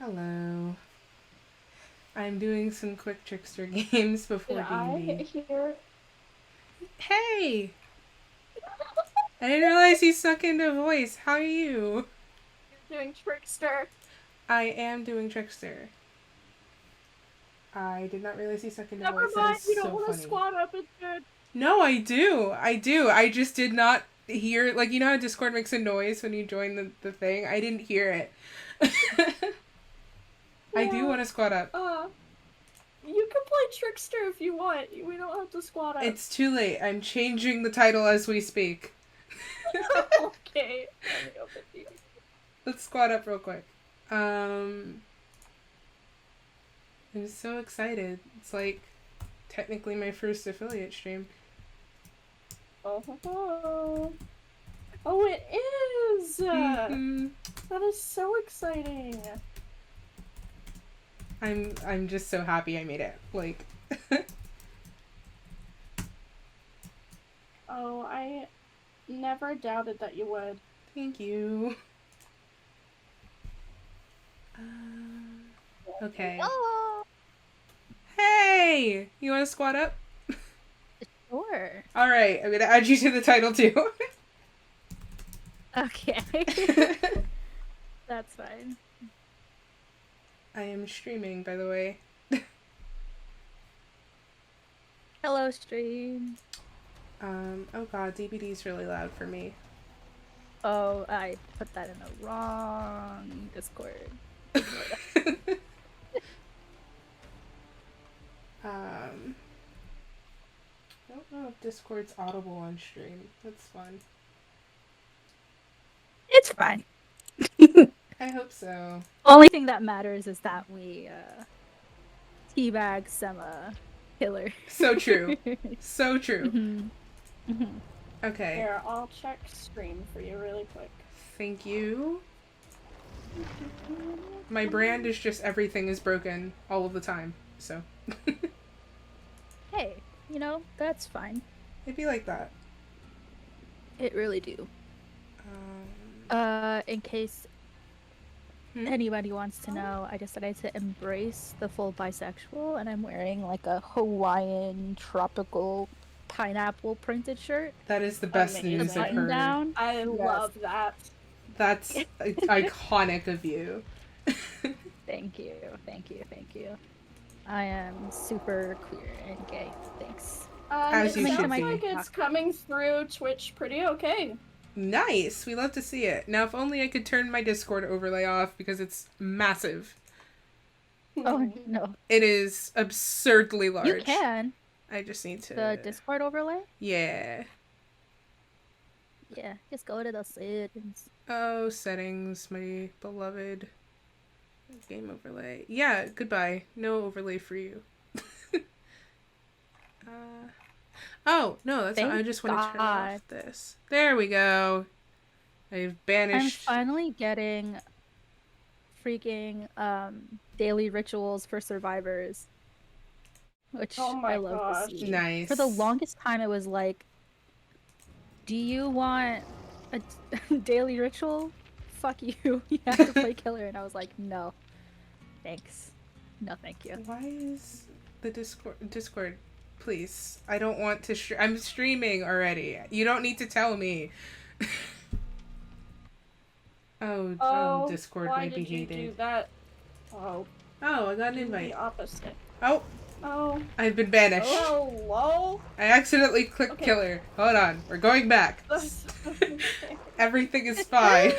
Hello. I'm doing some quick trickster games before Did I D&D. hear? Hey! I didn't realize you snuck into voice. How are you? You're doing trickster. I am doing trickster. I did not realize you snuck into Never voice. That mind. is You don't so want to funny. squat up and good. No, I do. I do. I just did not hear, like, you know how Discord makes a noise when you join the thing? I didn't hear it. I do Yeah. want to squat up. You can play trickster if you want. We don't have to squat up. It's too late. I'm changing the title as we speak. Okay. Let me open these. Let's squat up real quick. I'm so excited. It's like technically my first affiliate stream. Oh, oh, it is. That is so exciting. I'm just so happy I made it. Like Oh, I never doubted that you would. thank you. Okay. Oh, Hey! You want to squat up? sure. Alright, I'm gonna add you to the title too. Okay. That's fine. I am streaming, by the way. Hello, stream. Oh god, DBD's really loud for me. Oh, I put that in the wrong Discord. I don't know if Discord's audible on stream. That's fun. It's fine. I hope so. Only thing that matters is that we teabag Sema killer. So true. So true. Mm-hmm. Mm-hmm. Okay. Here, I'll check stream for you really quick. Thank you. My brand is just everything is broken all of the time, so. Hey, you know, that's fine. It'd be like that. It really do. In case anybody wants to know, I decided to embrace the full bisexual, and I'm wearing like a Hawaiian tropical pineapple printed shirt. That is the best news I've heard. Down. I love that. That's iconic of you. Thank you, thank you, thank you. I am super queer and gay. Thanks. As you it should sounds be. like it's coming through Twitch pretty okay. Nice. We love to see it. Now, if only I could turn my Discord overlay off because it's massive. Oh no. It is absurdly large. You can. I just need to. The Discord overlay? Yeah. Yeah, just go to the settings. Oh, settings, my beloved. Game overlay. Yeah, goodbye. No overlay for you. Oh, no, that's not. I just want to turn off this. There we go. I've banished. I'm finally getting freaking daily rituals for survivors. Which I love to see. Nice. For the longest time it was like, do you want a daily ritual? Fuck you. You have to play killer. And I was like, no. Thanks. No, thank you. Why is the Discord, please. I don't want to I'm streaming already. You don't need to tell me. oh, Discord might be hated. Why did you do that? Oh, I got an invite. The opposite. Oh. I've been banished. Oh, lol. I accidentally clicked killer. Hold on. We're going back. Everything is fine.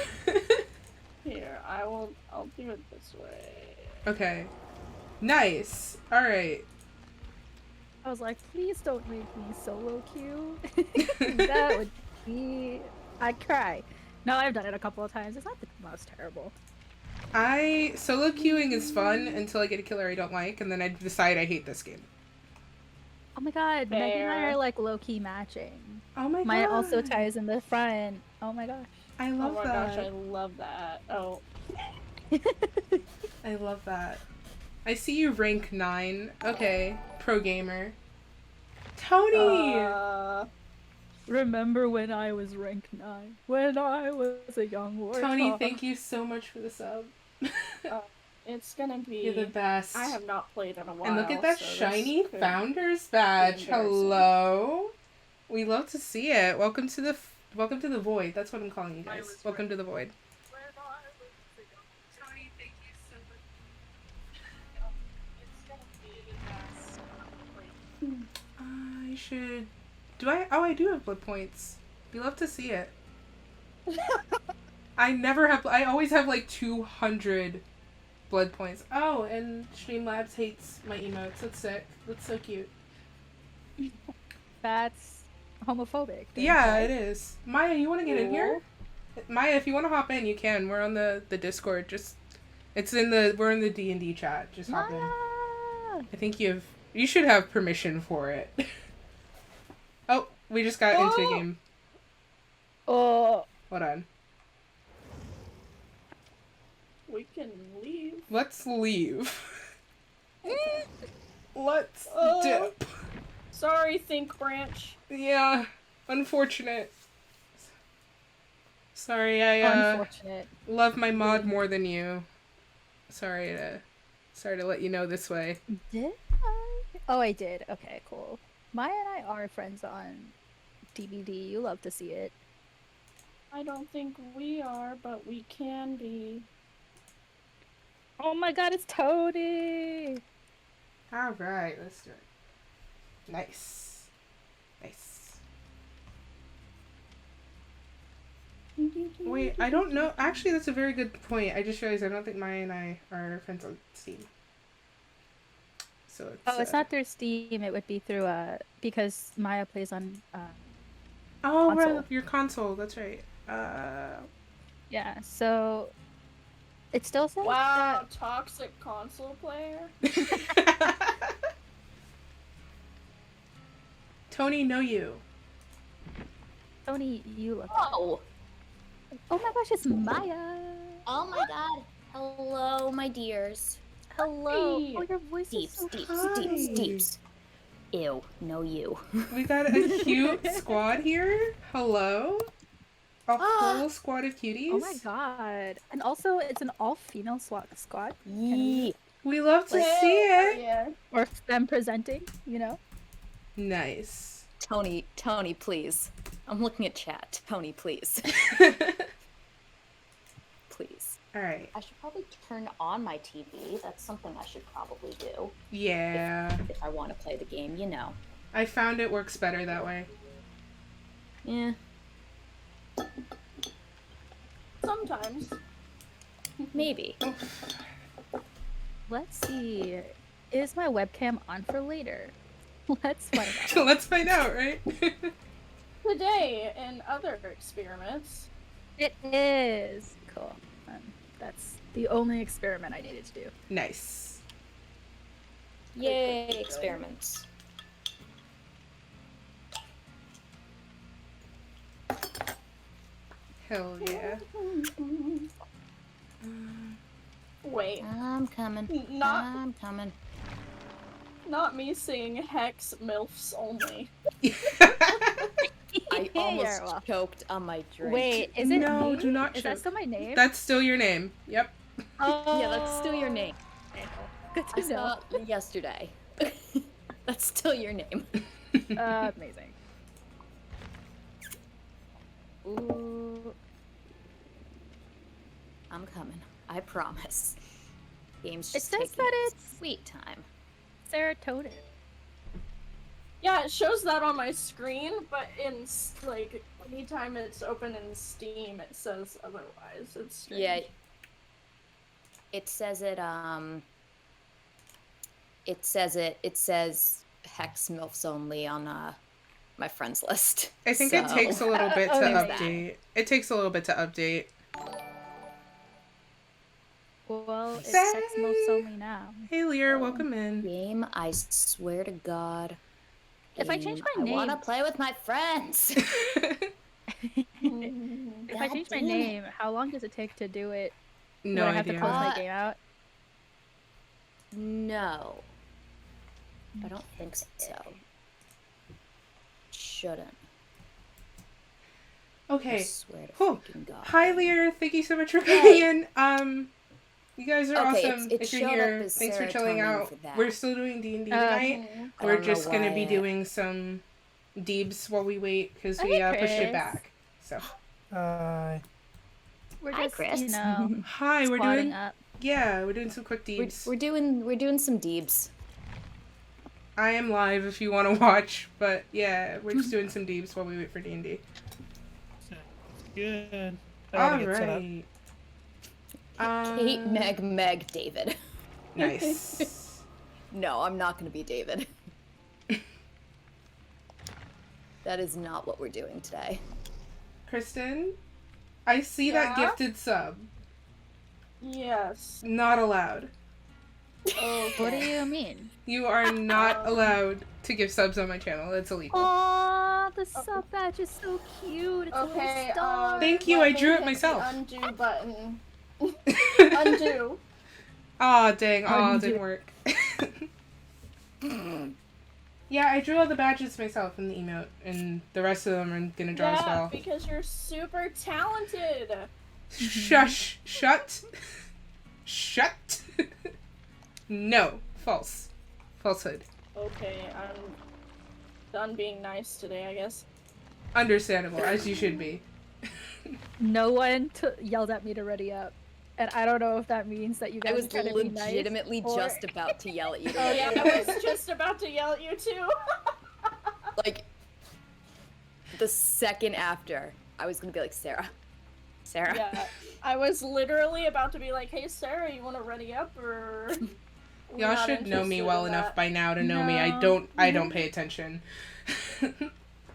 Here, I'll do it this way. Okay. Nice. Alright. I was like, please don't make me solo queue. That would be... I'd cry. No, I've done it a couple of times. It's not the most terrible. Solo queuing is fun until I get a killer I don't like, and then I decide I hate this game. Oh my god, Meg and I are like low-key matching. Oh my god. Mine also ties in the front. Oh my gosh. I love that. Oh my gosh, I love that. Oh. I love that. I see you rank 9. Okay. Pro gamer. Tony! Remember when I was rank 9? When I was a young warthog. Tony, thank you so much for the sub. It's gonna be. You're the best. I have not played in a while. And look at that so shiny this could founder's be badge. embarrassing. Hello. We love to see it. Welcome to the void. That's what I'm calling you guys. Welcome to the void. Tony, thank you so much. I should. Do I? Oh, I do have blood points. We love to see it. I never have. I always have like 200 blood points. Oh, and Streamlabs hates my emotes. That's sick. That's so cute. That's homophobic. Yeah, right? it is. Maya, you want to get in here? Maya, if you want to hop in, you can. We're on the Discord. Just, we're in the D&D chat. Just hop in. Maya! I think you should have permission for it. Oh, we just got into a game. Oh. Hold on. We can leave. Let's leave. Let's dip. Sorry, Think Branch. Yeah, unfortunate. Sorry, I Unfortunate. love my mod more than you. Sorry to let you know this way. Did I? Oh, I did. Okay, cool. Maya and I are friends on DVD. You love to see it. I don't think we are, but we can be. Oh my god, it's Tony! Alright, let's do it. Nice. Nice. Wait, I don't know. Actually, that's a very good point. I just realized I don't think Maya and I are friends on Steam. So it's, Oh, it's not through Steam. It would be through because Maya plays on Oh, console. right, your console. That's right. Yeah. So it still says Wow, toxic console player. Tony, know you. Tony, you look. Oh, Oh my gosh, it's Maya. oh my god. Hello, my dears. Hello. Hey. Oh, your voice is Deeps, so deeps, Hi. deeps, deeps. Ew, no you. We got a cute squad here. Hello. A whole squad of cuties. Oh my god. And also, it's an all-female squad. Yee. We love to see it. Yeah. Or them presenting, you know? Nice. Tony, please. I'm looking at chat. Tony, please. Please. Alright. I should probably turn on my TV. That's something I should probably do Yeah. if I want to play the game, you know. I found it works better that way. Yeah, Sometimes. maybe. Let's see. Is my webcam on for later? Let's find out. Let's find out, right? Today, in other experiments. It is. Cool. That's the only experiment I needed to do. Nice. Yay, experiments. Hell yeah. Wait, I'm coming. not I'm coming. not me saying hex milfs only. I almost You're welcome. choked on my drink. Wait, is it No, me? do not Is choke. that still my name? That's still your name. Yep. Oh. Yeah, that's still your name. Good I to know. saw it yesterday. That's still your name. Amazing. Ooh. I'm coming. I promise. Game's It just says taking that its it's sweet time. serotonin. Yeah, it shows that on my screen, but like anytime it's open in Steam, it says otherwise. It's strange. Yeah. It says it it says Hex MILFs only on my friends list. I think it So- takes a little bit to Okay. update. It takes a little bit to update. Well, it's Say- sex most only now. Hey Lear, welcome in. Game, I swear to God. If I change my I want to name- play with my friends. If I God change my damn it. name, how long does it take to do it? No Do I have to idea. close my game out? No. I don't think so. Shouldn't. I Okay. swear to Whew. freaking God. Hi Lear, thank you so much for coming in. You guys are Okay, awesome. it if you're showed up here, as thanks for chilling serotonin out. for that. We're still doing D&D tonight. I We're don't know just gonna be why. doing some deebs while we wait because we Hey, pushed it Chris. back. So Hi. We're Hi, just, Chris. you know, hi, we're squatting doing up. we're doing some quick We're, deebs. we're doing some deebs. I am live if you want to watch, but yeah, we're just doing some deebs while we wait for D&D. Sounds good. I All gotta get set up. right. Kate, Meg, David. Nice. No, I'm not gonna be David. That is not what we're doing today. Kristen, I see that Yeah? gifted sub. Yes. Not allowed. Okay. What do you mean? You are not allowed to give subs on my channel. It's illegal. Aw, the sub badge is so cute. It's a Okay, little star. Thank you, let I me drew it hit myself. The undo button. Undo. Aw, dang. Aw, Undo. didn't work. Yeah, I drew all the badges myself in the emote, and the rest of them are gonna draw as Yeah, well. because you're super talented. Shush. Shut. Shut. No. False. Falsehood. Okay, I'm done being nice today, I guess. Understandable, as you should be. No one yelled at me to ready up. And I don't know if that means that you I guys was are trying to be nice. legitimately or- just about to yell at you. Oh yeah, I was just about to yell at you too. Like, the second after, I was gonna be like, Sarah. Yeah, I was literally about to be like, "Hey Sarah, you want to ready up or?" We're Y'all not should know me interested well in enough that. by now to know me. No. I don't pay attention.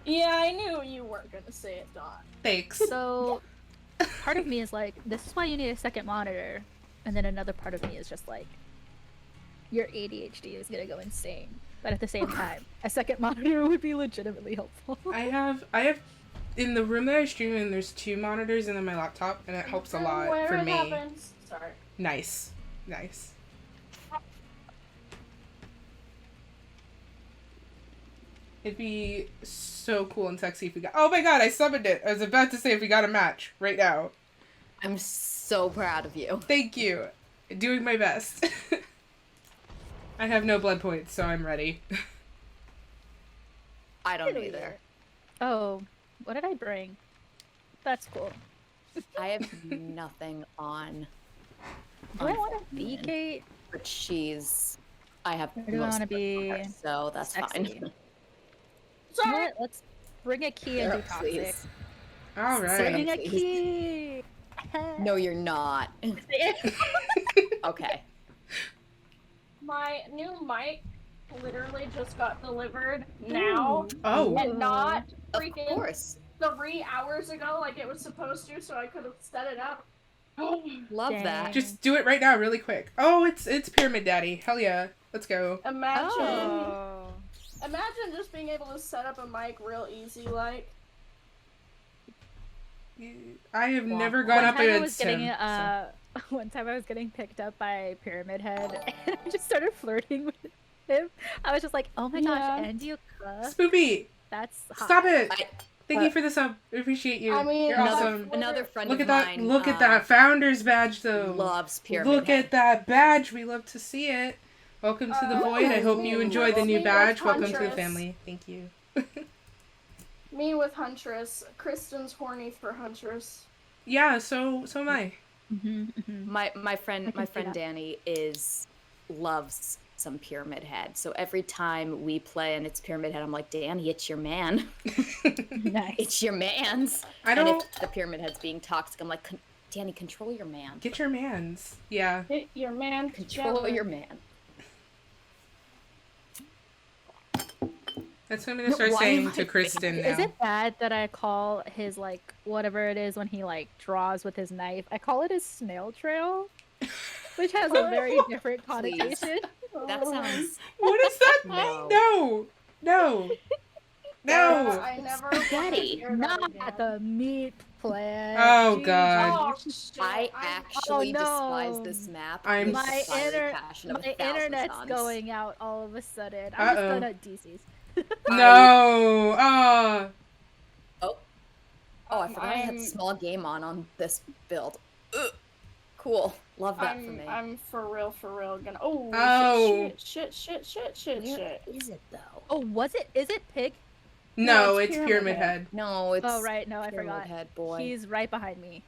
Yeah, I knew you weren't gonna say it, Dawn. Thanks. So, part of me is like, this is why you need a second monitor. And then another part of me is just like, your ADHD is gonna go insane. But at the same time, a second monitor would be legitimately helpful. I have in the room that I stream in, there's 2 monitors and then my laptop, and it helps a lot Where for it me. happens. Sorry. Nice. It'd be so cool and sexy if we got. Oh my god, I summoned it. I was about to say if we got a match right now. I'm so proud of you. Thank you. Doing my best. I have no blood points, so I'm ready. I don't either. Oh, what did I bring? That's cool. I have nothing on. Do I want to be Kate? But she's. I have. Or do I most want to of be her, so that's sexy? fine. You know Sorry. what? Let's bring a key and Sarah, be toxic. please. All Sarah. right. Bring a Please. key. No, you're not. Okay. My new mic literally just got delivered now, Oh. and not Of freaking course. 3 hours ago like it was supposed to, so I could have set it up. Love Dang. that. Just do it right now, really quick. Oh, it's Pyramid Daddy. Hell yeah. Let's go. Imagine, Oh. imagine just being able to set up a mic real easy, like. I have Wow. never gone One up time I was against him. getting one time I was getting picked up by Pyramid Head and I just started flirting with him. I was just like, oh my Yeah. gosh, and you so. Spoopy, that's hot. stop it. I- Thank you for the sub. I appreciate you. I mean, You're another, awesome. another friend Look of at that. mine. Look at that founder's badge, though. Loves Pyramid Look Head. at that badge. We love to see it. Welcome to the Void. I hope you enjoy the new badge. Welcome to the family. Thank you. Me with Huntress. Kristen's horny for Huntress. Yeah, so am I. My friend can see that. Danny loves some Pyramid Head. So every time we play and it's Pyramid Head, I'm like, Danny, it's your man. Nice. It's your man's. I And don't if the Pyramid Head's being toxic, I'm like, Danny, control your man. get your mans. Yeah. Hit your man. Control together. your man. That's what I'm gonna start Why saying am I to Kristen now. Is it bad that I call his like whatever it is when he like draws with his knife? I call it his snail trail, which has a very different connotation. That sounds. What does that No. mean? No. No. I never Spaghetti. wanna hear that Not again. the meat plant. Oh, Jeez. God. Oh, shit. I actually no. despise this map. I'm- with My the fiery passion of my 1,000 internet's suns. going out all of a sudden. I'm just Uh-oh. done at DC's. No. Oh. Oh, I forgot I had I'm- small game on this build. Ugh. Cool. Love that for me. I'm for real gonna. Oh, Oh. shit. Where is it though? Oh, is it Pig? No, it's it's Pyramid Pyramid Head. Head. No, it's. Oh, right. No, I Pyramid forgot. Head boy. He's right behind me.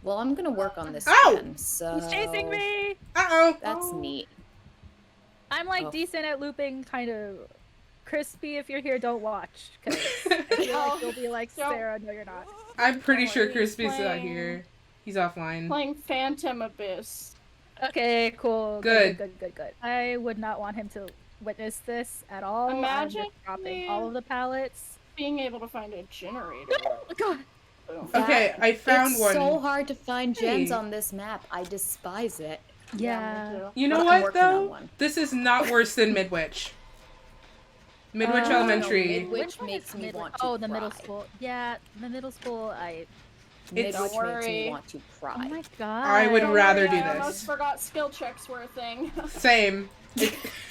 Well, I'm gonna work on this Ow! again. So He's chasing me! Uh-oh. That's Oh. neat. I'm like Oh. decent at looping, kind of. Crispy, if you're here, don't watch. Because I feel like you'll be like, Don't- Sarah, no, you're not. I'm pretty Don't sure worry, Crispy's not playing- here. He's offline. Playing Phantom Abyss. Okay, cool. Good. Good. I would not want him to witness this at all. I'm Imagine just dropping me- all of the pallets. Being able to find a generator. Oh, God. Boom. Okay, I found It's one. so hard to find gems Hey. on this map. I despise it. Yeah. me too. You know But I'm what, working on though? one. This is not worse than Midwich. Midwich No, Elementary. Midwich Which one makes is me middle- want to Oh, the middle cry. school. Yeah, the middle school, Midwich Don't makes worry. me want to cry. Oh my god. I would Don't rather worry, do I this. almost forgot skill checks were a thing. Same.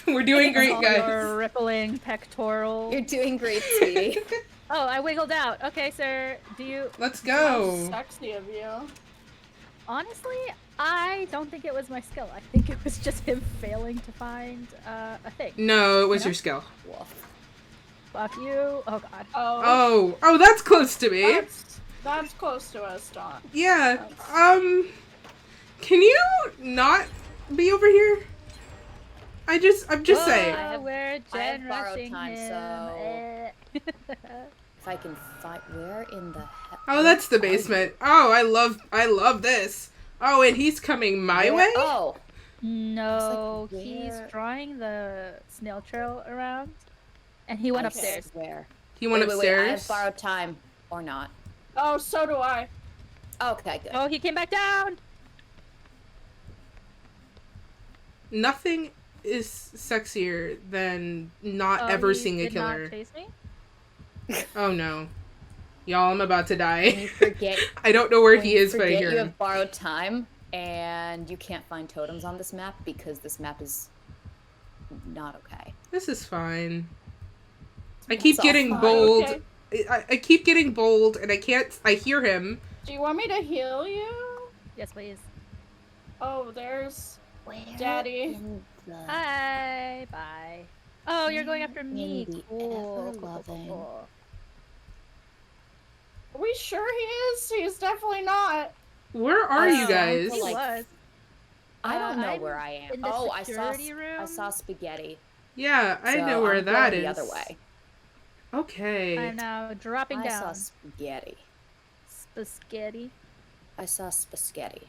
We're doing great, All guys. Your rippling pectoral. You're doing great, sweetie. Oh, I wiggled out. Okay, sir. Do you... Let's How go. sexy of you. Honestly, I don't think it was my skill. I think it was just him failing to find a thing. No, it was Yeah. your skill. Woof. Fuck you. Oh god. Oh, that's close to me. That's close to us, Dawn. Yeah. Can you not be over here? I'm just saying. We're I have gen borrowed rushing time, him. so- If I can find where in the hell? Oh, that's the basement. Oh, I love this. Oh, and he's coming my way? Oh, No, It's like, he's where- drawing the snail trail around, and he went okay, upstairs. Where? He went Wait, upstairs. I have borrowed time or not? Oh, so do I. Okay, good. Oh, he came back down. Nothing is sexier than not Oh, ever he seeing a did not killer. chase me? Oh no. Y'all, I'm about to When die. you forget, I don't know where when he you is, but I forget hear you him. have borrowed time, and you can't find totems on this map because this map is not okay. This is fine. I keep all getting fine. bold. Okay. I keep getting bold, and I hear him. Do you want me to heal you? Yes, please. Oh, there's Where Daddy. in the- Hi. Bye. Oh, you're going after me. In the Cool. ever-loving- Are we sure he is? He's definitely not. Where are I you guys? He like- was. I don't know I'm where I am. in the Oh, I saw security room. spaghetti. Yeah, I So know where I'm that going is. the other way. Okay. I'm now dropping I down. saw spaghetti. Spaghetti. I saw spaghetti.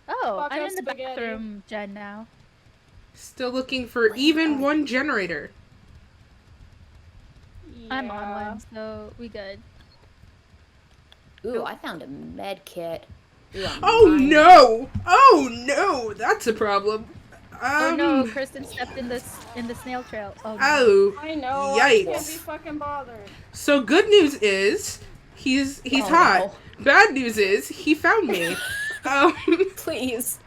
Oh, Fuck I'm us, in the spaghetti. bathroom, Jen, now. Still looking for even one generator. I'm on Yeah. one, so we good. Ooh, I found a med kit. Ooh, I'm Oh mining. no! Oh no! That's a problem. Oh no, Kristen stepped in the snail trail. Oh, no. Oh. I know. I can't be Yikes. fucking bothered. So good news is he's Oh, hot. Bad news is he found me. um, Please.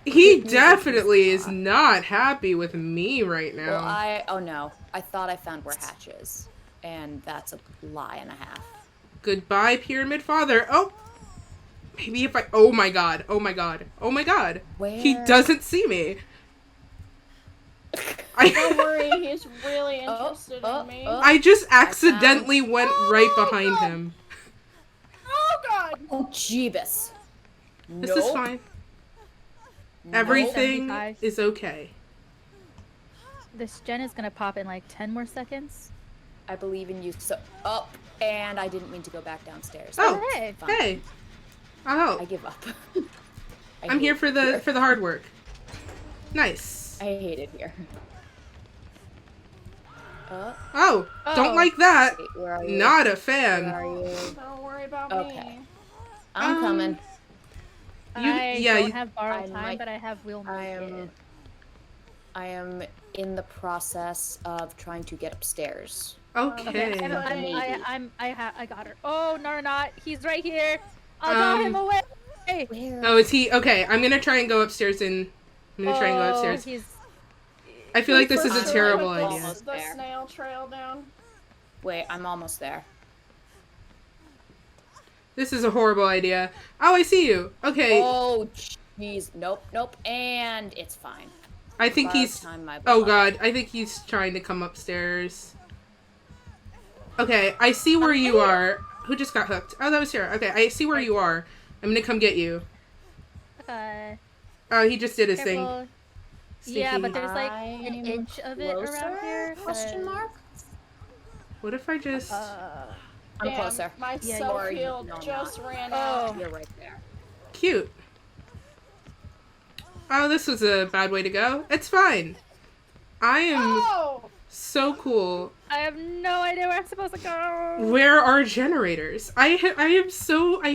he news is definitely he's is hot. not happy with me right Well, now. oh no. I thought I found where Hatch is. And that's a lie and a half. Goodbye, Pyramid Father. Oh, maybe if I. Oh my god. Oh my god. Oh my god. He Where? doesn't see me. Don't I. worry, he's really interested in me. I just accidentally went right behind God. him. Oh god! Oh, Jeebus. This is fine. Everything 75. is okay. This gen is gonna pop in like 10 more seconds. I believe in you so up, and I didn't mean to go back downstairs. Oh, hey. Fine. Hey. Oh, I give up. I'm here for the hard work. Nice. I hate it here. Oh, don't Oh. like that. Wait, where are you? Not a Where fan. are you? Don't worry about Okay. me. I'm coming. Yeah, don't you- have borrowed I time, might- but I have wheel I am in the process of trying to get upstairs. Okay. I got her. Oh, no, not. He's right here. I'll draw him away. Where? Oh, is he? Okay, I'm gonna try and go upstairs and. I'm gonna try and go upstairs. He's... I feel like this is For a sure terrible put idea. The There. snail trail down. Wait, I'm almost there. This is a horrible idea. Oh, I see you. Okay. Oh, jeez. Nope. And it's fine. I think Borrowed he's... time, my Oh, beloved. God. I think he's trying to come upstairs. Okay, I see where you are. Who just got hooked? Oh, that was here. Okay, I see where you are. I'm gonna come get you. Oh, he just did his thing. Careful. Yeah, but Sneaky. there's like an I'm inch of it around closer? here. Question mark? What if I just... I'm Damn, closer. My Yeah, self you're- heal no, I'm just not. ran Oh. out. You're right there. Cute. Oh, this was a bad way to go. It's fine. I am Oh! so cool. I have no idea where I'm supposed to go. Where are generators? I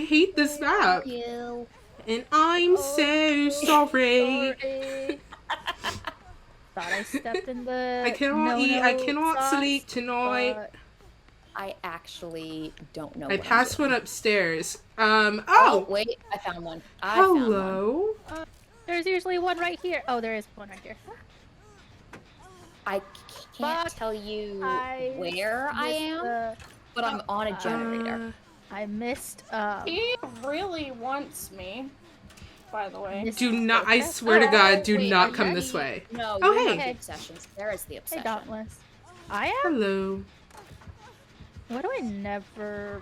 hate this map. You. And I'm so sorry. Sorry. Thought I stepped in the. I cannot eat. I no-no cannot sauce, sleep tonight. but- I actually don't know. I what passed I'm one doing. upstairs. Oh Oh. wait, I found one. I found one. Hello. There's usually one right here. Oh, there is one right here. I can't Fuck. tell you I where I missed am, the- but I'm on a generator. I missed. He really wants me, by the way. This- Do not. I swear to God, do Wait, not are come you- this way. No, Oh, you're hey. not the obsession. Sarah's the Hey, obsession. Dauntless. I am. Hello. Why do I never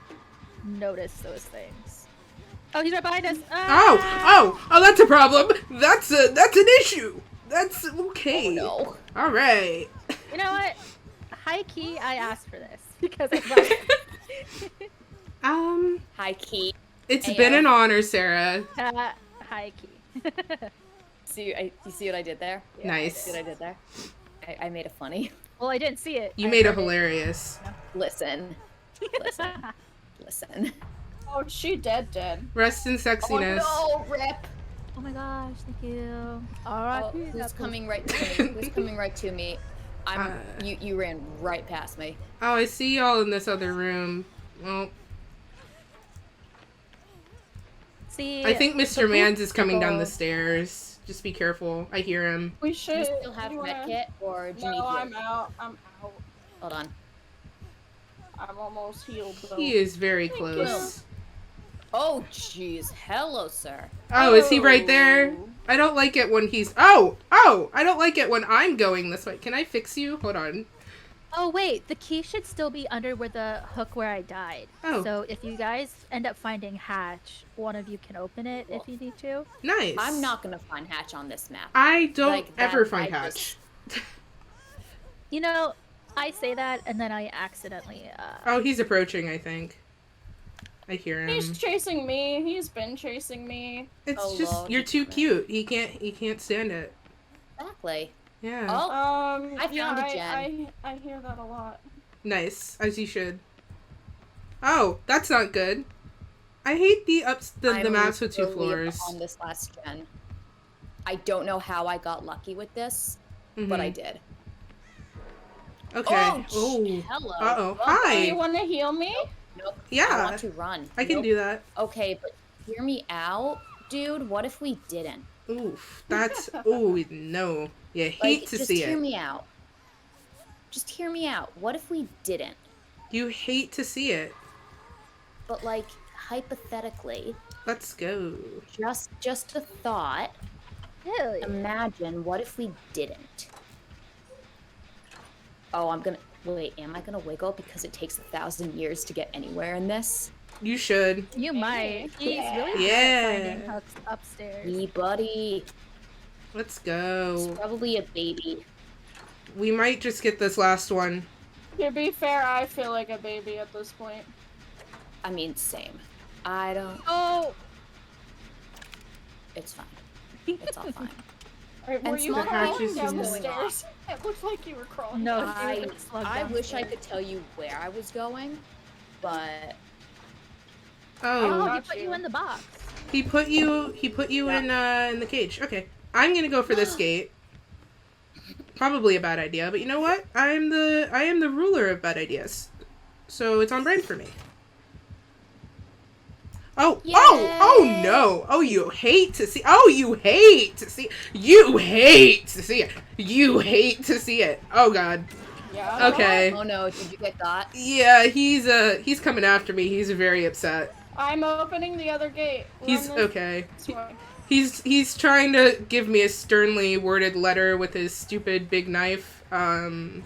notice those things? Oh, he's right behind us. Oh, that's a problem. That's an issue. That's okay. Oh, no. All right. You know what? High key, I asked for this because I thought. Hi, Key. It's Ayo. been an honor, Sarah. High key. You see what I did there? Nice. See what I did there? I made a funny. Well, I didn't see it. You I made it heard hilarious. Listen. Listen. Oh, she dead. Rest in sexiness. Oh no, rip. Oh my gosh, thank you. Oh, Alright, who's coming right to me? Who's coming right to me? You ran right past me. Oh, I see y'all in this other room. Well, See, I think Mr. Mans is coming down the people- stairs. Just be careful. I hear him. We Do should. you still have you wanna- medkit, or do you need No, heal? I'm out. I'm out. Hold on. I'm almost healed though. He is very Thank close. Oh, jeez. Hello, sir. Oh, is he right there? I don't like it when he's... Oh! I don't like it when I'm going this way. Can I fix you? Hold on. Oh wait, the key should still be under where the hook where I died. Oh. So if you guys end up finding Hatch, one of you can open it if you need to. Nice. I'm not gonna find Hatch on this map. I don't Like that, ever find I Hatch. You know, I say that and then I accidentally. Oh, he's approaching, I think. I hear him. He's chasing me. He's been chasing me. It's Oh, just Lord, you're he's too great. cute. He can't stand it. Exactly. Yeah. Oh, I Yeah, found a gen. I hear that a lot. Nice, as you should. Oh, that's not good. I hate the I'm maps with two really floors. on this last gen. I don't know how I got lucky with this, but I Mhm. did. Okay. Oh, Oh. hello. Uh-oh. Well, Hi. Do you want to heal me? Nope. I Yeah. want to run. I can Nope. do that. Okay, but hear me out, dude. What if we didn't? Oof. That's oh no. You hate Like, to just see hear it. me out. Just hear me out. What if we didn't? You hate to see it. But like hypothetically, Let's go. just a thought. Really? Imagine what if we didn't? Oh, I'm gonna wait. Am I gonna wiggle because it takes 1,000 years to get anywhere in this? You should. You might. He's really good Yeah. at finding hooks upstairs. Hey, buddy. Let's It's go. probably a baby. We might just get this last one. To be fair, I feel like a baby at this point. I mean, same. I don't. Oh! It's fine. It's all fine. Right, were And you small crawling hatches down the is- stairs? It looked like you were crawling. No, down. he was slugged I wish I downstairs. could tell you where I was going, but Oh, Oh, he Got put you you. in the box. he put you in the cage. Okay. I'm gonna go for this gate. Probably a bad idea, but you know what? I am the ruler of bad ideas. So it's on brand for me. Oh, oh no. Oh, you hate to see. Oh, you hate to see. You hate to see it. You hate to see it. Oh god. Yeah. Okay. oh no, did you get got? Yeah, he's coming after me. He's very upset. I'm opening the other gate. He's Run this okay. way. He's trying to give me a sternly worded letter with his stupid big knife. And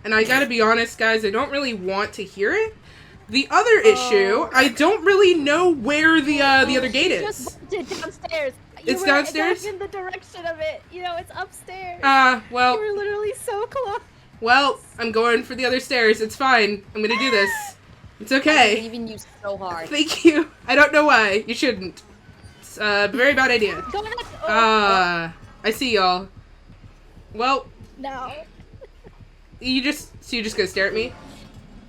I gotta be honest, guys, I don't really want to hear it. The other issue, I don't really know where the other gate Just is. walked it downstairs. It's were downstairs? back in the direction of it. You know, it's upstairs. Well, You were literally so close. well, I'm going for the other stairs. It's fine. I'm gonna do this. It's I okay. believe in you so hard. Thank you. I don't know why. You shouldn't. It's a very bad idea. Go next. Oh, I see y'all. Well, no. you just gonna stare at me?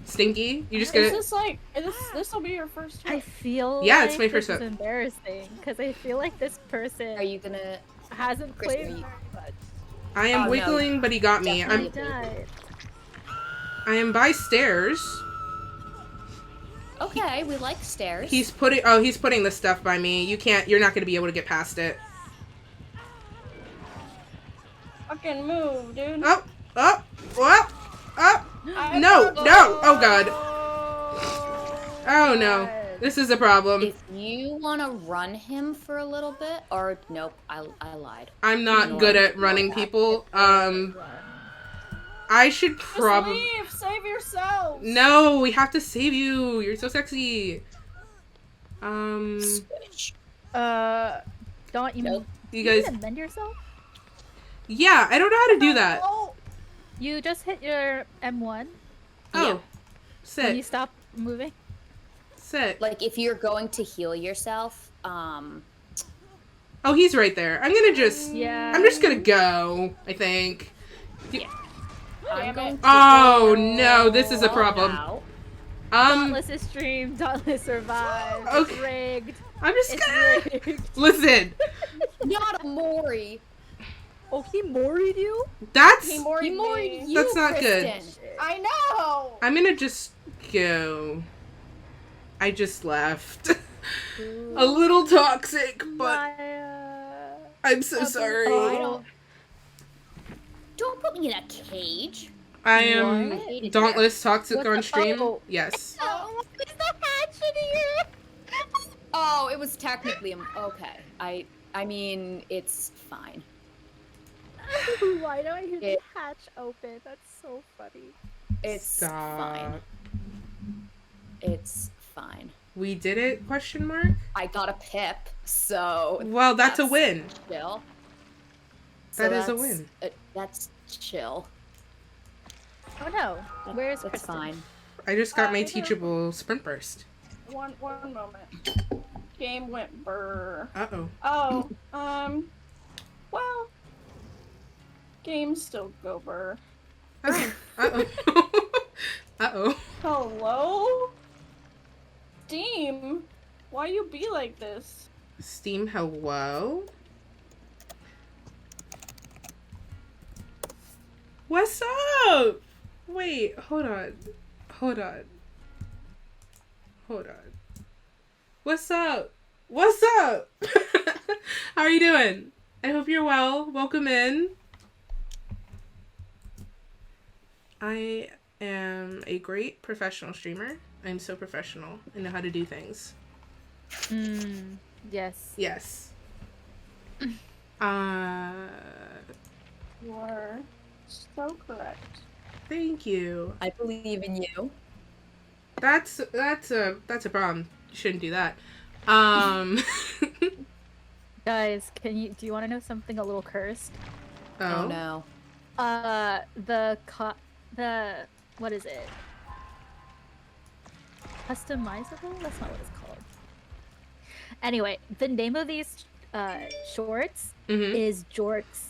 Stinky? You just Is gonna... this like this will be your first I time? feel Yeah, like it's my first this is time. embarrassing because I feel like this person Are you gonna? hasn't Chris, played are you- very much. I am Oh, no. wiggling, but he got me. I Definitely. died. I am by stairs. Okay, we like stairs. He's putting the stuff by me. You're not gonna be able to get past it. Fucking move, dude. Oh, oh, oh, oh. I No, don't no, oh god. know. Oh no. This is a problem. If you want to run him for a little bit, or nope, I lied. I'm not No, good I- at running no, people. I should Just probably... leave. Save yourselves. No, we have to save you. You're so sexy. Switch. Don't you? Nope. You You guys... need to mend yourself. Yeah, I don't know how to do that. Oh, You just hit your M1 Oh. when you Sit. stop moving. Sit. Like if you're going to heal yourself, Oh, he's right there. I'm gonna just... Yeah. I'm just gonna go, I think. I'm going to Oh, go no, this is a all problem. out. Dauntless is streamed. Dauntless survived. It's Okay. rigged. I'm just It's gonna... rigged. Listen, Not a Mori. Oh, he moried you? that's... he He moried Mori'd me. you, That's not good. Kristen. I know. I'm gonna just go. I just left. A little toxic, but Maya. I'm so I sorry. don't. Don't put me in a cage. I I am hate it Dauntless Toxic What on the- stream. oh. Yes. Oh, there's no hatch in here. Oh, it was technically okay. I mean, it's fine. Why do I hear the It- hatch open? That's so funny. It's fine. It's fine. We did it? Question mark. I got a pip, so Well, that's a win. chill. That is a that's- win. That's chill. Oh no. Where's That's Kristen? fine. I just got my I don't- teachable sprint burst. One moment. Game went burr. Uh-oh. Oh, well, game still go burr. Oh. Uh-oh. Uh-oh. Hello? Steam? Why you be like this? Steam, hello? What's up? Wait, hold on. Hold on. Hold on. What's up? What's up? How are you doing? I hope you're well. Welcome in. I am a great professional streamer. I'm so professional. I know how to do things. Yes. Yes. You are so correct. Thank you. I believe in you. That's a problem. You shouldn't do that. Guys, do you want to know something a little cursed? Oh no. What is it? Customizable? That's not what it's called. Anyway, the name of these shorts Mhm. is jorts.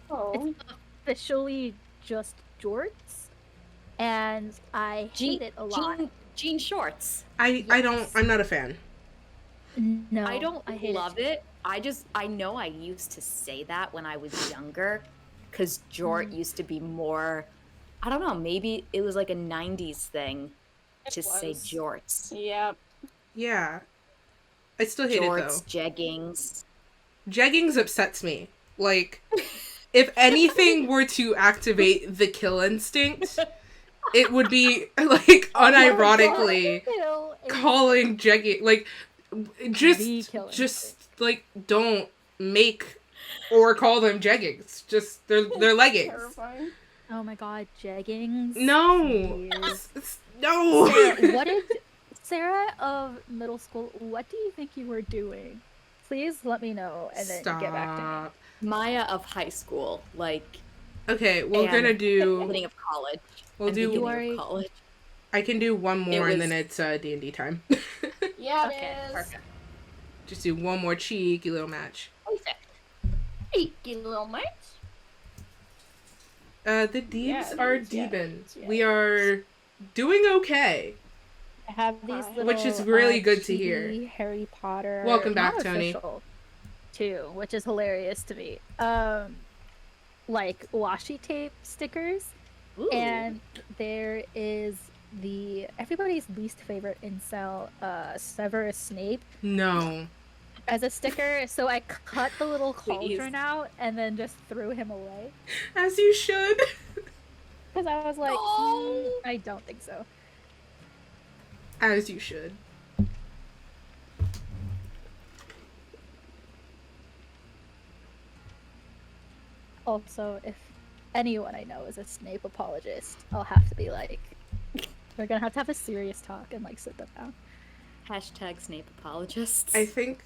Oh, Officially just jorts, and I hate it a lot. Jean shorts. I'm not a fan. No, I don't hate love it. I know I used to say that when I was younger, because jort used to be more, I don't know, maybe it was like a 90s thing to say was. jorts. yep. Yeah. I still hate Jorts, it though. jeggings. Jeggings upsets me. Like, if anything were to activate the kill instinct, it would be like unironically Kill is calling Jeggy like the just killing like don't make or call them jeggings. Just they're leggings. Terrifying. Oh my god, jeggings. No. Please. No. Sarah, what did Sarah of middle school? What do you think you were doing? Please let me know and then get back to me. Stop. Maya of high school, like Okay, we're and gonna the do. beginning of college. We'll and do. beginning Worry. of college. I can do one more, and was- then it's D&D time. Yeah, Okay, it is. Perfect. Just do one more cheeky little match. Perfect. Cheeky little mate. The Deebs Yeah, are these, yeah, Deebin. yeah. We are doing okay. I have these Which little, is really good to hear. cheaty Harry Potter. Welcome back, Tony. non-official, too, which is hilarious to me. Like washi tape stickers, Ooh. and there is everybody's least favorite incel, Severus Snape, No. as a sticker. So I cut the little Please. cauldron out and then just threw him away As you should. because I was like, No. I don't think so. As you should. Also, if anyone I know is a Snape apologist, I'll have to be like, we're gonna have a serious talk and like sit them down. Hashtag Snape apologists. I think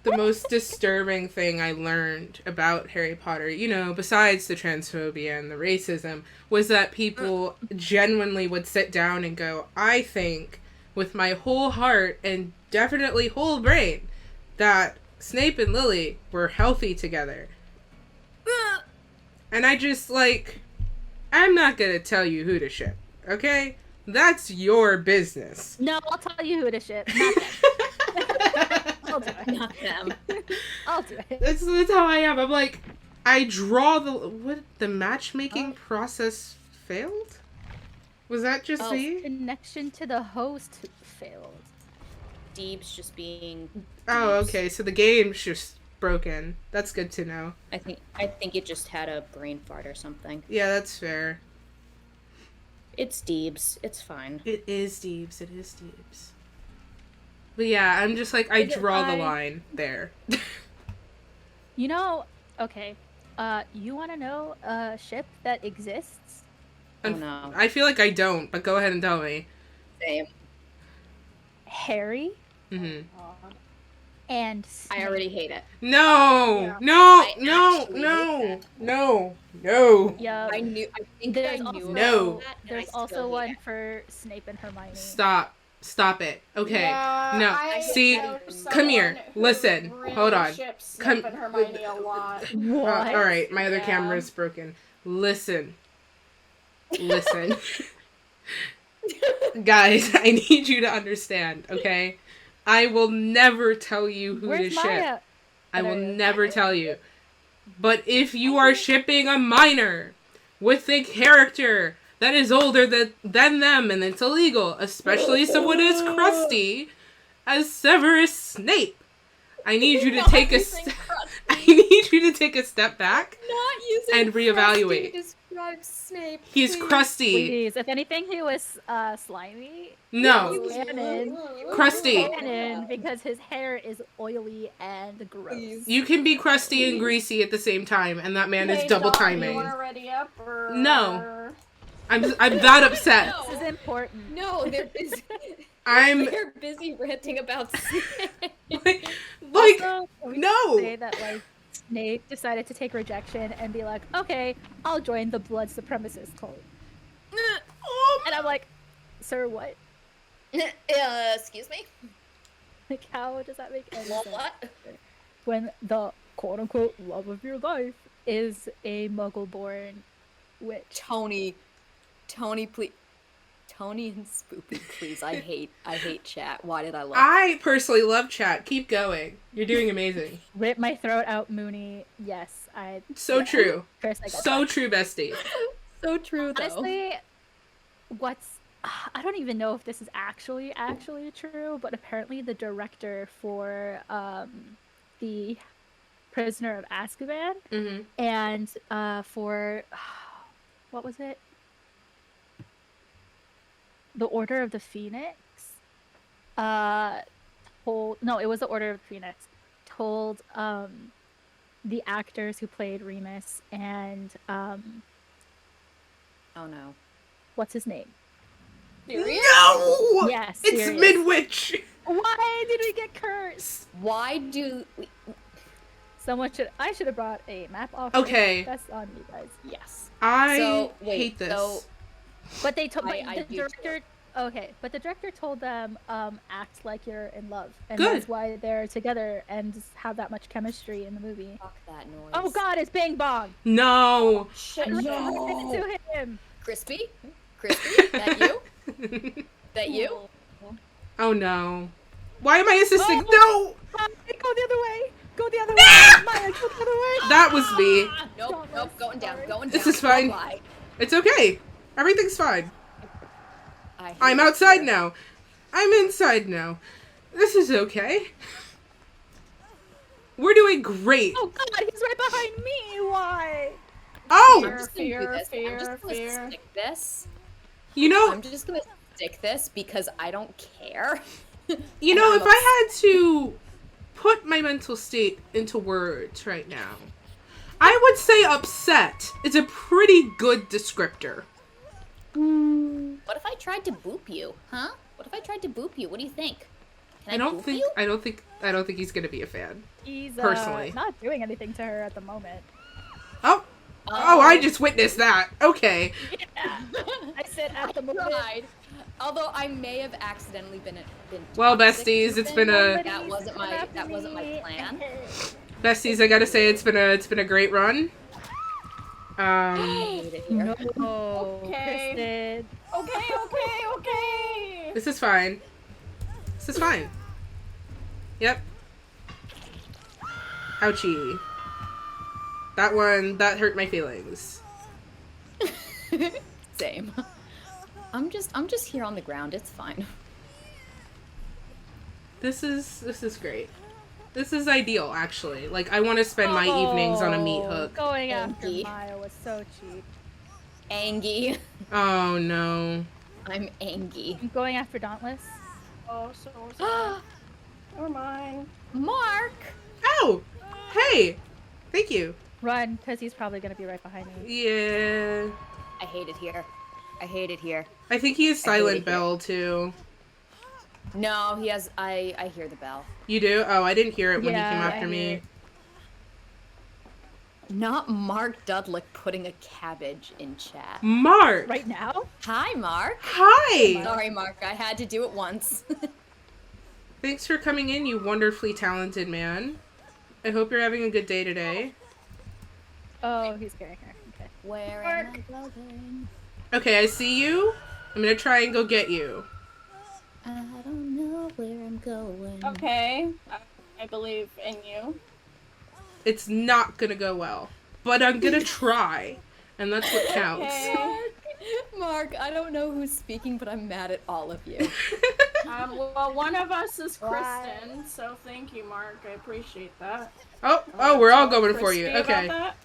the most disturbing thing I learned about Harry Potter, besides the transphobia and the racism, was that people genuinely would sit down and go, I think with my whole heart and definitely whole brain that Snape and Lily were healthy together. And I just, I'm not gonna tell you who to ship, okay? That's your business. No, I'll tell you who to ship. Not them. I'll do it. Not them. I'll do it. That's how I am. I'm like, I draw the matchmaking process failed? Was that just Oh. me? Connection to the host failed. Deeb's just being. Oh, Deebs. okay, so the game's just broken. That's good to know. I think it just had a brain fart or something. Yeah, that's fair. It's Deeb's. It's fine. It is Deebs. But yeah, I'm just like, I Is it draw the fine? line there. You know, okay. You want to know a ship that exists? Oh no. I feel like I don't, but go ahead and tell me. Same. Harry hmm and Snape. I already hate it. No! Yeah. No! I No! actually No! hate No! No! Yeah. I think There's I knew also, No. about that, and I There's still also hate one it. for Snape and Hermione. Stop it. Okay. Yeah, No. I See, know come here. someone who Listen. really Hold on. ships Come- Snape and Hermione a lot. What? Alright, my other Yeah. camera's broken. Listen. Guys, I need you to understand, okay? I will never tell you who Where's to ship. Maya? I will There it is. never tell you. But if you are shipping a minor with a character that is older than them and it's illegal, especially someone as crusty as Severus Snape, I need you to take a I need you to take a step back. Not using And reevaluate. crusty to describe Snape. He's please. crusty. Please, if anything, he was slimy. No. He was canon. Crusty. Canon because his hair is oily and gross. Please. You can be crusty and greasy at the same time, and that man is Hey, double Dom, You timing. want to ready up or No. I'm that upset. No. This is important. No, they're busy. They're busy ranting about Snape. like Also, can we no. say that like Snape decided to take rejection and be like, okay, I'll join the blood supremacist cult. And I'm like, sir, what? Excuse me? Like, how does that make any sense? What? When the quote unquote love of your life is a muggle born witch. Tony, please. Tony and Spoopy, please. I hate chat. Why did I love I personally love chat. Keep going. You're doing amazing. Rip my throat out, Mooney. Yes, I. So yeah. true. First I got So that. true, bestie. So true, though. Honestly, I don't even know if this is actually true, but apparently the director for the Prisoner of Azkaban hmm and for what was it? the Order of the Phoenix told no, it was the Order of the Phoenix told the actors who played Remus and Oh no. what's his name? Serious? No! Yes, It's Sirius. Midwich! Why did we get cursed? Why do we... I should have brought a map off. Okay. That's on you guys. Yes. I So, wait, hate this. so- But they told I the do too. director. Okay, but the director told them act like you're in love, and Good. that's why they're together and just have that much chemistry in the movie. Fuck that noise. Oh God, it's Bang Bong. No! Shit, Right no. to him. Crispy? Crispy? That you? That you? Oh no. Why am I assisting? Oh. No! Go the other way. Go the other way. Maya, go the other way. That was me. Nope, nope, going down, going down. This is fine. Bye. It's okay. Everything's fine. I hate I'm it outside here. now. I'm inside now. This is okay. We're doing great. Oh God, he's right behind me. Why? Oh! I'm just gonna do Fear, this. I'm fear, just gonna fear. stick this. You know, I'm just gonna stick this because I don't care. you know, I'm if I had to put my mental state into words right now, I would say upset is a pretty good descriptor. What if I tried to boop you? Huh? What if I tried to boop you? What do you think? Can I don't boop think you? I don't think he's gonna be a fan. He's Personally. not doing anything to her at the moment. Oh, I just witnessed that. Okay. I said at the moment. tried. Although I may have accidentally been Well, toxic besties, with it's it. been a That wasn't my plan. besties. I gotta say it's been a great run. I hate it here. No. Okay. Kristen. Okay. This is fine. This is fine. Yep. Ouchie. That hurt my feelings. Same. I'm just here on the ground. It's fine. This is great. This is ideal, actually. Like, I want to spend my evenings on a meat hook. Going after Angie. Maya was so cheap. Angie. Oh, no. I'm Angie. I'm going after Dauntless. Oh, so sad. Never mind. Mark. Oh! Hey! Thank you. Run, because he's probably going to be right behind me. Yeah. I hate it here. I hate it here. I think he has I hate Silent it. Bell, too. No, he has. I hear the bell. You do? Oh, I didn't hear it when he Yeah, came I after hear me. it. Not Mark Dudlick putting a cabbage in chat. Mark! Right now? Hi, Mark. Hi! Sorry, Mark. I had to do it once. Thanks for coming in, you wonderfully talented man. I hope you're having a good day today. Oh, he's getting her. Okay. Where am I going? Okay, I see you. I'm gonna try and go get you. I don't know where I'm going. Okay. I believe in you. It's not gonna go well, but I'm gonna try, and that's what counts. Okay. Mark, I don't know who's speaking, but I'm mad at all of you. Well, one of us is Why? Kristen, so thank you, Mark. I appreciate that. Oh, we're all going for you. Crispy about Okay. that.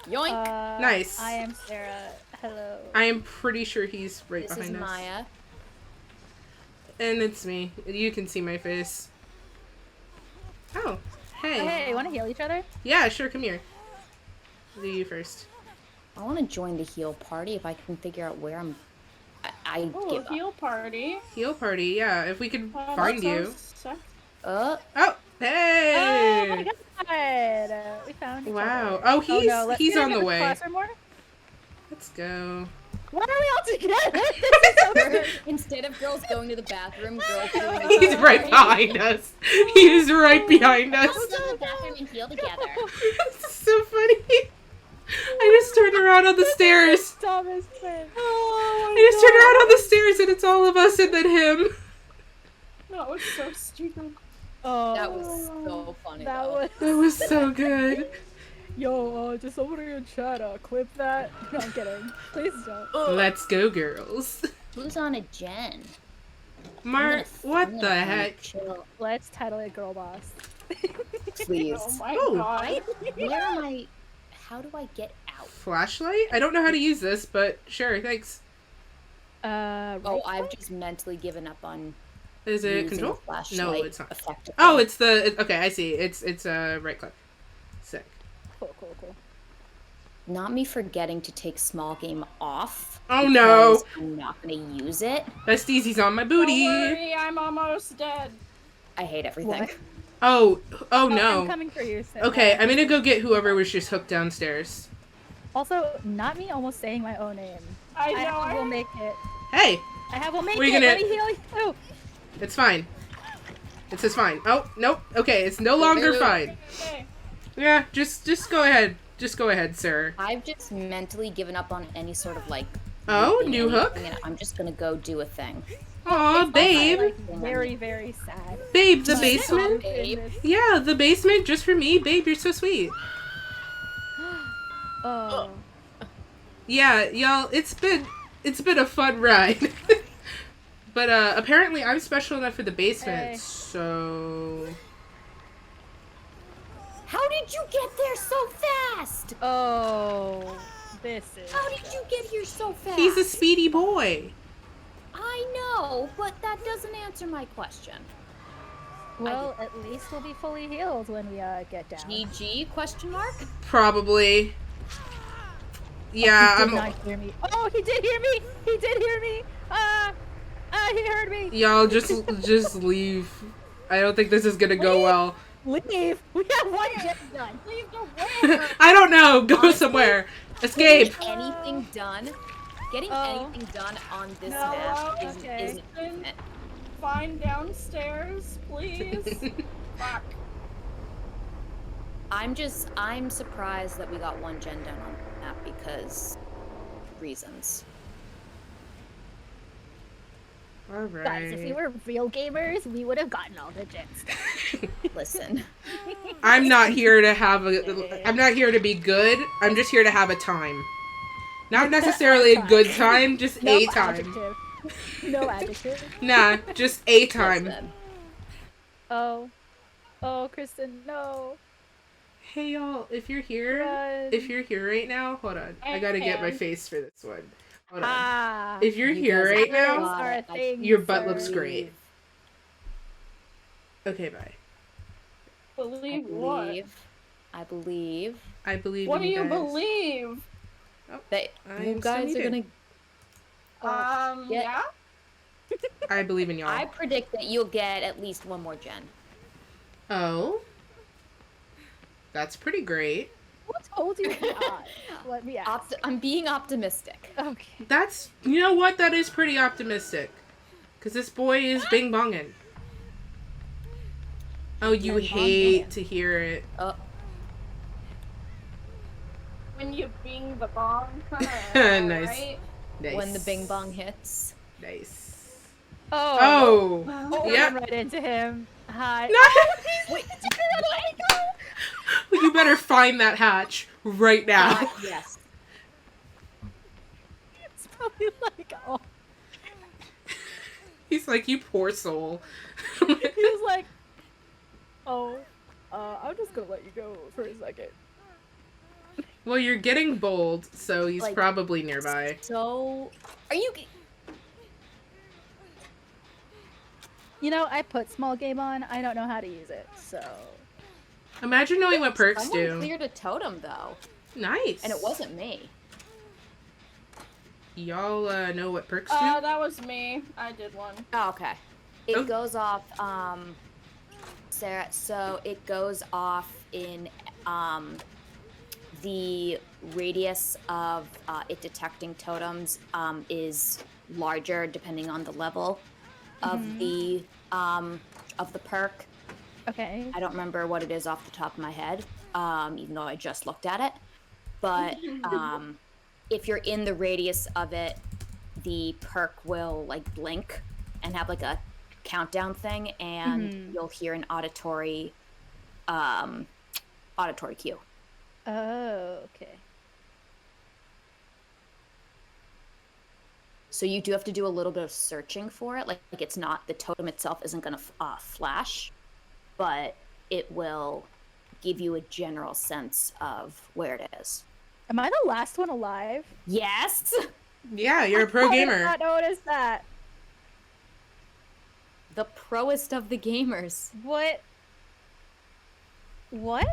Yoink! Nice. I am Sarah. Hello. I am pretty sure he's right This is behind us. Maya. And it's me. You can see my face. Oh, hey. Hey, want to heal each other? Yeah, sure, come here. I'll do you first. I want to join the heal party if I can figure out where I'm. I Oh, give up. heal party. Heal party, yeah, if we could Oh, find that you. sounds sick. Oh, Oh my hey! god! We found each Wow. other. Oh, he's- no, let's he's get on the into way. classroom more. Let's go. Why are we all together? This is so weird. Instead of girls going to the bathroom, girls doing He's right behind us. He's right behind us. Let's go to the bathroom and heal together. This is so funny. I just turned around on the stairs. Dumbest thing. I just turned around on the stairs and it's all of us and then him. That was so stupid. Oh, That was so funny. that though. was. That was so good. Yo, just somebody in chat, clip that. No, I'm kidding. Please don't. Let's go, girls. Who's on a gen? Mark, what I'm the gonna heck? Chill. Let's title it Girl Boss. Please. Oh my Oh. god. Where am I? How do I get out? Flashlight? I don't know how to use this, but sure, thanks. Right Oh, I've click? just mentally given up on Is it using control? a flashlight No, it's not. effectively. Oh, it's okay, I see. It's right click. Sick. Cool, cool, cool. Not me forgetting to take small game off. Oh, because no. I'm not gonna use it. Besties, he's on my Don't booty. worry, I'm almost dead. I hate everything. What? Oh I'm no. coming for you. So, Okay, I'm gonna go get whoever was just hooked downstairs. Also, not me almost saying my own name. I I know. will make it. Hey, I have will make What are you it. gonna- Let me heal you. it's fine. It's just fine. Oh, nope. Okay, it's no longer fine. Okay. Yeah, just go ahead. Just go ahead, sir. I've just mentally given up on any sort of like. Oh, looping new hook? anything, and I'm just gonna go do a thing. Aw, babe. Like, very, very sad. Babe, the Oh, basement? babe. Yeah, the basement just for me. Babe, you're so sweet. Oh. Yeah, y'all, it's been a fun ride. But apparently I'm special enough for the basement, Hey. so How did you get there so fast? Oh. This is. How did you get here so fast? he's a speedy boy. I know, but that doesn't answer my question. Well, at least we'll be fully healed when we get down. GG? Question mark? Probably. Yeah, He I'm did not hear me. Oh, he did hear me. He did hear me. He heard me. y'all just leave. I don't think this is gonna go well. Leave. We have one jet done. Leave the way. I don't know. Go Honestly, somewhere. Escape. Getting anything done? Getting Oh. anything done on this No, map okay. isn't it. Find downstairs, please. Fuck. I'm surprised that we got one gen done on the map because reasons. All Guys, if we right. were real gamers, we would have gotten all the gens. Listen, I'm not here to have a. I'm not here to be good. I'm just here to have a time. Not necessarily a good time, just No a time. adjective. No adjective. Nah, just a time. listen. Oh. Oh, Kristen, no. Hey y'all, if you're here, Run. if you're here right now, hold on. I gotta get my am. face for this one. Hold on. Ah. If you're You here guys right have now, got are a it. thing, your butt sir. looks great. Okay, bye. Believe what? I believe I believe What in do you guys. believe? that I you am guys so are gonna. Yeah. I believe in y'all. I predict that you'll get at least one more gen. Oh, that's pretty great. Who told you that? Let me ask. I'm being optimistic. Okay. That's, you know what? That is pretty optimistic. Cause this boy is bing bonging. Oh, you Bing hate bonging. to hear it. Oh, When you bing the bong. Nice. Right? Nice. when the bing bong hits. Nice. Oh. Oh. Oh, Yeah. ran right into him. Hi. No. Wait, Let me go. You better find that hatch right now. yes. It's probably like, oh. He's like, you poor soul. He was like, oh, I'm just gonna let you go for a second. Well, you're getting bold, so he's Like- probably nearby. So, are you? You know, I put small game on. I don't know how to use it, so. Imagine knowing what perks Someone do. cleared a totem though, Nice. and it wasn't me. Y'all know what perks do? That was me. I did one. Oh, okay. It Oh. goes off, Sarah. So it goes off in the radius of it detecting totems is larger depending on the level of the perk. Okay. I don't remember what it is off the top of my head, even though I just looked at it. But if you're in the radius of it, the perk will like blink and have like a countdown thing, and you'll hear an auditory cue. Oh, okay. So you do have to do a little bit of searching for it. Like it's not, the totem itself isn't going to flash, but it will give you a general sense of where it is. Am I the last one alive? Yes. Yeah, you're a pro I did gamer. not notice that. The proest of the gamers. What? What?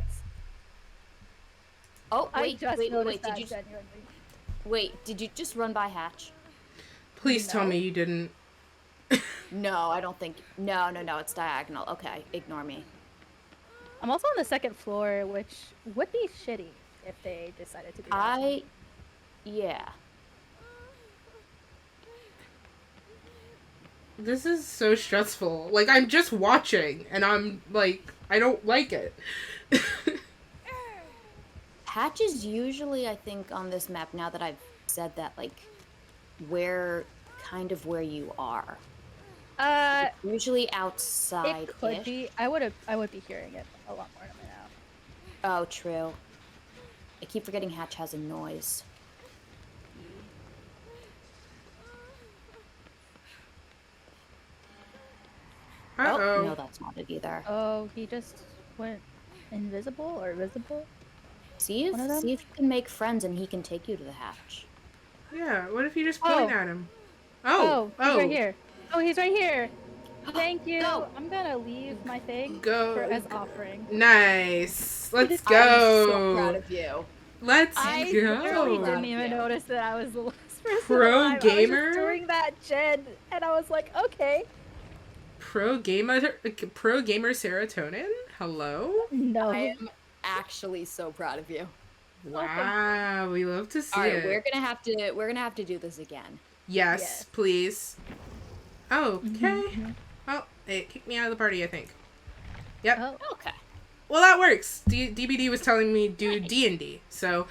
Oh, I wait, just wait, noticed wait, that, did you genuinely. wait, did you just run by Hatch? Please tell No. me you didn't. No, I don't think no, it's diagonal. Okay, ignore me. I'm also on the second floor, which would be shitty if they decided to do that. Yeah. This is so stressful. Like, I'm just watching, and I'm like, I don't like it. Hatch is usually, I think, on this map, now that I've said that, like, where you are. Usually outside. It could be. I would be hearing it a lot more now. Oh, true. I keep forgetting Hatch has a noise. Uh-oh. Oh, no, that's not it either. Oh, he just went invisible or visible? See One of them? if you can make friends and he can take you to the hatch. Yeah, what if you just point Oh. at him? Oh, Oh, he's right here. Oh, he's right here. Thank you. Go. I'm gonna leave my thing Go. as offering. Nice. Let's I'm go. so proud of you. Let's I go. literally Proud didn't of even you. notice that I was the last person Pro alive. I was gamer? just doing that gen, and I was like, okay. Pro gamer serotonin? Hello? No. I am actually so proud of you. Wow, we love to see All right, it. we're gonna have to do this again. Yes, Yes. please. Oh, okay. Mhm. Oh, it kicked me out of the party, I think. Yep. Oh, Okay. Well, that works. DBD was telling me do D&D, so.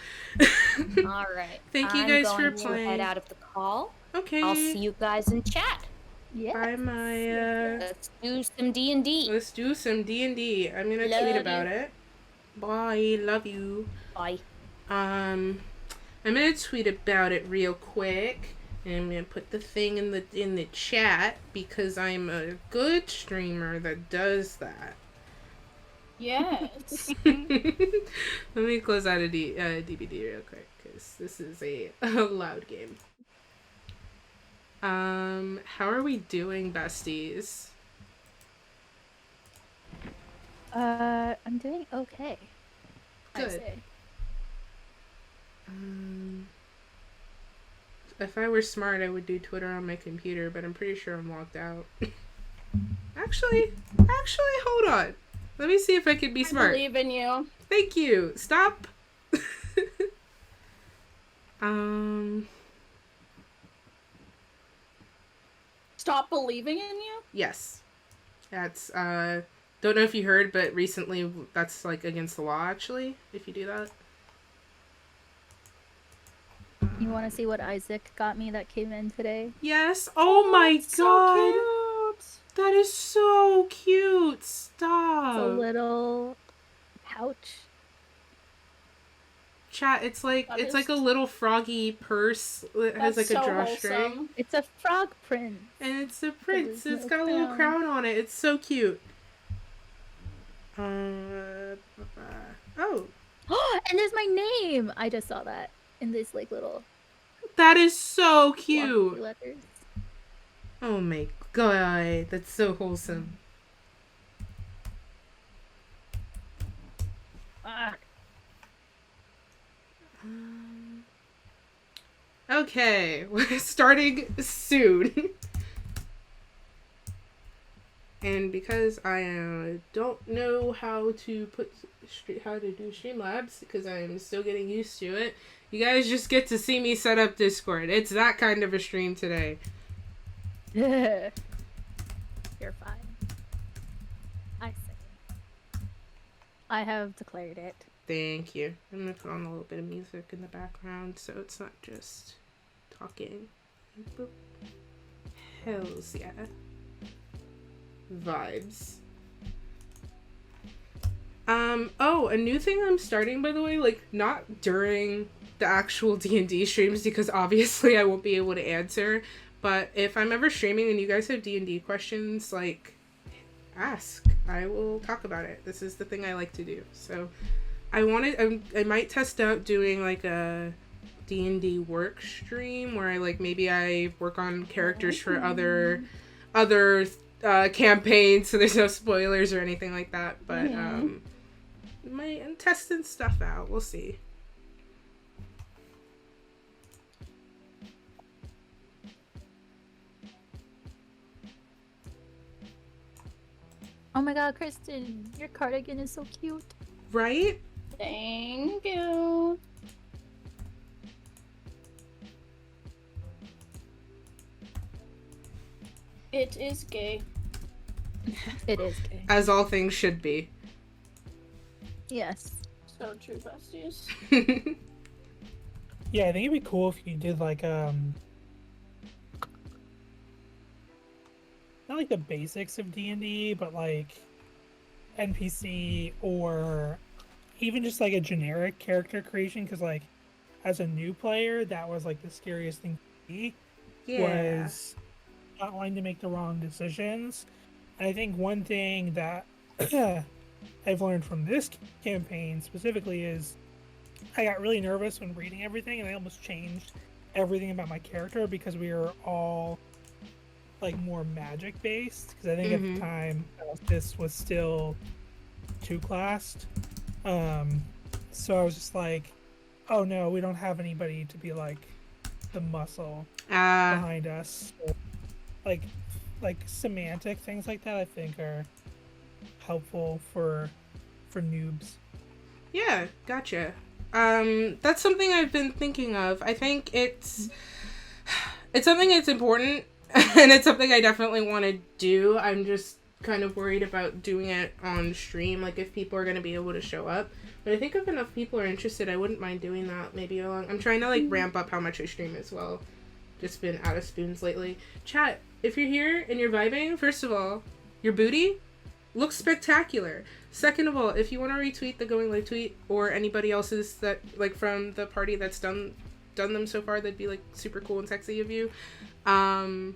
All right. Thank you I'm guys for going to playing. head out of the call. Okay. I'll see you guys in chat. yeah. Bye, Maya. Let's do some D&D. Let's do some D&D. I'm gonna Love tweet you. about it. Bye. Love you. Bye. I'm gonna tweet about it real quick. And I'm gonna put the thing in the chat because I'm a good streamer that does that. Yes. Let me close out a DBD real quick because this is a loud game. How are we doing, besties? I'm doing okay. I'd Good. say. If I were smart, I would do Twitter on my computer, but I'm pretty sure I'm logged out. Actually, hold on. Let me see if I can be I smart. believe in you. Thank you. Stop. Stop believing in you? Yes. That's, don't know if you heard, but recently that's, like, against the law, actually, if you do that. You want to see what Isaac got me that came in today? Yes. Oh my That's so god. cute. That is so cute. Stop. It's a little pouch. Chat, it's like That it's is- like a little froggy purse. It has like That's a so drawstring. wholesome. It's a frog prince. And it's a prince. There's It's no got a little crown. crown on it. It's so cute. Oh. And there's my name. I just saw that in this like little That is so glossy cute. letters. Oh my god. That's so wholesome. Ah, Okay, we're starting soon. And because I don't know how to do Streamlabs because I'm still getting used to it, you guys just get to see me set up Discord. It's that kind of a stream today. You're fine. I say. I have declared it. Thank you. I'm gonna put on a little bit of music in the background so it's not just talking. Boop. Hells yeah. Vibes. Oh, a new thing I'm starting, by the way, like, not during the actual D&D streams, because obviously I won't be able to answer, but if I'm ever streaming and you guys have D&D questions, like, ask. I will talk about it. This is the thing I like to do. So, I might test out doing, like, a D&D work stream where I like maybe I work on characters for other campaigns, so there's no spoilers or anything like that. But I'm testing stuff out. We'll see. Oh my god, Kristen, your cardigan is so cute. Right? Thank you. It is gay. It is gay. As all things should be. Yes. So true, besties. Yeah, I think it'd be cool if you did like not like the basics of D&D, but like NPC or even just like a generic character creation, because like as a new player, that was like the scariest thing for me. Yeah. Was not wanting to make the wrong decisions. And I think one thing that I've learned from this campaign specifically is I got really nervous when reading everything, and I almost changed everything about my character because we were all like more magic based. Because I think at the time this was still 2-classed. So I was just like, oh no, we don't have anybody to be like the muscle behind us. So, like semantic things like that I think are helpful for noobs. Yeah, gotcha. That's something I've been thinking of. I think it's something that's important, and it's something I definitely want to do. I'm just kind of worried about doing it on stream, like if people are going to be able to show up. But I think if enough people are interested, I wouldn't mind doing that. Maybe I'm trying to like ramp up how much I stream as well. Just been out of spoons lately. Chat, if you're here and you're vibing, first of all, your booty looks spectacular. Second of all, if you want to retweet the Going Live tweet or anybody else's that like from the party that's done them so far, that'd be like super cool and sexy of you. And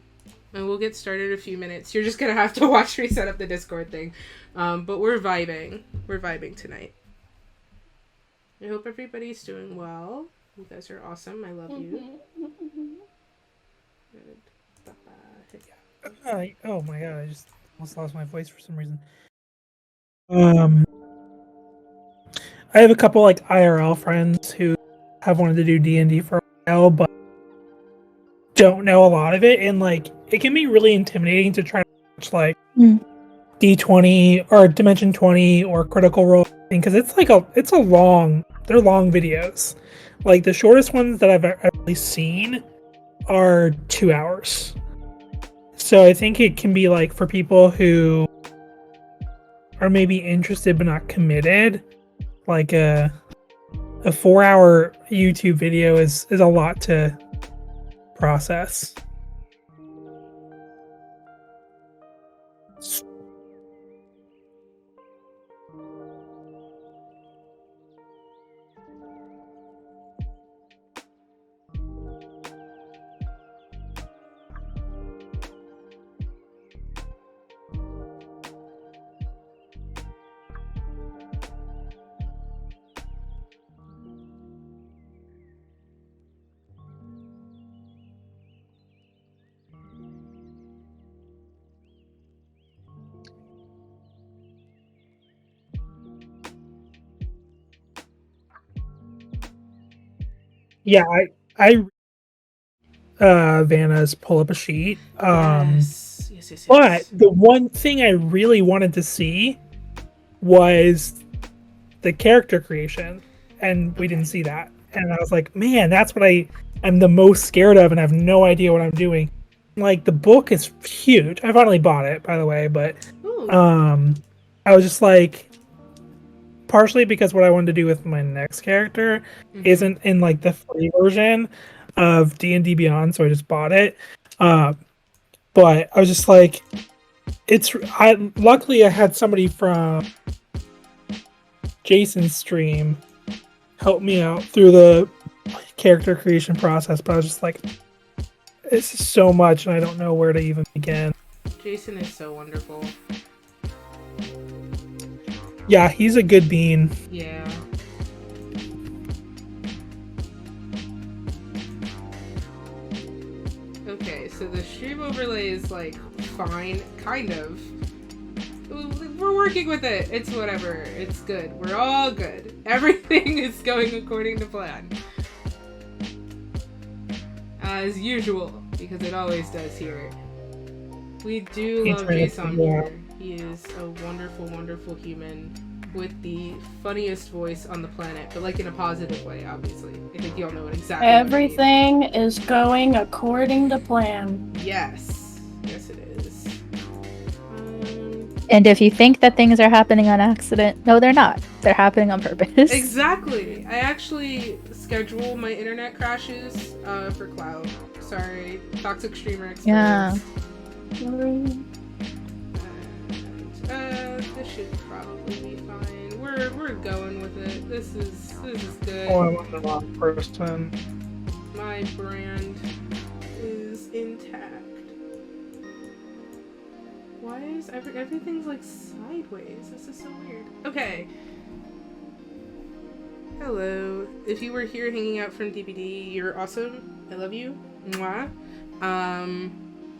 we'll get started in a few minutes. You're just gonna have to watch me set up the Discord thing. But we're vibing. We're vibing tonight. I hope everybody's doing well. You guys are awesome. I love you. Oh my god, I just almost lost my voice for some reason. I have a couple like IRL friends who have wanted to do D&D for a while, but don't know a lot of it, and like it can be really intimidating to try to watch like D20 or Dimension 20 or Critical Role, because they're long videos. Like the shortest ones that I've ever seen are 2 hours. So I think it can be like for people who are maybe interested but not committed, like a 4-hour YouTube video is a lot to process. Yeah, I Vanna's pull up a sheet. Yes. But the one thing I really wanted to see was the character creation, and we didn't see that. And I was like, man, that's what I'm the most scared of, and I have no idea what I'm doing. Like the book is huge. I finally bought it, by the way, but I was just like, partially because what I wanted to do with my next character isn't in like the free version of D&D Beyond, so I just bought it. But I was just like, luckily I had somebody from Jason's stream help me out through the character creation process, but I was just like, this is so much and I don't know where to even begin. Jason is so wonderful. Yeah, he's a good bean. Yeah. so the stream overlay is like fine, kind of. We're working with it. It's whatever. It's good. We're all good. Everything is going according to plan. As usual, because it always does here. We do love Jason here. He is a wonderful, wonderful human with the funniest voice on the planet, but like in a positive way, obviously. I think you all know what exactly Everything is going according to plan. Yes. Yes, it is. And if you think that things are happening on accident, no, they're not. They're happening on purpose. Exactly. I actually schedule my internet crashes for cloud. Sorry. Toxic streamer experience. Yeah. This should probably be fine. We're going with it. This is good. Oh, I'm on the wrong person. My brand is intact. Why is everything's like sideways? This is so weird. Okay. Hello. If you were here hanging out from DBD, you're awesome. I love you. Mwah.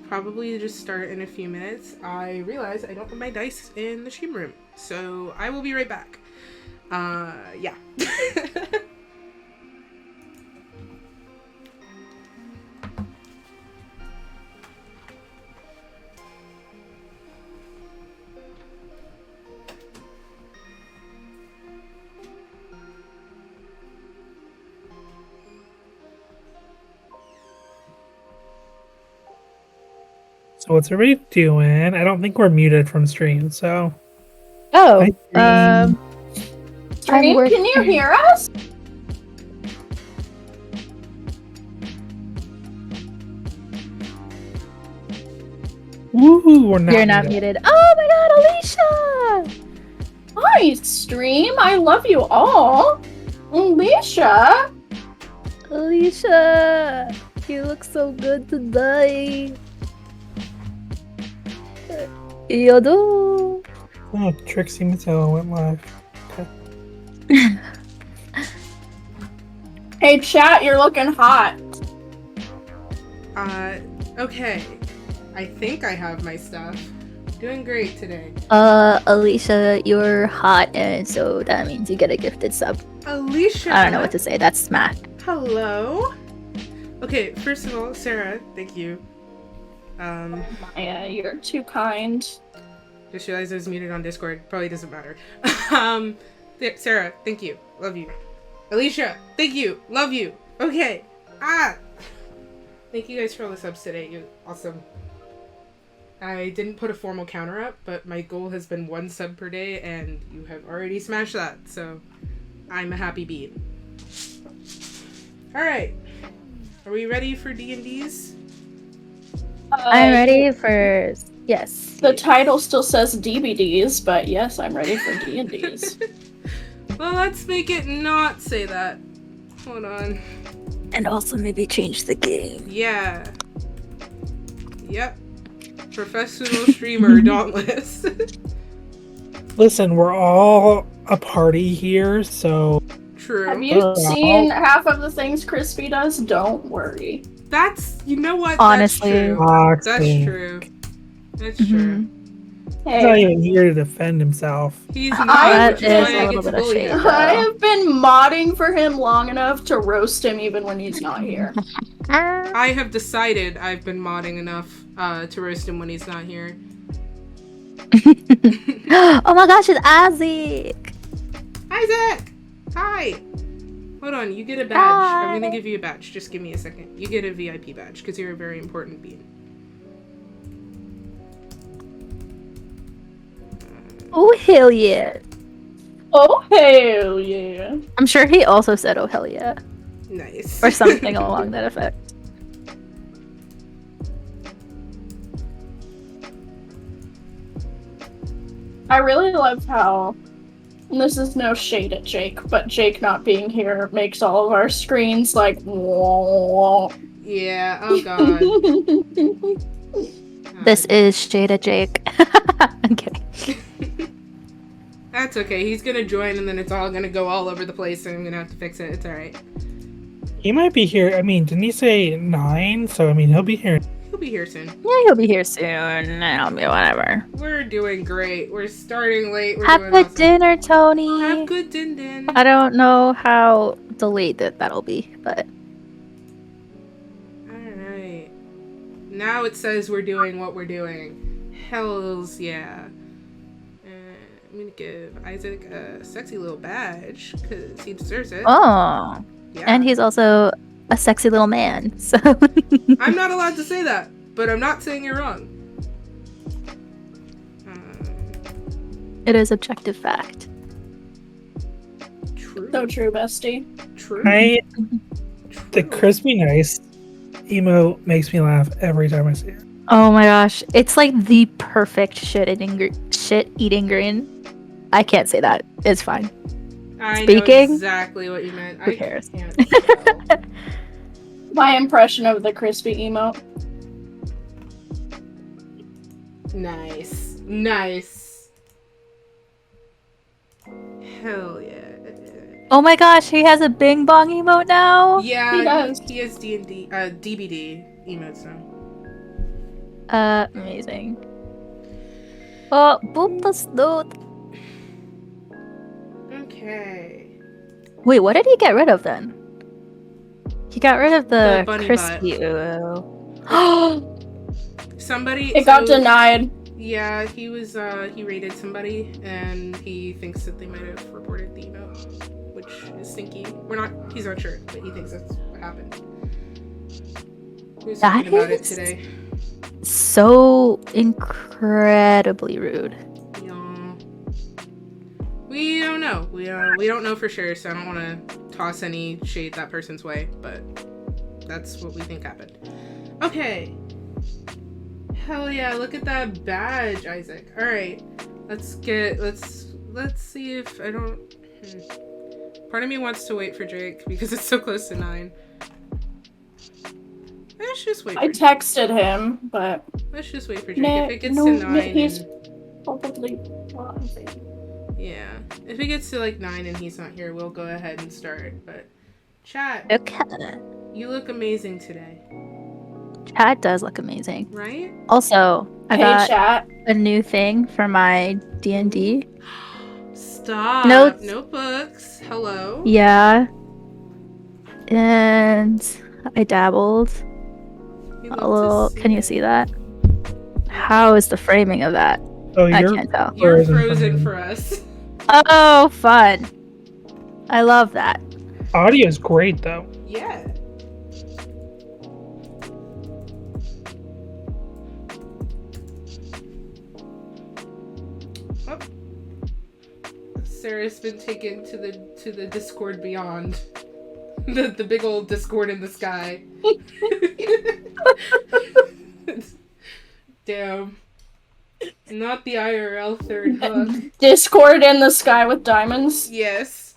Probably just start in a few minutes. I realize I don't have my dice in the stream room, so I will be right back. Yeah. So what's everybody doing? I don't think we're muted from stream, so. Oh, Hi, Stream. Stream, working. can you hear us? Woohoo, we're not you're not muted. Oh my god, Alicia! Hi, stream. I love you all. Alicia. Alicia! You look so good today. Yodo! Oh, Trixie Mattel went live. Hey, chat, you're looking hot. Okay. I think I have my stuff. Doing great today. Alicia, you're hot, and so that means you get a gifted sub. Alicia! I don't know what to say, that's smack. Hello? Okay, first of all, Sarah, thank you. Maya, you're too kind. Just realized I was muted on Discord. Probably doesn't matter. Sarah, thank you. Love you. Alicia, thank you. Love you. Okay. Thank you guys for all the subs today. You're awesome. I didn't put a formal counter up, but my goal has been 1 sub per day, and you have already smashed that, so I'm a happy bean. Alright. Are we ready for D&Ds? I'm ready for... Yes. The title still says DVDs, but yes, I'm ready for D&Ds. Well, let's make it not say that. Hold on. And also maybe change the game. Yeah. Yep. Professional streamer Dauntless. Listen, we're all a party here, so. True. Have you seen half of the things Crispy does? Don't worry. That's, you know what? Honestly. That's true. That's true. He's not Hey, even here to defend himself. He's That not, which is is why a I little get to bit of bully shade, him. though. I have been modding for him long enough to roast him even when he's not here. I have decided I've been modding enough to roast him when he's not here. Oh my gosh, it's Isaac! Isaac! Hi! Hold on, you get a badge. Hi. I'm gonna give you a badge. Just give me a second. You get a VIP badge, because you're a very important being. Oh hell yeah. Oh, hell yeah. I'm sure he also said oh hell yeah. Nice. Or something along that effect. I really love how, and this is no shade at Jake, but Jake not being here makes all of our screens like, whoa. Yeah, oh god. This is Jada Jake. I'm kidding. That's okay. He's gonna join and then it's all gonna go all over the place and I'm gonna have to fix it. It's alright. He might be here. I mean, didn't he say 9? So, I mean, he'll be here. He'll be here soon. Yeah, he'll be here soon. I'll be whatever. We're doing great. We're starting late. We're Have doing good awesome. dinner, Tony. Have good din. I don't know how delayed that'll be, but Alright. Now it says we're doing what we're doing. Hells yeah. I'm gonna give Isaac a sexy little badge, because he deserves it. oh, Yeah. and he's also a sexy little man. So I'm not allowed to say that, but I'm not saying you're wrong. it is objective fact. True. So true, bestie. True. The crispy nice emote makes me laugh every time I see it. Oh my gosh, it's like the perfect shit-eating grin. I can't say that. It's fine. I Speaking? know exactly what you meant. Who cares? Can't tell. My impression of the crispy emote. Nice. Hell yeah. Oh my gosh, he has a Bing Bong emote now. Yeah, He does. he has D&D, DBD emotes now. Amazing. Oh, boop the sloth. Okay. Wait, what did he get rid of then? He got rid of the The bunny crispy ooh. Somebody. It got denied. Yeah, he raided somebody, and he thinks that they might have reported the emote, which is stinky. He's not sure, but he thinks that's what happened. He was talking about it is- today. So incredibly rude. Yeah. We don't know. We don't know for sure, so I don't want to toss any shade that person's way, but that's what we think happened. Okay. Hell yeah, look at that badge, Isaac. Alright. Let's see if I don't... Part of me wants to wait for Drake because it's so close to 9. Let's just wait for I texted him, but Let's just wait for Drake. If it gets to 9 he's and- probably. Yeah. If it gets to like 9 and he's not here, we'll go ahead and start. But chat, Okay. you look amazing today. Chat does look amazing. Right? Also, I Hey, got chat. a new thing for my D&D. Stop. Notes. Notebooks. Hello. Yeah. And I dabbled We love a to little. see Can you it. see that? How is the framing of that? Oh, I you're can't tell. You're Frozen for frozen me. for us. Oh, fun. I love that. audio is great though. Yeah. Oh. Sarah's been taken to the Discord beyond. The big old Discord in the sky. Damn. Not the IRL third hook. Discord in the sky with diamonds. Yes.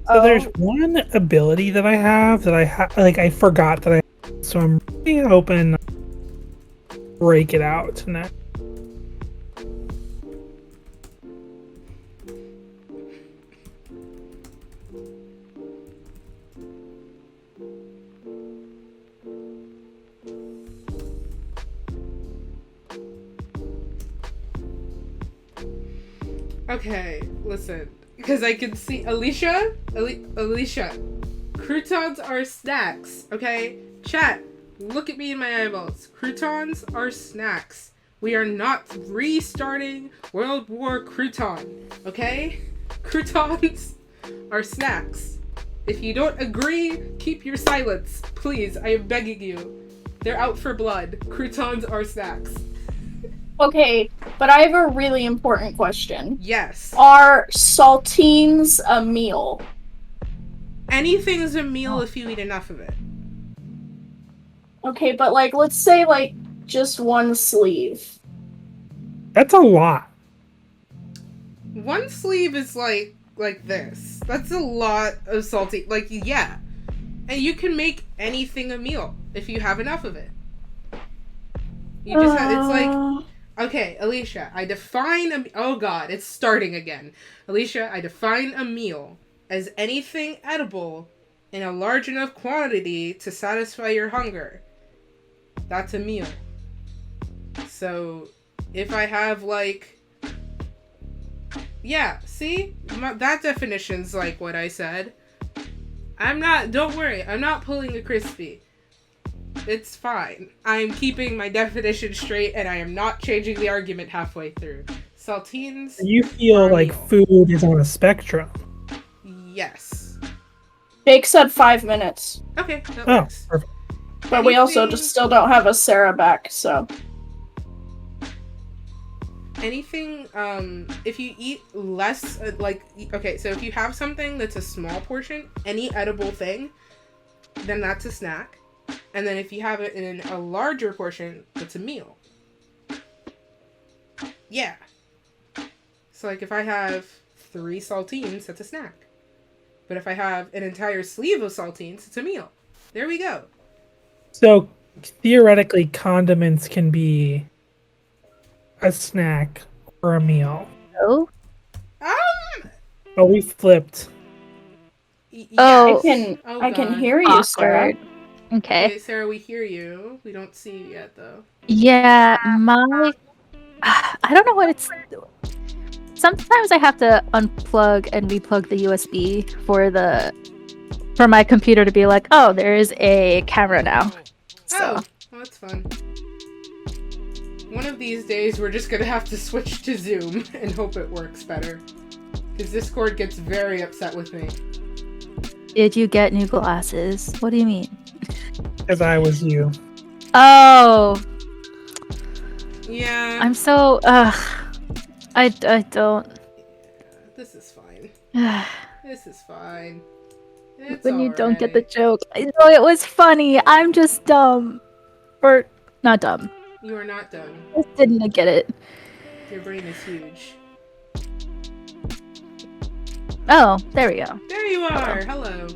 So there's one ability that I have that I forgot that I had, so I'm really hoping to break it out tonight. Okay, listen. Because I can see Alicia, croutons are snacks, okay? Chat, look at me in my eyeballs. Croutons are snacks. We are not restarting World War Crouton, okay? Croutons are snacks. If you don't agree, keep your silence. Please, I am begging you. They're out for blood. Croutons are snacks. Okay, but I have a really important question. Yes. Are saltines a meal? Anything's a meal if you eat enough of it. Okay, but like, let's say like just one sleeve. That's a lot. One sleeve is like this. That's a lot of salty. Like, yeah. And you can make anything a meal if you have enough of it. You just have, it's like, okay, Alicia, I define oh god, it's starting again. Alicia, I define a meal as anything edible in a large enough quantity to satisfy your hunger. That's a meal. So, if I have, like... Yeah, see? That definition's like what I said. Don't worry, I'm not pulling a crispy. It's fine. I'm keeping my definition straight, and I am not changing the argument halfway through. Saltines. You feel like food is on a spectrum. Yes. Jake said 5 minutes. Okay, that Oh, works. perfect. But we also just still don't have a Sarah back, so. Anything, if you eat less, so if you have something that's a small portion, any edible thing, then that's a snack. And then if you have it in a larger portion, that's a meal. Yeah. So, like, if I have 3 saltines, that's a snack. But if I have an entire sleeve of saltines, it's a meal. There we go. So, theoretically, condiments can be a snack or a meal. Oh. Oh, we flipped. Oh. I can God. hear you, Sarah. Awkward. Okay. Okay, Sarah, we hear you. We don't see you yet, though. Yeah, I don't know what it's. Sometimes I have to unplug and replug the USB for my computer to be like, oh, there is a camera now. So. Oh, well, that's fun. One of these days, we're just gonna have to switch to Zoom and hope it works better. Because Discord gets very upset with me. Did you get new glasses? What do you mean? Because I was you. Oh, Yeah. I'm so. I don't. This is fine. This is fine. It's When you don't get the alright. joke, I know it was funny. I'm just dumb, or not dumb. You are not done. Just didn't get it. Your brain is huge. Oh, there we go. There you are! Hello.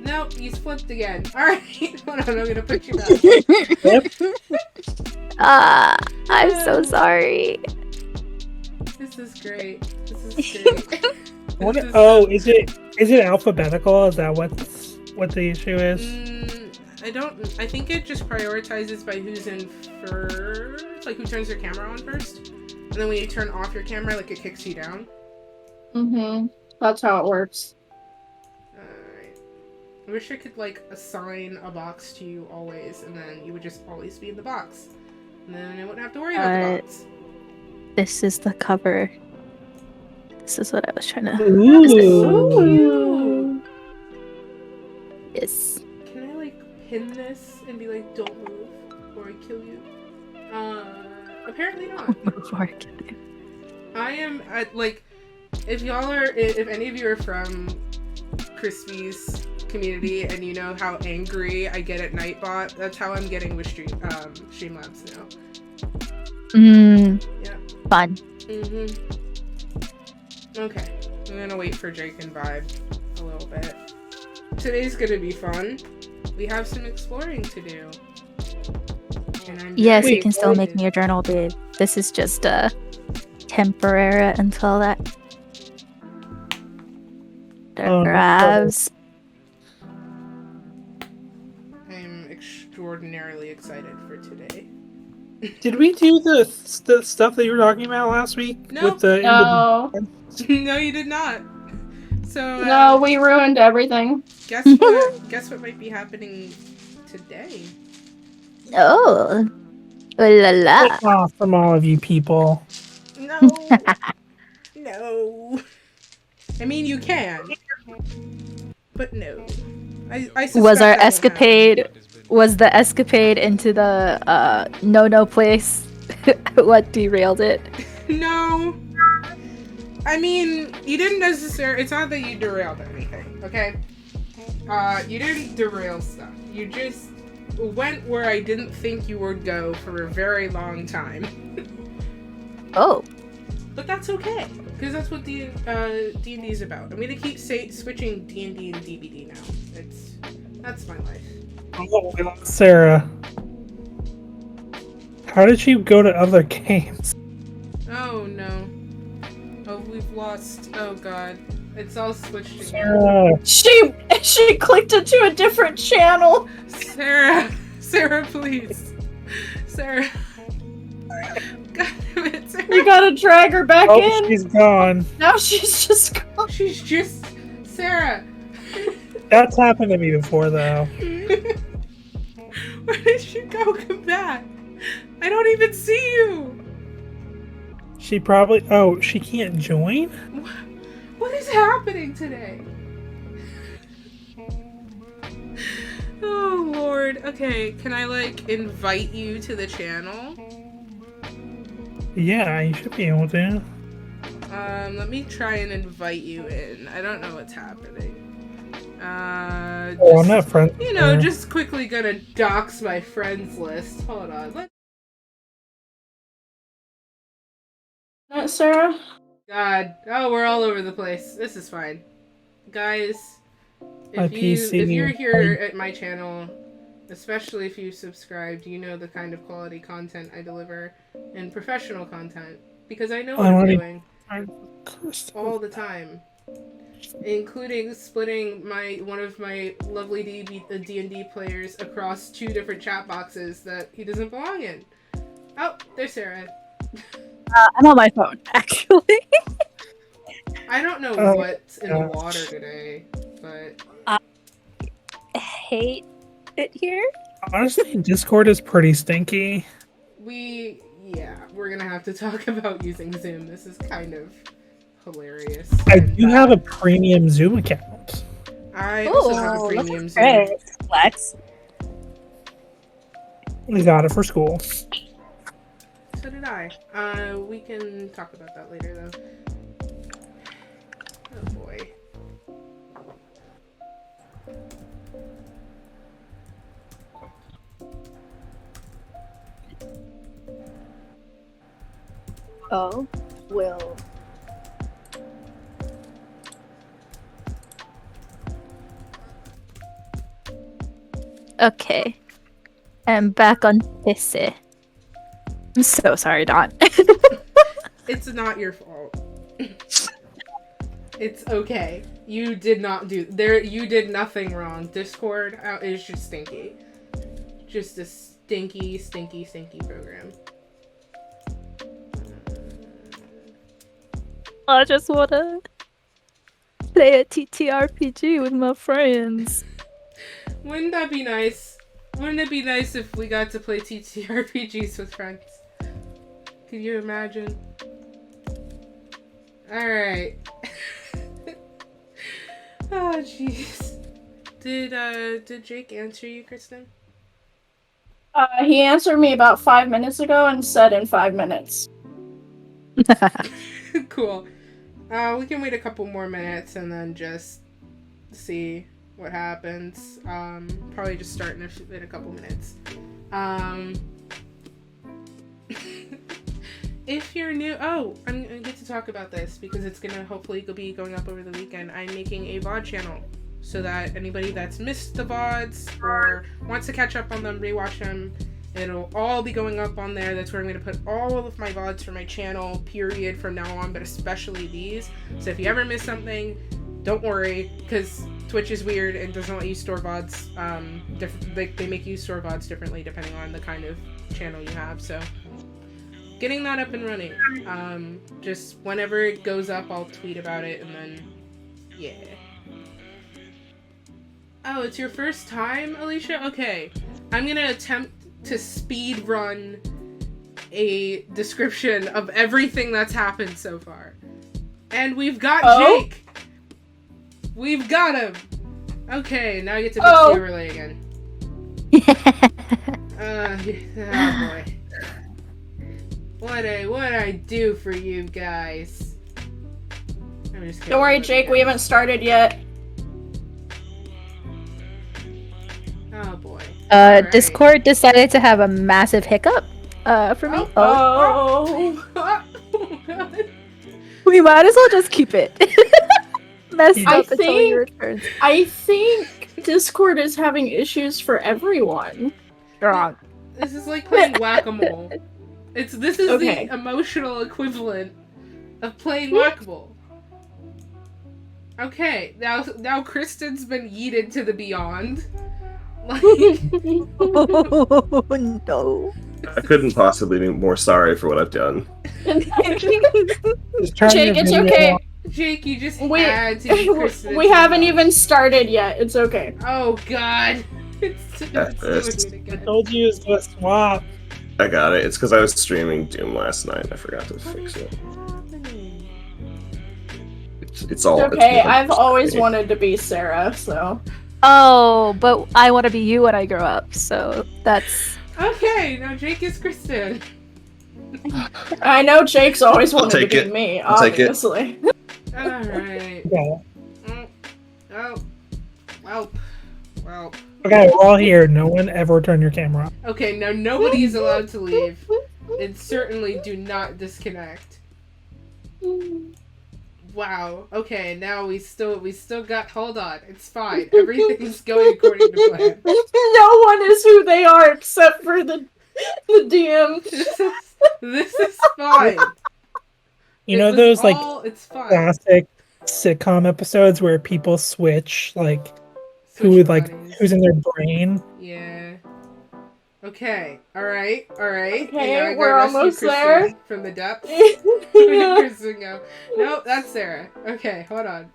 Nope, you flipped again. Alright, hold on, I'm gonna put you back. I'm so sorry. This is great. This is great. Is it alphabetical? Is that what the issue is? I think it just prioritizes by who's in first, like who turns their camera on first. And then when you turn off your camera, like it kicks you down. Mm-hmm. That's how it works. Alright. I wish I could like assign a box to you always, and then you would just always be in the box. And then I wouldn't have to worry about the box. This is the cover. This is what I was trying to. Ooh. Yes. Can I like pin this and be like, don't move or I kill you? Apparently not. Before I get there. I am at like, if any of you are from Crispy's community and you know how angry I get at Nightbot, that's how I'm getting with Streamlabs now. Yeah. Fun. Okay. I'm gonna wait for Drake and Vibe a little bit. Today's gonna be fun. We have some exploring to do. And I'm Yes, very you can still make excited. me a journal, babe. This is just temporary until that arrives. I'm extraordinarily excited for today. Did we do the stuff that you were talking about last week? Nope. With the No. No, you did not. So No, we ruined everything. guess what? Guess what might be happening today? Oh. Oh la la. Get off from all of you people. No. No. I mean, you can. But no. I suspect Was our that won't escapade the escapade into the no place what derailed it? happen. No. I mean, you didn't necessarily. It's not that you derailed anything, okay? You didn't derail stuff. You just went where I didn't think you would go for a very long time. Oh. But that's okay, because that's what D&D is about. I'm gonna keep switching D&D and DBD now. That's my life. Sarah, how did she go to other games? Oh no. Oh, we've lost. Oh god. It's all switched again. Sarah, She clicked into a different channel. Sarah, please. Sarah. God damn it, Sarah. You gotta drag her back oh, in. she's gone. Now she's just gone. She's just Sarah. That's happened to me before, though. Where did you go? Come back. I don't even see you. She probably. Oh, she can't join? What is happening today? Oh Lord. Okay, can I like invite you to the channel? Yeah, you should be able to. Let me try and invite you in. I don't know what's happening. Oh, I'm not friends. You know, just quickly gonna dox my friends list. Hold on. Sarah? God. Oh, we're all over the place. This is fine. Guys, My if PC you're here at my channel, especially if you subscribed, you know the kind of quality content I deliver and professional content because I know what I'm doing all the time, including splitting one of my lovely D&D players across 2 different chat boxes that he doesn't belong in. Oh, there's Sarah. I'm on my phone, actually. I don't know what's in the water today, but I hate it here. Honestly, Discord is pretty stinky. we're gonna have to talk about using Zoom. This is kind of hilarious. I do have a premium Zoom account. I also have a premium Zoom. Great. Flex. We got it for school. So did I. We can talk about that later, though. Oh boy. Oh, will. Okay. I'm back on PC. I'm so sorry, Dawn. It's not your fault. It's okay. You did not do you did nothing wrong. Discord is just stinky. Just a stinky, stinky, stinky program. I just wanna play a TTRPG with my friends. Wouldn't that be nice? Wouldn't it be nice if we got to play TTRPGs with friends? Can you imagine? Alright. Oh, jeez. Did Jake answer you, Kristen? He answered me about 5 minutes ago and said in 5 minutes. Cool. We can wait a couple more minutes and then just see what happens. Probably just start in a couple minutes. If you're new, I'm gonna get to talk about this because it's gonna hopefully be going up over the weekend. I'm making a VOD channel so that anybody that's missed the VODs or wants to catch up on them, rewatch them, it'll all be going up on there. That's where I'm gonna put all of my VODs for my channel, period, from now on, but especially these. So if you ever miss something, don't worry, because Twitch is weird and doesn't let you store VODs. They make you store VODs differently depending on the kind of channel you have. So getting that up and running. Just whenever it goes up, I'll tweet about it, and then yeah. Oh, it's your first time, Alicia? Okay. I'm gonna attempt to speed run a description of everything that's happened so far. And we've got Jake! We've got him! Okay, now I get to mix the overlay again. Oh boy. What'd I do for you guys? I'm just kidding. Don't worry, Jake, we haven't started yet. Oh boy. Alright. Discord decided to have a massive hiccup for me. Oh. God. We might as well just keep it. Messed I up until he returns. I think Discord is having issues for everyone. Wrong. This is like playing whack-a-mole. This is the emotional equivalent of playing whack-a-mole. Okay, now Kristen's been yeeted to the beyond. Like, Oh no. I couldn't possibly be more sorry for what I've done. Just turn Jake, your it's video okay. off. Jake, you just We had to be Kristen. we haven't even started yet. It's okay. Oh God. It's doing it I again. told you it's a swap. I got it. It's because I was streaming Doom last night. I forgot to fix it. It's all. It's okay. it's I've always okay. wanted to be Sarah, so. Oh, but I want to be you when I grow up, so that's... Okay, now Jake is Kristen. I know Jake's always wanted to take be it. me, I'll take it. obviously. Alright. Yeah. Well. Okay, we're all here. No one ever turn your camera off. Okay, now nobody is allowed to leave. And certainly do not disconnect. Wow. Okay, now we still got. Hold on. It's fine. Everything's going according to plan. No one is who they are except for the DM. This is fine. You know those like It's fine. classic sitcom episodes where people switch like Switch bodies. who's in their brain? Yeah. Okay. All right. Okay, And now I gotta we're rescue almost Kristen there. from the depths. Where did Yeah. Kristen go? No, that's Sarah. Okay, hold on.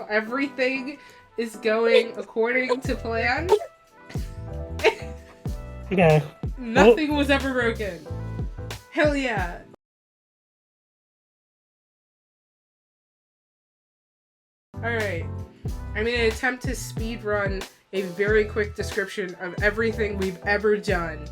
Everything is going according to plan. Okay. Nothing was ever broken. Hell yeah. Alright. I'm gonna attempt to speed run a very quick description of everything we've ever done.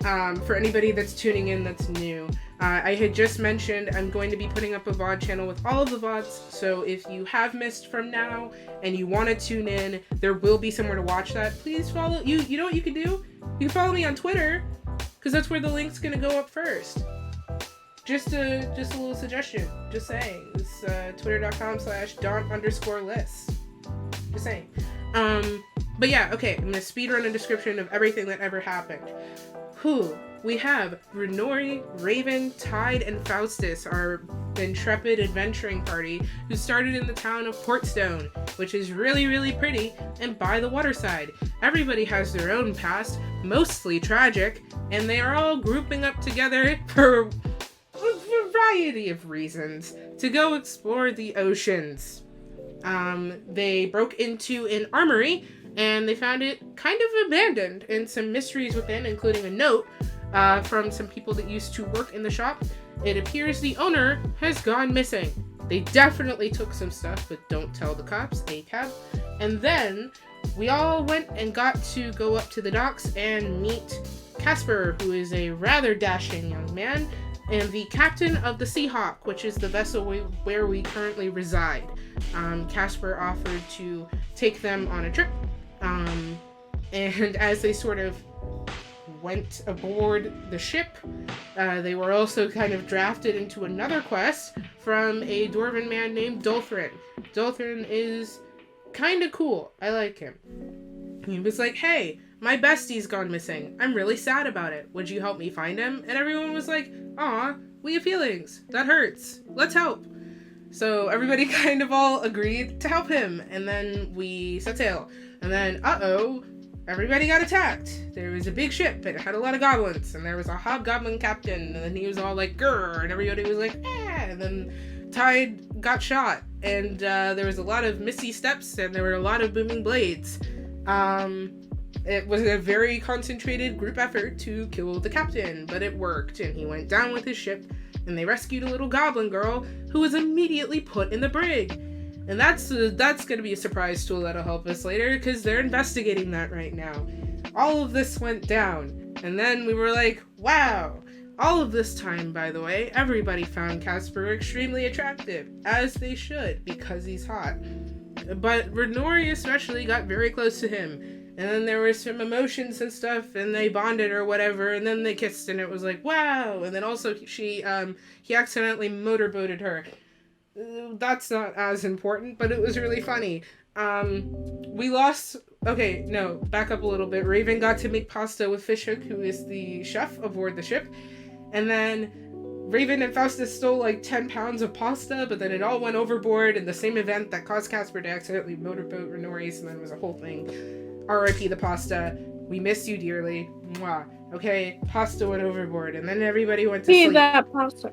For anybody that's tuning in that's new. I had just mentioned I'm going to be putting up a VOD channel with all of the VODs, so if you have missed from now and you want to tune in, there will be somewhere to watch that. Please follow, you know what you can do? You can follow me on Twitter, because that's where the link's going to go up first. Just a little suggestion, just saying. It's twitter.com/Dawn_lists. Just saying. But yeah, okay, I'm going to speedrun a description of everything that ever happened. Whew. We have Renori, Raven, Tide, and Faustus, our intrepid adventuring party, who started in the town of Portstone, which is really, really pretty, and by the waterside. Everybody has their own past, mostly tragic, and they are all grouping up together for a variety of reasons to go explore the oceans. They broke into an armory, and they found it kind of abandoned, and some mysteries within, including a note from some people that used to work in the shop. It appears the owner has gone missing. They definitely took some stuff, but don't tell the cops, ACAB. And then we all went and got to go up to the docks and meet Casper, who is a rather dashing young man, and the captain of the Seahawk, which is the vessel where we currently reside. Casper offered to take them on a trip, and as they sort of went aboard the ship, they were also kind of drafted into another quest from a dwarven man named Dolthrin. Dolthrin is kind of cool. I like him. He was like, hey, my bestie's gone missing. I'm really sad about it. Would you help me find him? And everyone was like, aw, we have feelings. That hurts. Let's help. So everybody kind of all agreed to help him. And then we set sail. And then, everybody got attacked. There was a big ship, and it had a lot of goblins, and there was a hobgoblin captain, and then he was all like, grrr, and everybody was like, eh, and then Tide got shot, and there was a lot of misty steps, and there were a lot of booming blades. It was a very concentrated group effort to kill the captain, but it worked, and he went down with his ship, and they rescued a little goblin girl, who was immediately put in the brig. And that's going to be a surprise tool that'll help us later, because they're investigating that right now. All of this went down, and then we were like, wow. All of this time, by the way, everybody found Casper extremely attractive, as they should, because he's hot. But Renori especially got very close to him, and then there were some emotions and stuff, and they bonded or whatever, and then they kissed, and it was like, wow. And then also he accidentally motorboated her. That's not as important, but it was really funny. We lost... Okay, no, back up a little bit. Raven got to make pasta with Fishhook, who is the chef aboard the ship. And then Raven and Faustus stole like 10 pounds of pasta, but then it all went overboard in the same event that caused Casper to accidentally motorboat Renori's, and then it was a whole thing. R.I.P. the pasta. We miss you dearly. Mwah. Okay, pasta went overboard, and then everybody went to sleep. that pasta.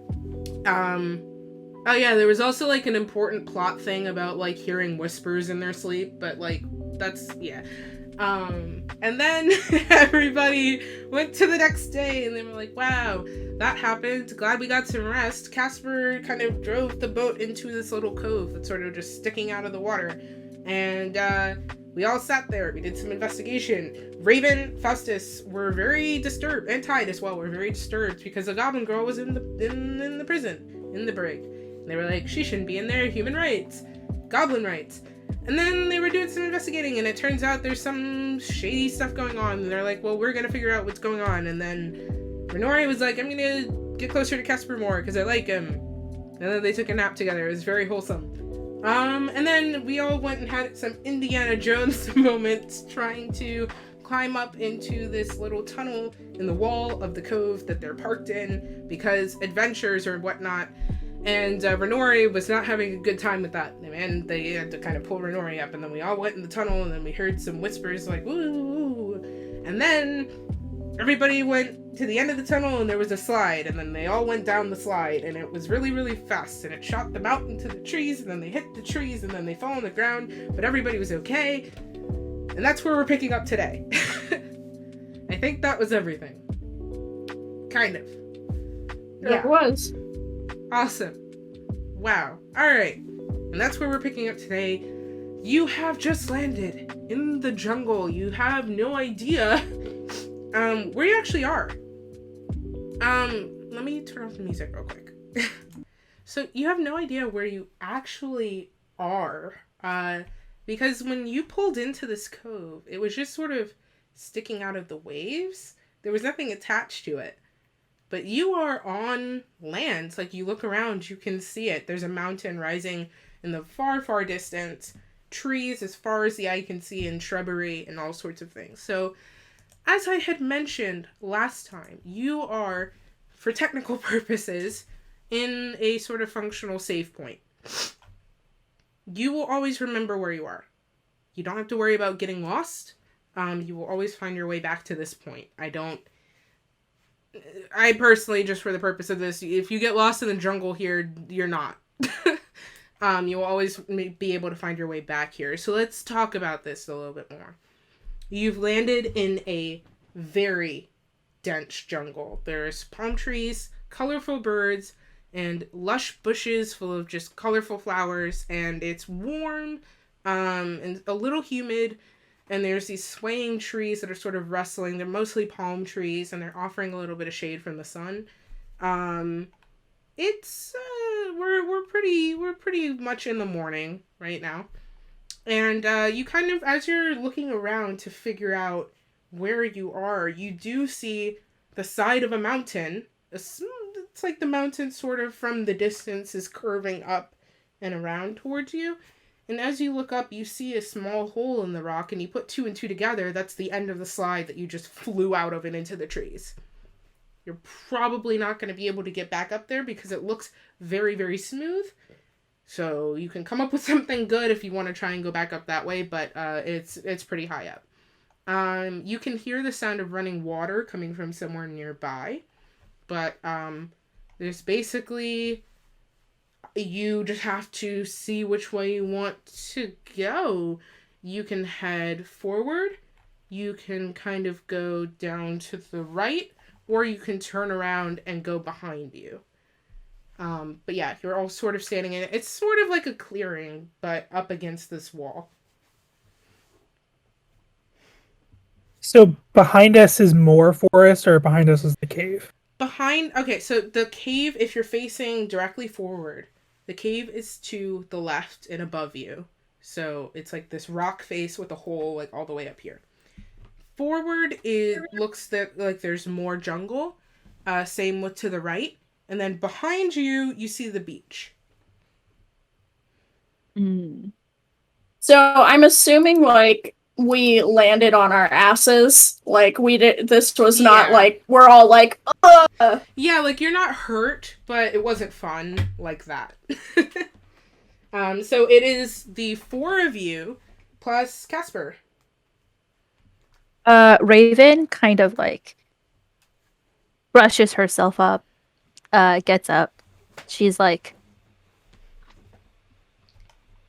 Oh yeah, there was also like an important plot thing about like hearing whispers in their sleep, but like that's yeah. And then everybody went to the next day and they were like, wow, that happened. Glad we got some rest. Casper kind of drove the boat into this little cove that's sort of just sticking out of the water. And we all sat there. We did some investigation. Raven, Faustus were very disturbed, and Tide as well were very disturbed because the goblin girl was in the prison, in the brig. And they were like, she shouldn't be in there. Human rights. Goblin rights. And then they were doing some investigating, and it turns out there's some shady stuff going on. And they're like, well, we're gonna figure out what's going on. And then Renori was like, I'm gonna get closer to Casper more, because I like him. And then they took a nap together. It was very wholesome. And then we all went and had some Indiana Jones moments trying to climb up into this little tunnel in the wall of the cove that they're parked in, because adventures or whatnot. And Renori was not having a good time with that, and they had to kind of pull Renori up, and then we all went in the tunnel, and then we heard some whispers like, woo, and then everybody went to the end of the tunnel, and there was a slide, and then they all went down the slide, and it was really, really fast, and it shot them out into the trees, and then they hit the trees, and then they fell on the ground, but everybody was okay, and that's where we're picking up today. I think that was everything. Kind of. Yeah. It was. Awesome. Wow. Alright. And that's where we're picking up today. You have just landed in the jungle. You have no idea where you actually are. Let me turn off the music real quick. So you have no idea where you actually are. Because when you pulled into this cove, it was just sort of sticking out of the waves. There was nothing attached to it. But you are on land. Like, you look around, you can see it. There's a mountain rising in the far, far distance. Trees as far as the eye can see, and shrubbery and all sorts of things. So, as I had mentioned last time, you are, for technical purposes, in a sort of functional save point. You will always remember where you are. You don't have to worry about getting lost. You will always find your way back to this point. I personally, just for the purpose of this, if you get lost in the jungle here, you're not. You will always be able to find your way back here. So let's talk about this a little bit more. You've landed in a very dense jungle. There's palm trees, colorful birds, and lush bushes full of just colorful flowers, and it's warm, and a little humid. And there's these swaying trees that are sort of rustling. They're mostly palm trees, and they're offering a little bit of shade from the sun. It's we're pretty much in the morning right now, and you kind of, as you're looking around to figure out where you are, you do see the side of a mountain. It's like the mountain sort of from the distance is curving up and around towards you. And as you look up, you see a small hole in the rock, and you put two and two together. That's the end of the slide that you just flew out of and into the trees. You're probably not going to be able to get back up there because it looks very, very smooth. So you can come up with something good if you want to try and go back up that way, but it's pretty high up. You can hear the sound of running water coming from somewhere nearby, but there's basically... You just have to see which way you want to go. You can head forward, you can kind of go down to the right, or you can turn around and go behind you. But yeah, you're all sort of standing in it. It's sort of like a clearing, but up against this wall. So behind us is more forest, or behind us is the cave? Okay, so the cave, if you're facing directly forward, the cave is to the left and above you. So it's like this rock face with a hole like all the way up here. Forward, it looks like there's more jungle. Same with to the right. And then behind you, you see the beach. So I'm assuming like we landed on our asses. Like, we did. This was not Yeah. like we're all like, Yeah, like you're not hurt, but it wasn't fun like that. So it is the 4 of you plus Casper. Raven kind of like brushes herself up, gets up. She's like,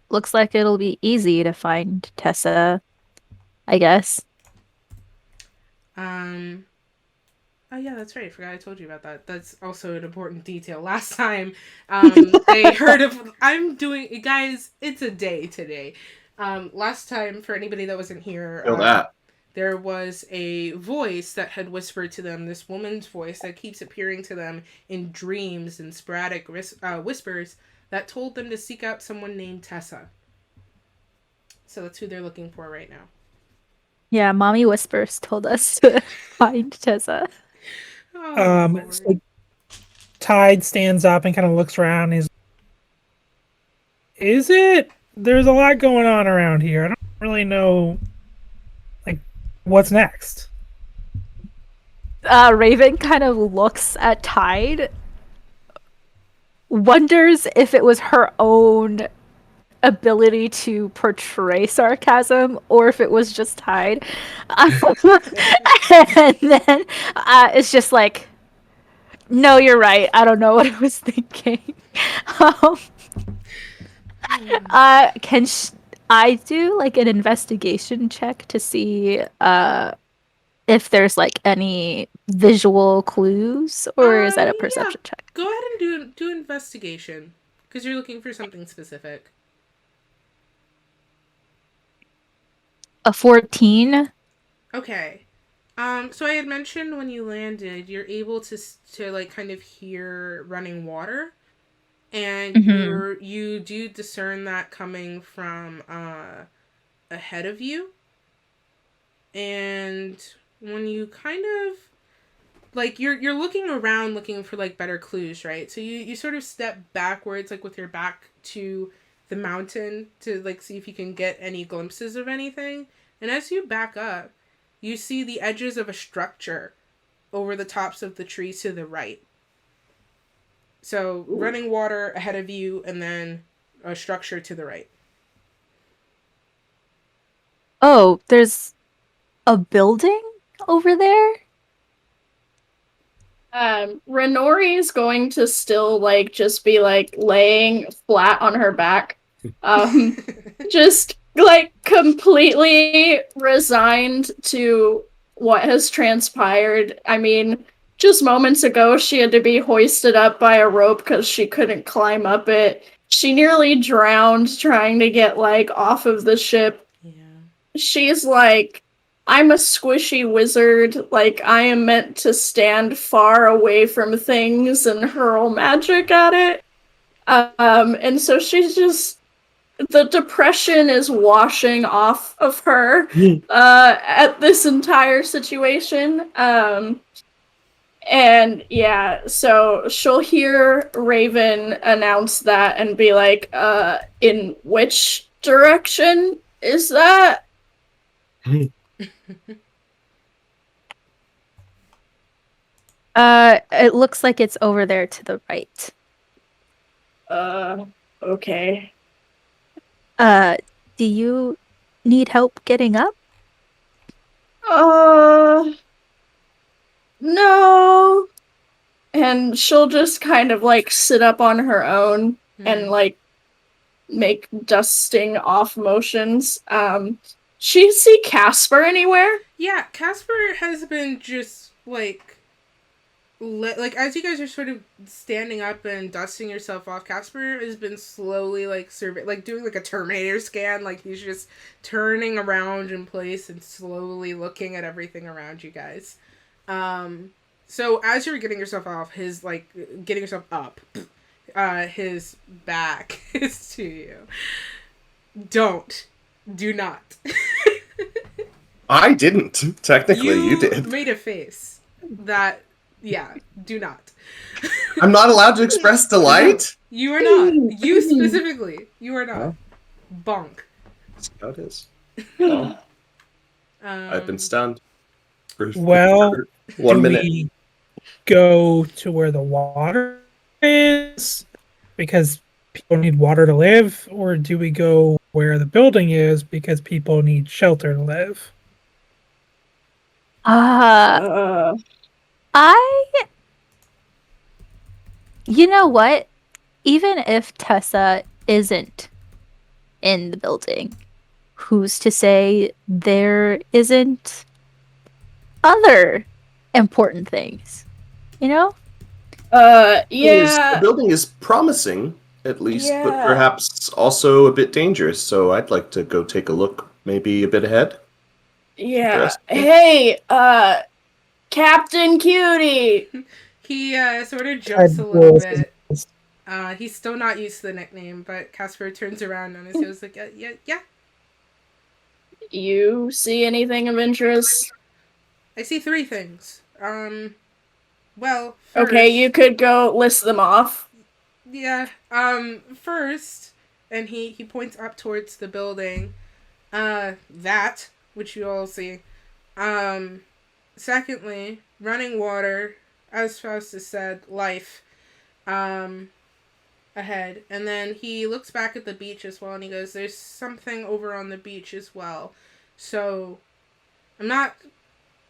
looks like it'll be easy to find Tessa, I guess. Oh yeah, that's right. I forgot I told you about that. That's also an important detail. Last time, they heard of. I'm doing, guys. It's a day today. Last time, for anybody that wasn't here, Feel that. there was a voice that had whispered to them. This woman's voice that keeps appearing to them in dreams and sporadic whispers that told them to seek out someone named Tessa. So that's who they're looking for right now. Yeah, Mommy Whispers told us to find Tessa. Oh, Lord. So Tide stands up and kind of looks around. Is it? There's a lot going on around here. I don't really know, like, what's next. Raven kind of looks at Tide, wonders if it was her own ability to portray sarcasm or if it was just Tide. And then it's just like, no, you're right. I don't know what I was thinking. Can I do like an investigation check to see if there's like any visual clues, or is that a perception check? Go ahead and do investigation, because you're looking for something specific. A 14. Okay. So I had mentioned when you landed, you're able to like kind of hear running water, and you do discern that coming from ahead of you. And when you kind of like you're looking around looking for like better clues, right? So you sort of step backwards, like with your back to the mountain, to like see if you can get any glimpses of anything. And as you back up, you see the edges of a structure over the tops of the trees to the right. So running water ahead of you, and then a structure to the right. Oh, there's a building over there? Renori is going to still like just be like laying flat on her back. Just like completely resigned to what has transpired. I mean, just moments ago she had to be hoisted up by a rope because she couldn't climb up it. She nearly drowned trying to get like off of the ship. Yeah. She's like, I'm a squishy wizard, like I am meant to stand far away from things and hurl magic at it. And so she's just, the depression is washing off of her at this entire situation. And yeah, so she'll hear Raven announce that and be like, in which direction is that? It looks like it's over there to the right. Okay. Do you need help getting up? No. And she'll just kind of like sit up on her own and like make dusting off motions. She see Casper anywhere? Yeah, Casper has been just like as you guys are sort of standing up and dusting yourself off, Casper has been slowly like doing like a Terminator scan, like he's just turning around in place and slowly looking at everything around you guys. So as you're getting yourself off, getting yourself up, his back is to you. Do not. I didn't. Technically, you did. Made a face that, yeah, do not. I'm not allowed to express delight? You are not. You specifically. You are not. Oh. Bonk. That's how it is. Oh. I've been stunned. Well, For do 1 minute. we go to where the water is because people need water to live, or do we go where the building is because people need shelter to live? Uh, I. You know what? Even if Tessa isn't in the building, who's to say there isn't other important things? You know? The yeah, building is promising, at least, but yeah, perhaps also a bit dangerous. So I'd like to go take a look, maybe a bit ahead. yeah. Interesting. Hey, Captain Cutie. He sort of jumps I'd a little roll bit. this- He's still not used to the nickname, but Casper turns around on his heels like, yeah. You see anything of interest? I see three things. Well, Okay, first, you could go list them off. yeah. First, and he points up towards the building. That which you all see. Secondly, running water, as Faustus said, life. Ahead, and then he looks back at the beach as well, and he goes, "There's something over on the beach as well." So, I'm not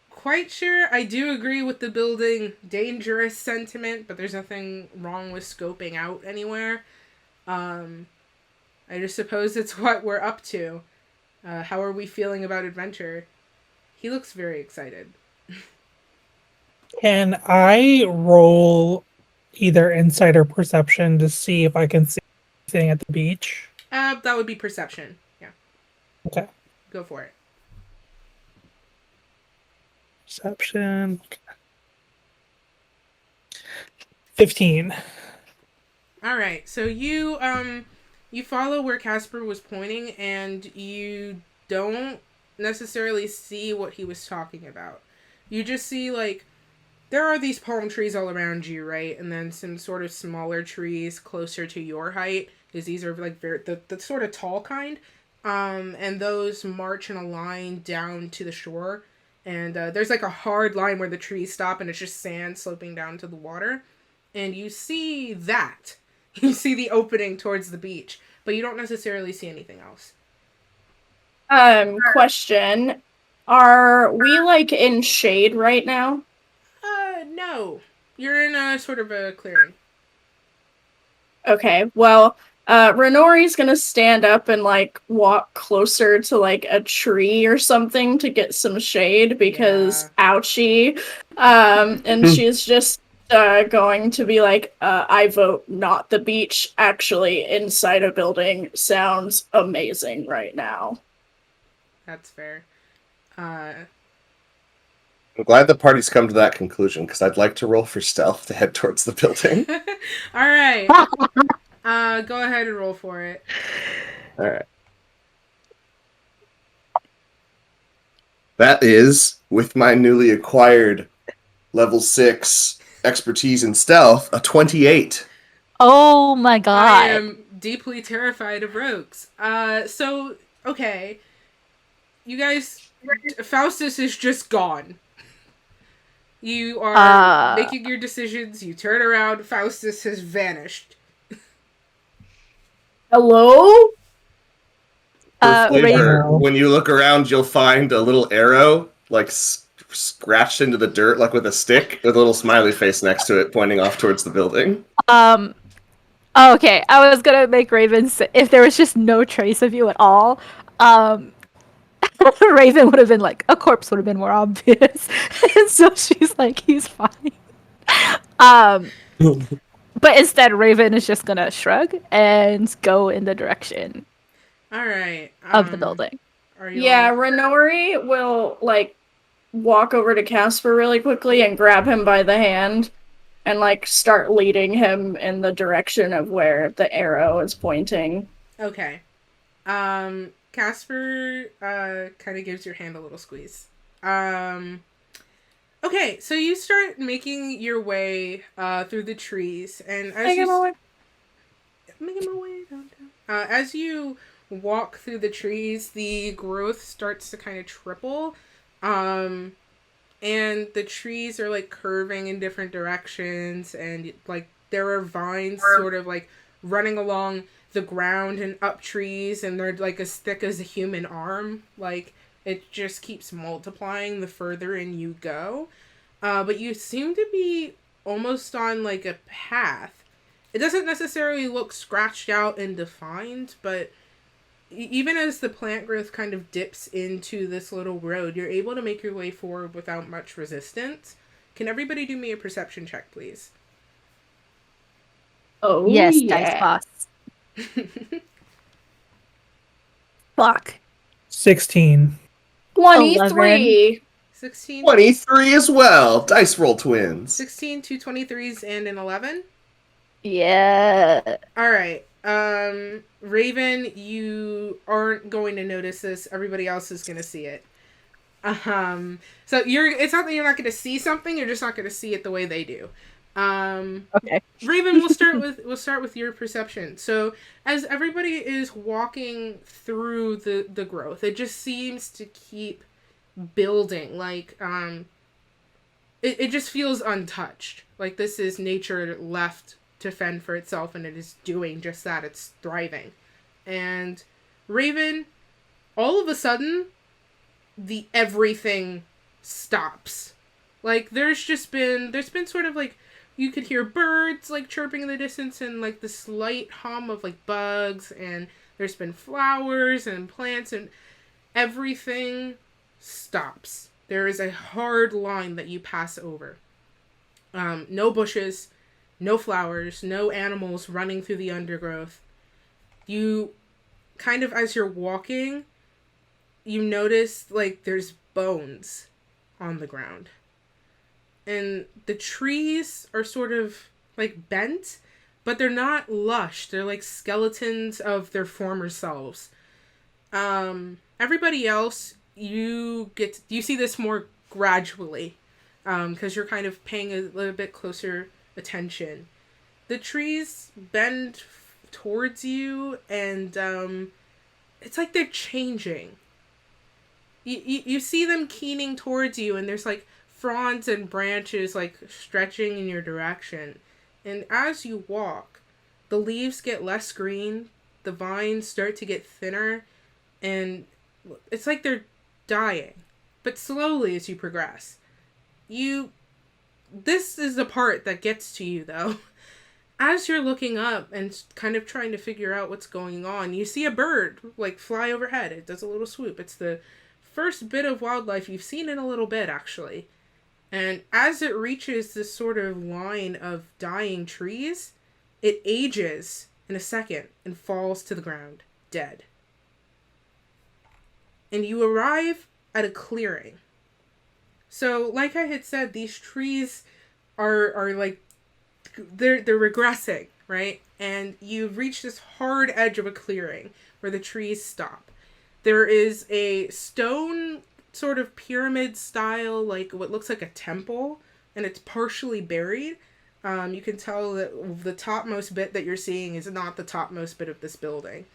quite sure. I do agree with the building dangerous sentiment, but there's nothing wrong with scoping out anywhere. I just suppose it's what we're up to. How are we feeling about adventure? He looks very excited. Can I roll either insight or perception to see if I can see anything at the beach? That would be perception. Yeah, Okay. go for it. Perception. 15. All right, so you follow where Casper was pointing, and you don't necessarily see what he was talking about. You just see like there are these palm trees all around you, right? And then some sort of smaller trees closer to your height, because these are like the sort of tall kind. And those march in a line down to the shore. And there's like a hard line where the trees stop, and it's just sand sloping down to the water. And you see that. You see the opening towards the beach, but you don't necessarily see anything else. Question. Are we like in shade right now? No. You're in a sort of a clearing. Okay, well, Renori's gonna stand up and like walk closer to like a tree or something to get some shade because ouchie. And she's just going to be like, I vote not the beach, actually inside a building sounds amazing right now. That's fair. I'm glad the party's come to that conclusion because I'd like to roll for stealth to head towards the building. All right. Go ahead and roll for it. All right. That is, with my newly acquired level 6 expertise in stealth, a 28. Oh my god. I am deeply terrified of rogues. So, okay. You guys, Faustus is just gone. You are making your decisions, you turn around, Faustus has vanished. Hello? For flavor, Raven. when you look around, you'll find a little arrow, like scratched into the dirt, like with a stick, with a little smiley face next to it, pointing off towards the building. Okay, I was gonna make Raven say, if there was just no trace of you at all, Raven would have been like, a corpse would have been more obvious. And so she's like, he's fine. But instead, Raven is just gonna shrug and go in the direction All right. of the building. Are you Yeah, all... Renori will like walk over to Casper really quickly and grab him by the hand and like start leading him in the direction of where the arrow is pointing. Okay. Casper kind of gives your hand a little squeeze. Okay, so you start making your way through the trees, and as Making my way. making my way downtown. As you walk through the trees, the growth starts to kind of triple. And the trees are like curving in different directions, and like there are vines sort of like running along the ground and up trees, and they're like as thick as a human arm. Like it just keeps multiplying the further in you go. But you seem to be almost on like a path. It doesn't necessarily look scratched out and defined, but even as the plant growth kind of dips into this little road, you're able to make your way forward without much resistance. Can everybody do me a perception check, please? Oh, Yes, yeah. dice boss. Fuck. 16. 23. 16? 23 as well. Dice roll twins. 16, 2 23s, and an 11? Yeah. Alright. Raven, you aren't going to notice this. Everybody else is going to see it. So it's not that you're not going to see something, you're just not going to see it the way they do. Okay. Raven, we'll start with your perception. So as everybody is walking through the growth, it just seems to keep building. Like it just feels untouched. Like this is nature left to fend for itself, and it is doing just that. It's thriving. And Raven, all of a sudden, everything stops. Like there's been sort of like, you could hear birds like chirping in the distance, and like the slight hum of like bugs, and there's been flowers and plants, and everything stops. There is a hard line that you pass over. No bushes, no flowers, no animals running through the undergrowth. You kind of, as you're walking, you notice like there's bones on the ground. And the trees are sort of like bent, but they're not lush. They're like skeletons of their former selves. Everybody else, you see this more gradually, because you're kind of paying a little bit closer attention. The trees bend towards you, and it's like they're changing. You see them keening towards you, and there's like fronds and branches like stretching in your direction. And as you walk, the leaves get less green, the vines start to get thinner, and it's like they're dying, but slowly as you progress. This is the part that gets to you, though. As you're looking up and kind of trying to figure out what's going on, you see a bird like fly overhead. It does a little swoop. It's the first bit of wildlife you've seen in a little bit, actually. And as it reaches this sort of line of dying trees, it ages in a second and falls to the ground, dead. And you arrive at a clearing. So, like I had said, these trees are like, they're regressing, right? And you've reached this hard edge of a clearing where the trees stop. There is a stone sort of pyramid style, like what looks like a temple, and it's partially buried. You can tell that the topmost bit that you're seeing is not the topmost bit of this building.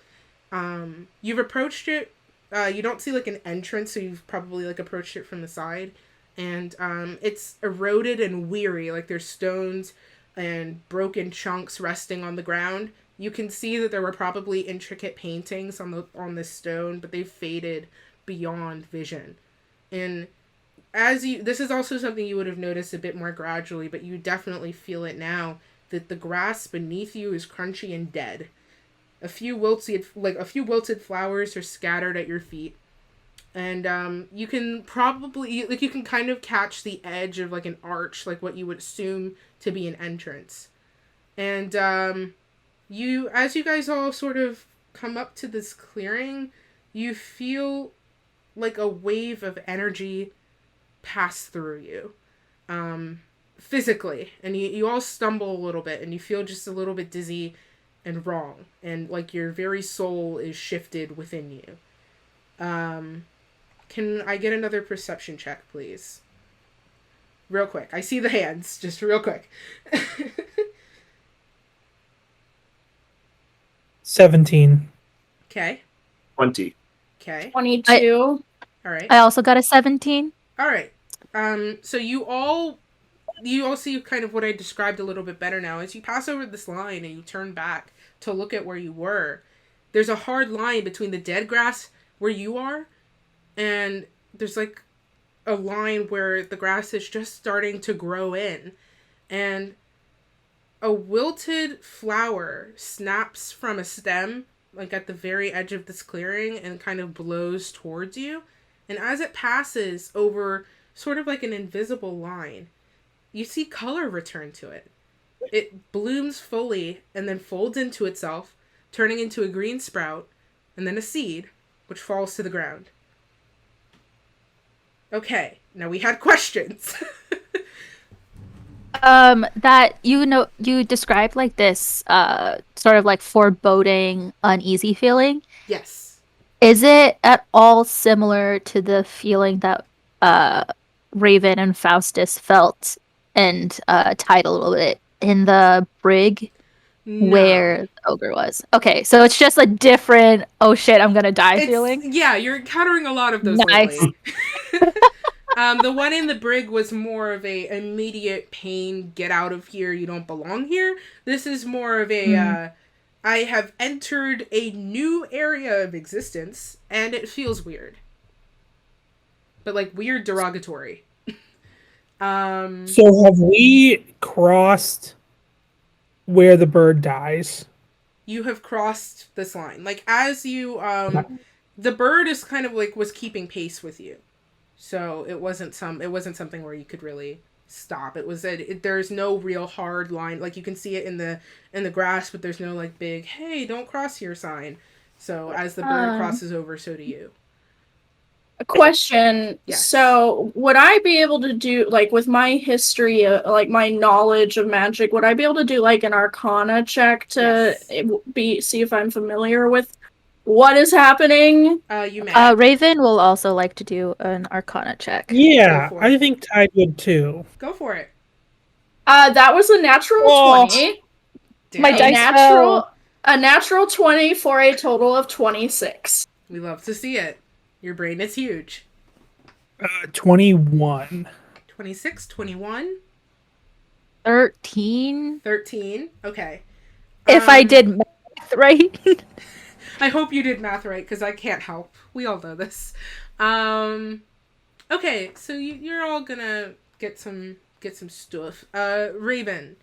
You've approached it. You don't see like an entrance, so you've probably like approached it from the side. And it's eroded and weary, like there's stones and broken chunks resting on the ground. You can see that there were probably intricate paintings on this stone, but they've faded beyond vision. And this is also something you would have noticed a bit more gradually, but you definitely feel it now, that the grass beneath you is crunchy and dead. A few wilted flowers are scattered at your feet. And you can probably, you can kind of catch the edge of like an arch, like what you would assume to be an entrance. And as you guys all sort of come up to this clearing, you feel like a wave of energy pass through you, physically. And you all stumble a little bit, and you feel just a little bit dizzy and wrong. And like your very soul is shifted within you. Can I get another perception check, please? Real quick. I see the hands. Just real quick. 17. Okay. 20. Okay. 22. All right. I also got a 17. All right. So you all see kind of what I described a little bit better now. As you pass over this line and you turn back to look at where you were, there's a hard line between the dead grass where you are, and there's like a line where the grass is just starting to grow in, and a wilted flower snaps from a stem, like at the very edge of this clearing, and kind of blows towards you. And as it passes over sort of like an invisible line, you see color return to it. It blooms fully and then folds into itself, turning into a green sprout, and then a seed, which falls to the ground. Okay, now we had questions. That you described like this sort of like foreboding, uneasy feeling. Yes. Is it at all similar to the feeling that Raven and Faustus felt and Tide a little bit in the brig No. where the ogre was? Okay, so it's just a different oh shit, I'm gonna die feeling. Yeah, you're encountering a lot of those Nice. lately. The one in the brig was more of a immediate pain, get out of here, you don't belong here. This is more of a, I have entered a new area of existence, and it feels weird. But like weird derogatory. So have we crossed where the bird dies? You have crossed this line. Like as you, the bird is kind of like was keeping pace with you. So it wasn't something where you could really stop. It was there's no real hard line. Like you can see it in the grass, but there's no like big, hey, don't cross here sign. So as the bird crosses over, so do you. A question. Yes. So, would I be able to do, like, with my history, like, my knowledge of magic, would I be able to do, like, an arcana check to see if I'm familiar with what is happening? You may. Raven will also like to do an Arcana check. Yeah, Go for it. I think Tide would too. Go for it. That was a natural Oh. 20. Damn. My A dice a natural 20 for a total of 26. We love to see it. Your brain is huge. 21. 26, 21, 13. 13. Okay. If I did math right. I hope you did math right, because I can't help. We all know this. Okay, so you're all gonna get some stuff. Raven,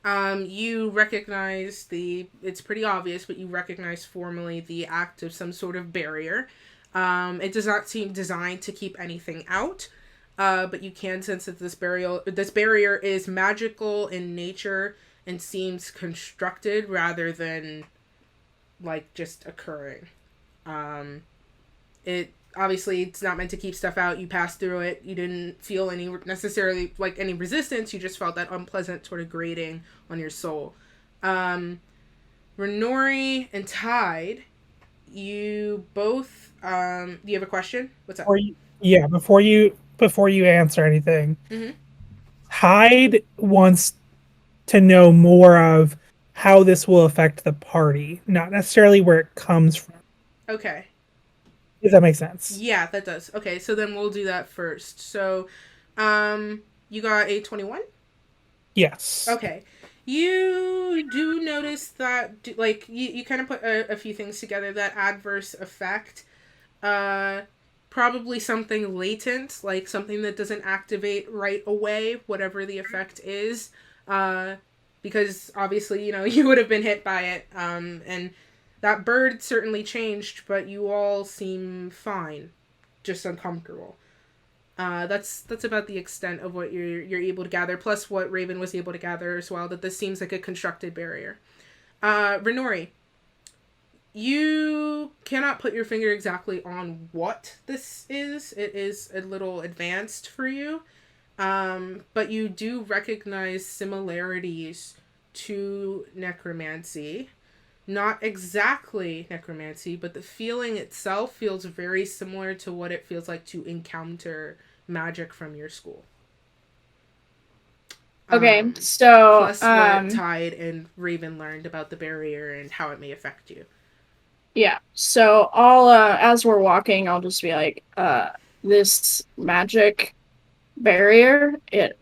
you recognize it's pretty obvious, but you recognize formally the act of some sort of barrier. It does not seem designed to keep anything out, but you can sense that this barrier is magical in nature and seems constructed rather than like just occurring. It's not meant to keep stuff out. You passed through it. You didn't feel any necessarily like any resistance. You just felt that unpleasant sort of grating on your soul. Renori and Tide, you both do you have a question? What's up? Before you answer anything, Mhm. Hyde wants to know more of how this will affect the party, not necessarily where it comes from. Okay. Does that make sense? Yeah, that does. Okay, so then we'll do that first. So, you got a 21? Yes. Okay. You do notice that, like, you kind of put a few things together. That adverse effect, probably something latent, like something that doesn't activate right away, whatever the effect is. Because obviously, you would have been hit by it. And that bird certainly changed, but you all seem fine, just uncomfortable. That's about the extent of what you're able to gather, plus what Raven was able to gather as well, that this seems like a constructed barrier. Renori, you cannot put your finger exactly on what this is. It is a little advanced for you, but you do recognize similarities to necromancy. Not exactly necromancy, but the feeling itself feels very similar to what it feels like to encounter magic from your school. Okay, so plus what Tide and Raven learned about the barrier and how it may affect you. Yeah. So I'll as we're walking, I'll just be like, this magic barrier, it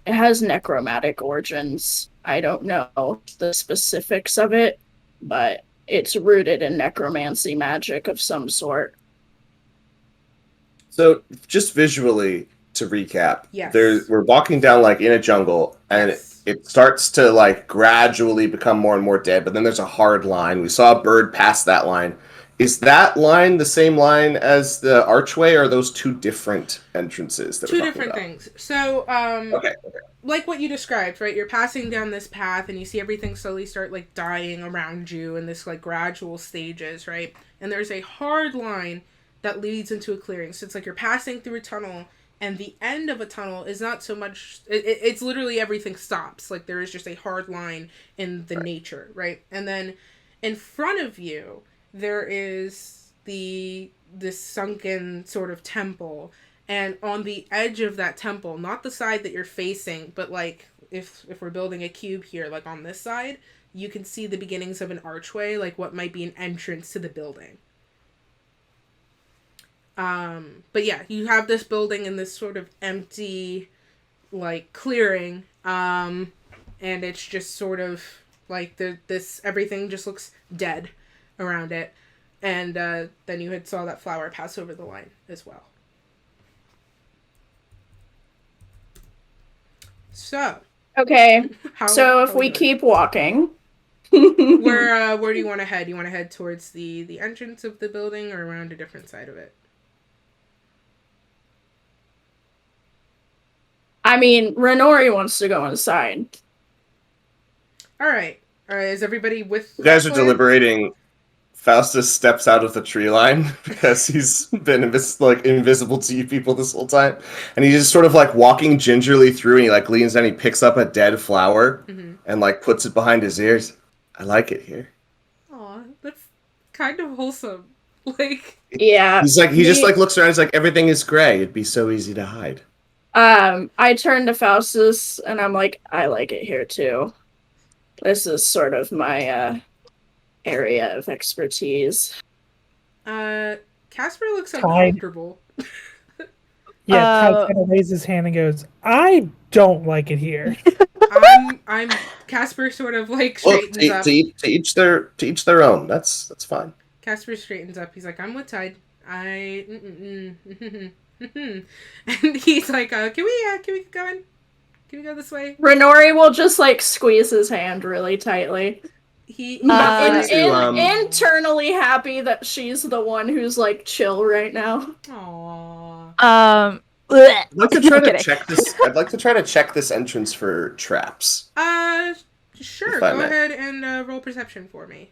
has necromantic origins. I don't know the specifics of it, but it's rooted in necromancy magic of some sort. So just visually to recap, Yes. we're walking down like in a jungle, and Yes. it starts to like gradually become more and more dead. But then there's a hard line. We saw a bird pass that line. Is that line the same line as the archway, or are those two different entrances that Two we're talking different about? things. So, Okay. like what you described, right? You're passing down this path and you see everything slowly start like dying around you in this like gradual stages, right? And there's a hard line that leads into a clearing. So it's like you're passing through a tunnel, and the end of a tunnel is not so much it's literally everything stops. Like there is just a hard line in the nature, right? And then in front of you there is this sunken sort of temple, and on the edge of that temple, not the side that you're facing, but like if we're building a cube here, like on this side, you can see the beginnings of an archway, like what might be an entrance to the building. But yeah, you have this building in this sort of empty, like clearing, and it's just sort of like this everything just looks dead around it, and then you had saw that flower pass over the line as well. So, Okay. how So if how we doing? keep walking, Where do you want to head? You want to head towards the entrance of the building or around a different side of it? I mean, Renori wants to go inside. All right. Is everybody with You guys that are plan? deliberating. Faustus steps out of the tree line because he's been invisible to you people this whole time, and he's just sort of like walking gingerly through, and he like leans down, he picks up a dead flower, Mm-hmm. and like puts it behind his ears. I like it here. Aw, that's kind of wholesome. Like, Yeah. He's like he just me- like looks around. He's like everything is gray. It'd be so easy to hide. I turn to Faustus and I'm like, I like it here too. This is sort of my area of expertise. Casper looks Tide. uncomfortable. Yeah, Ty Uh, kind of raises his hand and goes, "I don't like it here." I'm Casper sort of like Well, straightens up. to each their own. That's fine. Casper straightens up. He's like, I'm with Tide. And he's like, can we get going? Can we go this way? Renori will just like squeeze his hand really tightly. He Nothing to, internally happy that she's the one who's like chill right now. Aww. I'd like to try I'm to kidding. check this. I'd like to try to check this entrance for traps. Sure. If I Go may. ahead and roll perception for me.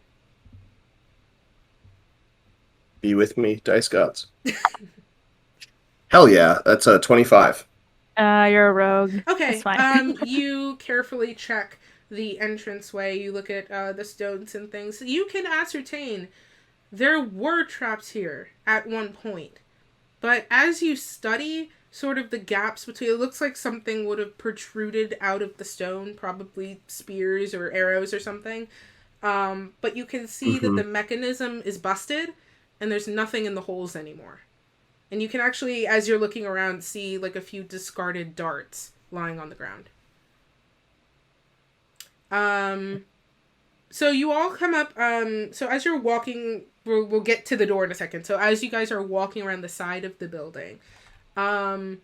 Be with me, dice gods. Hell yeah, that's a 25. You're a rogue. Okay. That's fine. You carefully check the entranceway. You look at the stones and things. You can ascertain there were traps here at one point, but as you study sort of the gaps between, it looks like something would have protruded out of the stone, probably spears or arrows or something. But you can see that the mechanism is busted, and there's nothing in the holes anymore. And you can actually, as you're looking around, see like a few discarded darts lying on the ground. So you all come up, so as you're walking, we'll get to the door in a second. So as you guys are walking around the side of the building, the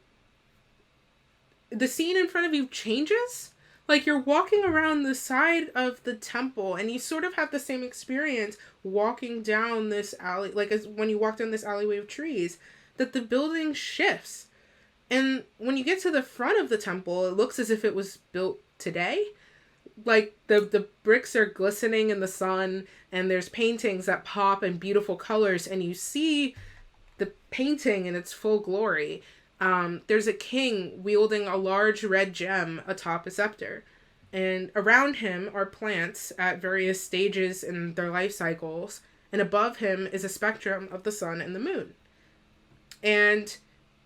scene in front of you changes. Like you're walking around the side of the temple, and you sort of have the same experience walking down this alley, like as when you walk down this alleyway of trees, that the building shifts. And when you get to the front of the temple, it looks as if it was built today. Like the bricks are glistening in the sun, and there's paintings that pop in beautiful colors, and you see the painting in its full glory. There's a king wielding a large red gem atop a scepter, and around him are plants at various stages in their life cycles, and above him is a spectrum of the sun and the moon. And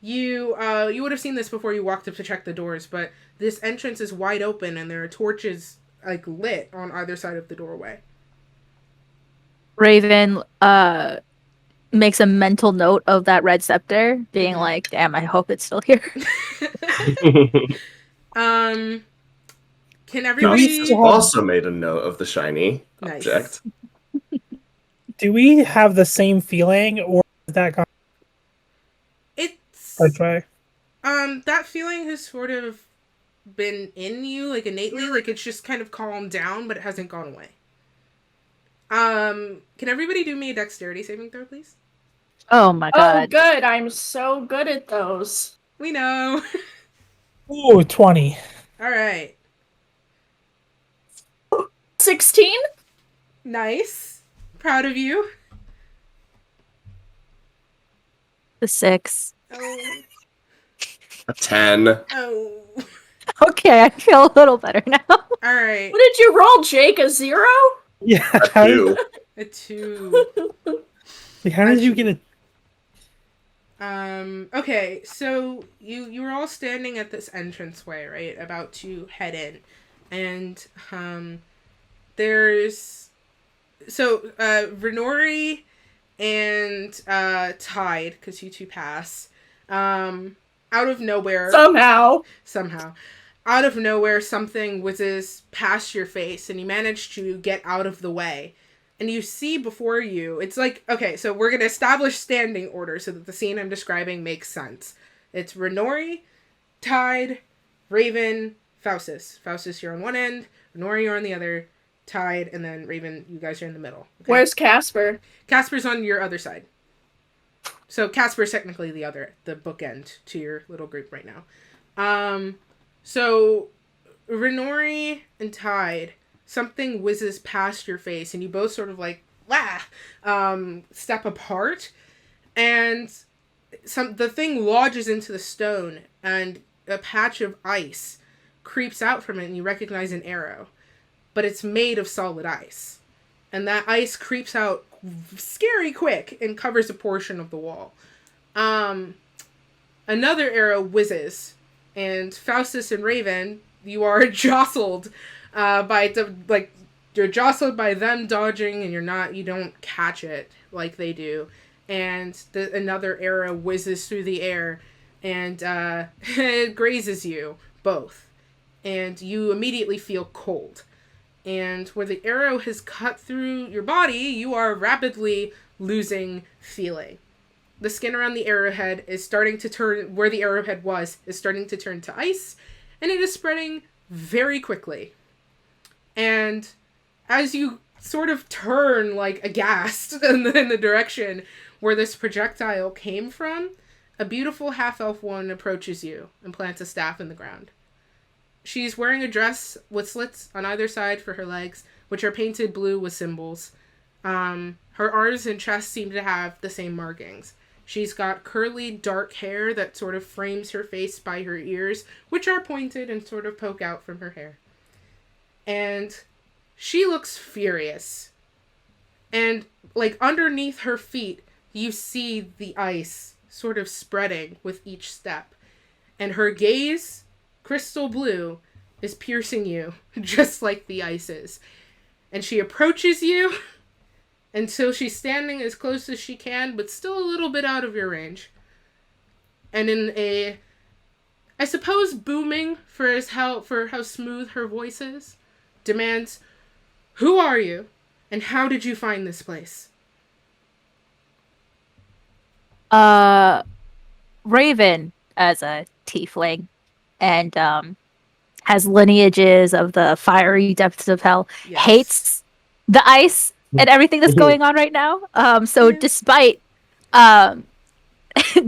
you would have seen this before you walked up to check the doors, but this entrance is wide open, and there are torches like lit on either side of the doorway. Raven makes a mental note of that red scepter, being like, "Damn, I hope it's still here." Can we everybody? still Also made a note of the shiny Nice. object. Do we have the same feeling, or is that gone It's that way? that feeling has sort of been in you, like innately, like it's just kind of calmed down, but it hasn't gone away. Can everybody do me a dexterity saving throw, please? Oh my Oh, god. good. I'm so good at those. We know. Ooh, 20. All right. 16? Nice. Proud of you. The 6. Oh. A 10. Oh. Okay, I feel a little better now. All right. What did you roll, Jake? A 0? Yeah. A 2. A 2. How did you get a... Okay, so you were all standing at this entranceway, right? About to head in. And there's Renori and Tide, because you two pass. Out of nowhere, Somehow. out of nowhere, something whizzes past your face, and you manage to get out of the way. And you see before you, it's like, okay, so we're going to establish standing order so that the scene I'm describing makes sense. It's Renori, Tide, Raven, Faustus. Faustus, you're on one end, Renori, you're on the other, Tide, and then Raven, you guys are in the middle. Okay? Where's Casper? Casper's on your other side. So Casper's technically the bookend to your little group right now. So Renori and Tide, something whizzes past your face, and you both sort of like, step apart, and the thing lodges into the stone, and a patch of ice creeps out from it, and you recognize an arrow, but it's made of solid ice, and that ice creeps out scary quick and covers a portion of the wall. Another arrow whizzes, and Faustus and Raven, you are jostled you're jostled by them dodging, and you don't catch it like they do. And another arrow whizzes through the air, and it grazes you both. And you immediately feel cold. And where the arrow has cut through your body, you are rapidly losing feeling. The skin around the arrowhead is starting to turn, where the arrowhead was, is starting to turn to ice, and it is spreading very quickly. And as you sort of turn, like, aghast in the direction where this projectile came from, a beautiful half-elf woman approaches you and plants a staff in the ground. She's wearing a dress with slits on either side for her legs, which are painted blue with symbols. Her arms and chest seem to have the same markings. She's got curly, dark hair that sort of frames her face by her ears, which are pointed and sort of poke out from her hair. And she looks furious. And, like, underneath her feet, you see the ice sort of spreading with each step. And her gaze, crystal blue, is piercing you, just like the ice is. And she approaches you until she's standing as close as she can, but still a little bit out of your range. And in a, I suppose, booming for how smooth her voice is, demands, "Who are you, and how did you find this place?" Raven, as a tiefling, and has lineages of the fiery depths of hell, Yes. hates the ice and everything that's going on right now. So Yeah.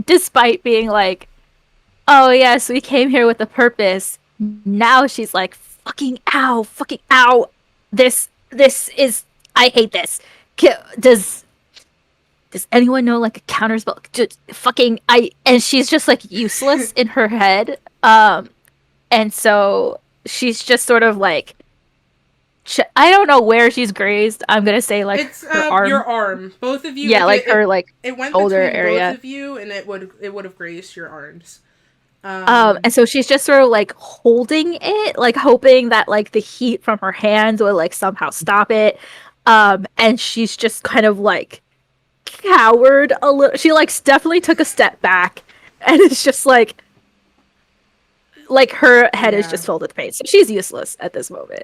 despite being like, "Oh yes, we came here with a purpose," now she's like, fucking ow, this is, I hate this. Does anyone know, like, a counterspell? Just and she's just, like, useless in her head. And so she's just sort of like, I don't know where she's grazed. I'm gonna say, like, It's her arm. your arm. Both of you. Yeah, like her, like, it went shoulder between area. both of you, and it would have grazed your arms. And so she's just sort of, like, holding it, like, hoping that, like, the heat from her hands will, like, somehow stop it. And she's just kind of like cowered a little. She like definitely took a step back, and it's just like her head is Yeah. just filled with pain. So she's useless at this moment.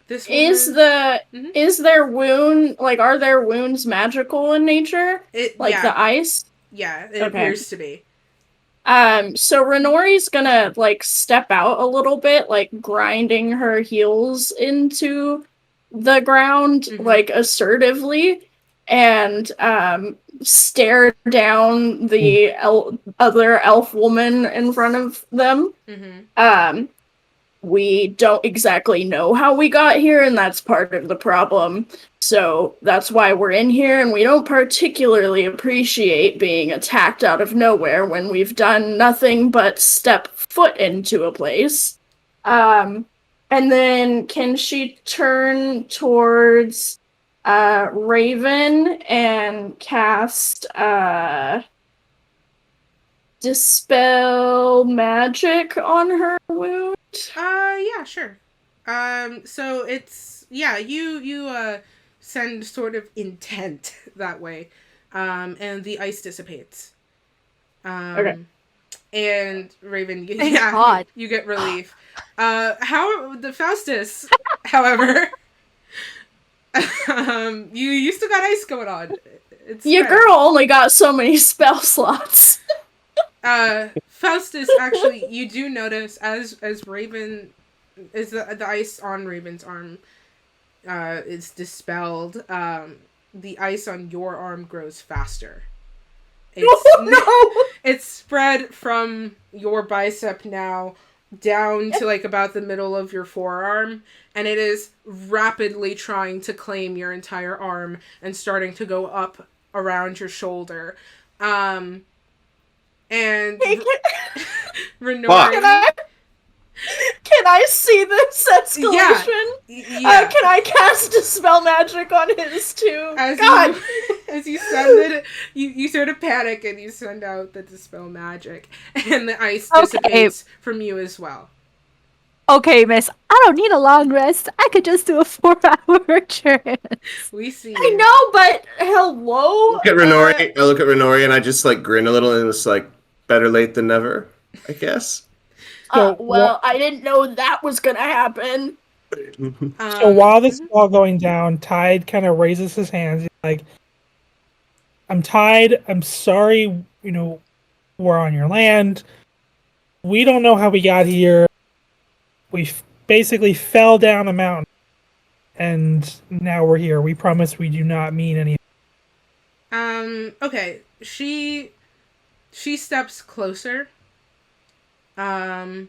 This Is woman, the Mhm. is their wound like are their wounds magical in nature? Like yeah, the ice? yeah, it Okay. appears to be. So Renori's gonna like step out a little bit, like grinding her heels into the ground, Mhm. like assertively, and stare down the other elf woman in front of them. Mm-hmm. We don't exactly know how we got here, and that's part of the problem. So that's why we're in here, and we don't particularly appreciate being attacked out of nowhere when we've done nothing but step foot into a place. And then can she turn towards Raven and cast Dispel Magic on her wound? Yeah, sure. So it's you send sort of intent that way, and the ice dissipates. Okay. And Raven, Thank God. you get relief. How the Faustus, however, you still got ice going on. It's Your fine. girl only got so many spell slots. Faustus, actually, you do notice as Raven is the ice on Raven's arm is dispelled. The ice on your arm grows faster. It's spread from your bicep now down to like about the middle of your forearm, and it is rapidly trying to claim your entire arm and starting to go up around your shoulder. And Renori, Can I see this escalation? yeah. Can I cast Dispel Magic on his too? As God! as you send it, you sort of panic and you send out the Dispel Magic, and the ice dissipates from you as well. Okay, miss, I don't need a long rest. I could just do a 4-hour trance. We see. I know, but hello? Look at Renori. I look at Renori and I just like grin a little and it's like better late than never, I guess. Well, I didn't know that was gonna happen. So while this is all going down, Tide kind of raises his hands. He's like, I'm Tide. I'm sorry, we're on your land. We don't know how we got here. We basically fell down a mountain. And now we're here. We promise we do not mean anything. Okay. She steps closer. And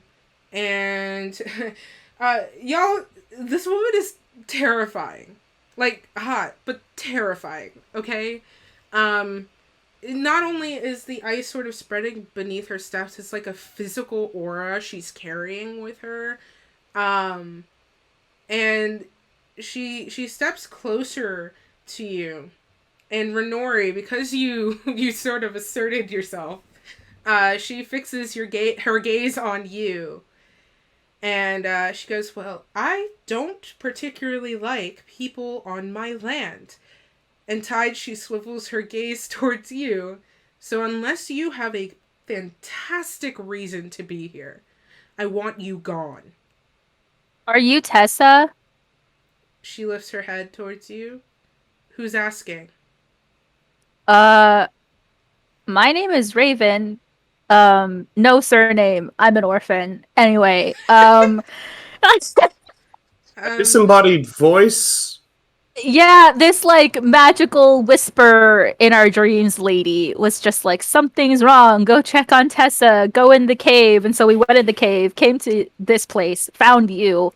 y'all, this woman is terrifying. Like, hot, but terrifying, okay? Not only is the ice sort of spreading beneath her steps, it's like a physical aura she's carrying with her. And she steps closer to you. And Renori, because you sort of asserted yourself, she fixes her gaze on you. And she goes, well, I don't particularly like people on my land. And Tide, she swivels her gaze towards you. So unless you have a fantastic reason to be here, I want you gone. Are you Tessa? She lifts her head towards you. Who's asking? My name is Raven. No surname. I'm an orphan. Anyway, Disembodied voice. yeah, this like magical whisper in our dreams lady was just like, something's wrong. Go check on Tessa. Go in the cave. And so we went in the cave, came to this place, found you.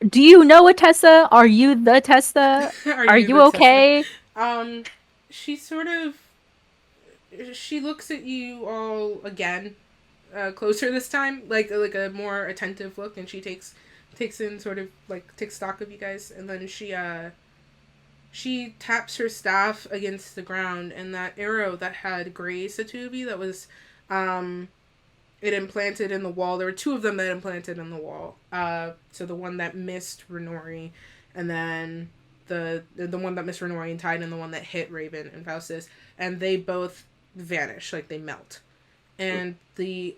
Do you know a Tessa? Are you the Tessa? Are you the okay? Tessa? She looks at you all again, closer this time, like a more attentive look, and she takes in sort of like takes stock of you guys, and then she taps her staff against the ground, and that arrow that had Gray Satubi that was it implanted in the wall. There were two of them that implanted in the wall. So the one that missed Renori, and then the one that Miss Renorian tied, and the one that hit Raven and Faustus, and they both vanish, like they melt. And the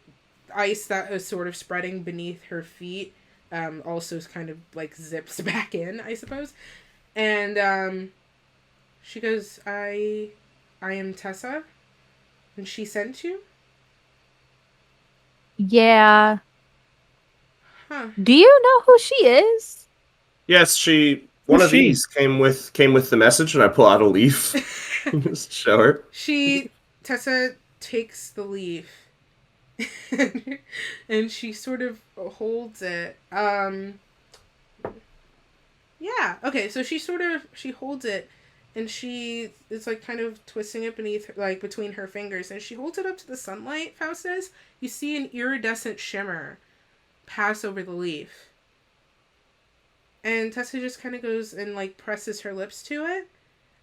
ice that was sort of spreading beneath her feet also kind of like zips back in, I suppose. And she goes, I am Tessa, and she sent you? Yeah. Huh. Do you know who she is? Yes, one Who's of she? these came with the message, and I pull out a leaf. Just show her. Tessa takes the leaf and she sort of holds it. Yeah, okay, so she holds it, and she is like kind of twisting it like between her fingers, and she holds it up to the sunlight. Faust says, you see an iridescent shimmer pass over the leaf. And Tessa just kind of goes and like presses her lips to it,